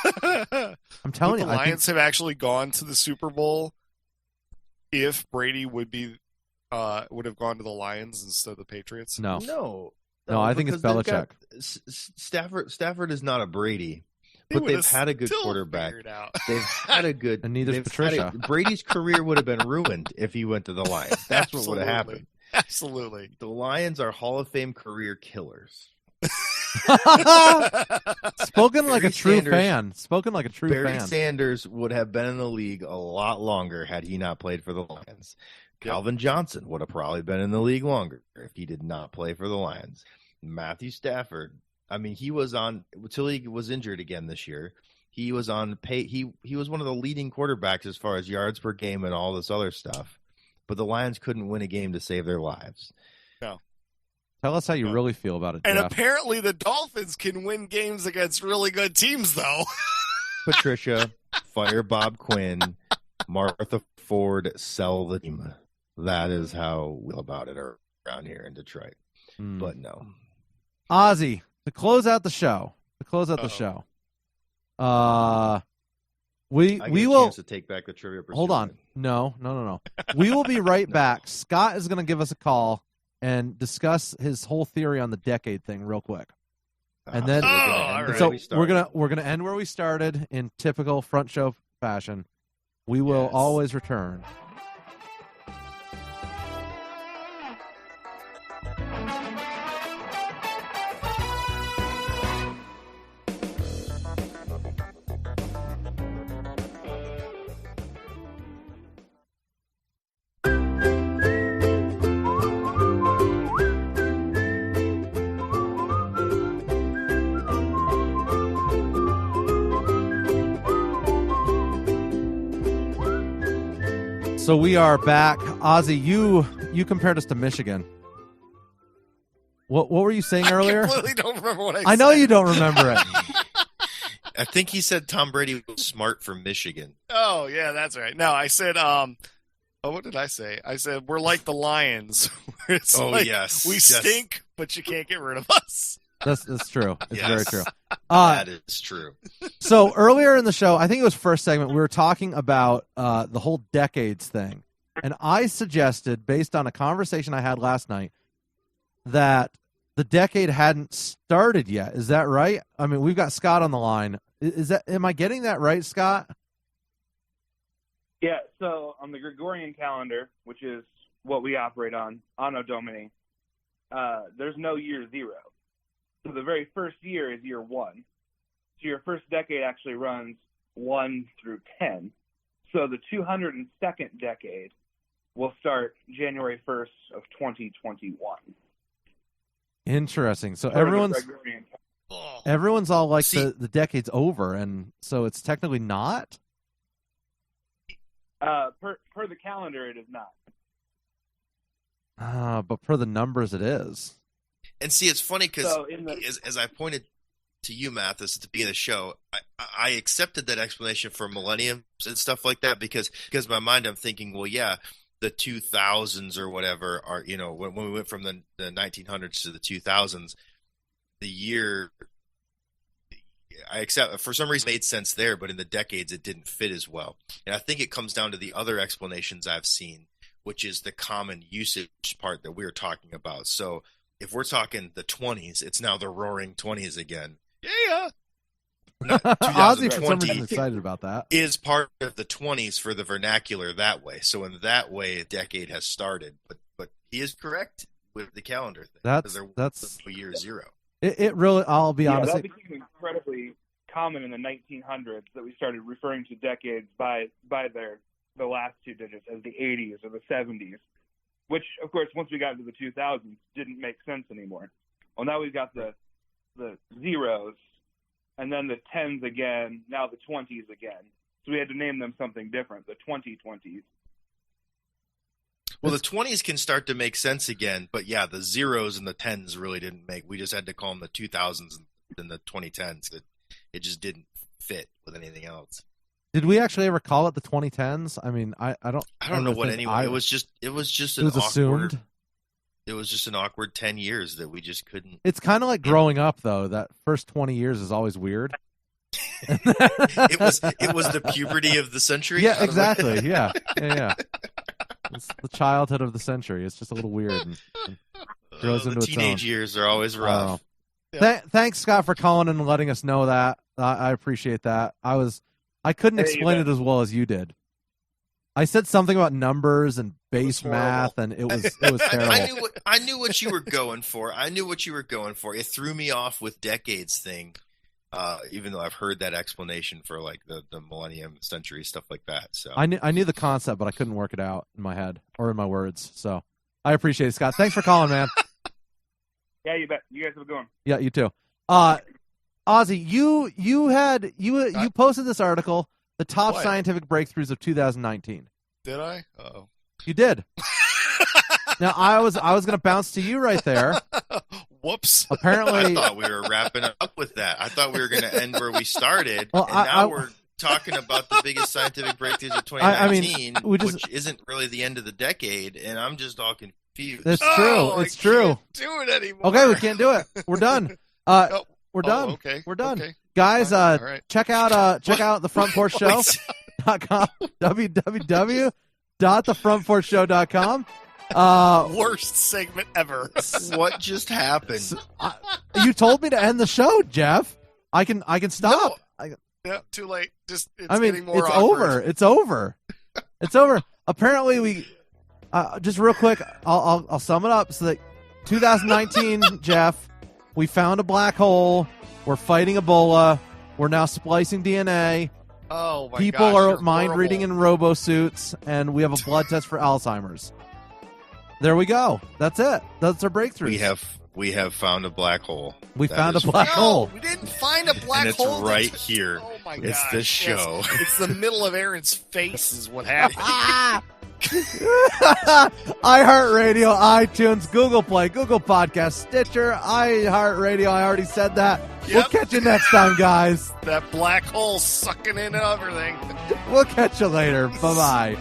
I'm telling you, the Lions have actually gone to the Super Bowl if Brady would have gone to the Lions instead of the Patriots? No, I think it's Belichick. Stafford is not a Brady, but they've had a good quarterback. They've had a good. And neither's Patricia. Brady's career would have been ruined if he went to the Lions. That's what would have happened. Absolutely. The Lions are Hall of Fame career killers. Spoken like a true fan. Barry Sanders would have been in the league a lot longer had he not played for the Lions. Calvin Johnson would have probably been in the league longer if he did not play for the Lions. Matthew Stafford, I mean, he was on until he was injured again this year. He was on pay. He was one of the leading quarterbacks as far as yards per game and all this other stuff. But the Lions couldn't win a game to save their lives. No. Tell us how you really feel about it, And Jeff. apparently the Dolphins can win games against really good teams, though. Patricia, fire Bob Quinn, Martha Ford, sell the team. That is how we feel about it around here in Detroit. But no. Ozzy, to close out the show. We will chance to take back the trivia pursuit. Hold on. No. We will be right back. Scott is going to give us a call and discuss his whole theory on the decade thing real quick. And then we're gonna end where we started in typical front show fashion. We will always return. So we are back. Ozzy, you compared us to Michigan. What were you saying earlier? I completely don't remember what I said. I know you don't remember it. I think he said Tom Brady was smart for Michigan. Oh, yeah, that's right. No, I said, what did I say? I said, we're like the Lions. Yes. We stink, but you can't get rid of us. That's true. It's very true. That is true. So earlier in the show, I think it was first segment, we were talking about the whole decades thing. And I suggested, based on a conversation I had last night, that the decade hadn't started yet. Is that right? I mean, we've got Scott on the line. Am I getting that right, Scott? Yeah, so on the Gregorian calendar, which is what we operate on, Anno Domini, there's no year zero. So the very first year is year one. So your first decade actually runs 1 through 10. So the 202nd decade will start January 1st of 2021. Interesting. So everyone's all like the decade's over, and so it's technically not? Per the calendar, it is not. But per the numbers, it is. And see, it's funny because as I pointed to you, Mathis, at the beginning of the show, I accepted that explanation for millenniums and stuff like that because in my mind I'm thinking, well, yeah, the 2000s or whatever are, you know, when we went from the 1900s to the 2000s, the year I accept for some reason it made sense there, but in the decades it didn't fit as well. And I think it comes down to the other explanations I've seen, which is the common usage part that we're talking about. So if we're talking the 20s, it's now the roaring 20s again. Yeah. Ozzy, for some reason, excited about that. Is part of the 20s for the vernacular that way. So in that way, a decade has started. But he is correct with the calendar thing. That's year zero. It really. I'll be honest. That became incredibly common in the 1900s that we started referring to decades by the last two digits as the 80s or the 70s, which of course once we got into the 2000s didn't make sense anymore. Well, now we've got the zeros. And then the 10s again, now the 20s again. So we had to name them something different, the 2020s. Well, the 20s can start to make sense again, but yeah, the zeros and the 10s really didn't make. We just had to call them the 2000s and the 2010s. It just didn't fit with anything else. Did we actually ever call it the 2010s? I mean, I don't know what anyway. It was just assumed. It was just an awkward 10 years that we just couldn't. It's kind of like growing up, though. That first 20 years is always weird. It was the puberty of the century. Yeah, exactly. Yeah. It's the childhood of the century. It's just a little weird and grows into its own. Teenage years are always rough. Thanks, Scott, for calling and letting us know that. I appreciate that. I couldn't explain it as well as you did. I said something about numbers and base math, and it was terrible. I knew what you were going for. It threw me off with decades thing, even though I've heard that explanation for like the millennium, century, stuff like that. So I knew the concept, but I couldn't work it out in my head or in my words. So I appreciate it, Scott. Thanks for calling, man. Yeah, you bet. You guys have a good one. Yeah, you too. Ozzy, you posted this article. The top scientific breakthroughs of 2019. Did I? Uh-oh. You did. Now I was going to bounce to you right there. Whoops. Apparently, I thought we were wrapping up with that. I thought we were going to end where we started, now we're talking about the biggest scientific breakthroughs of 2019, which isn't really the end of the decade, and I'm just all confused. It's true. It's true. Can't do it anymore. Okay, we can't do it. We're done. We're done. Okay. We're done. Okay. Guys, right. check out thefrontporchshow.com, www.thefrontporchshow.com. Worst segment ever. What just happened? You told me to end the show, Jeff. I can stop. No. Too late. Getting more it's awkward. over. It's over. It's over. Apparently, we just real quick. I'll sum it up so that 2019, Jeff. We found a black hole. We're fighting Ebola. We're now splicing DNA. Oh my People gosh, are mind reading in robo-suits, and we have a blood test for Alzheimer's. There we go. That's it. That's our breakthrough. We have found a black hole. We found a black hole. We didn't find a black and hole. It's right here. Oh my gosh. It's this show. Yes. It's the middle of Aaron's face is what happened. iHeartRadio, iTunes, Google Play, Google Podcast, Stitcher, iHeartRadio. I already said that. Yep. We'll catch you next time, guys. That black hole sucking in everything. We'll catch you later. Bye-bye.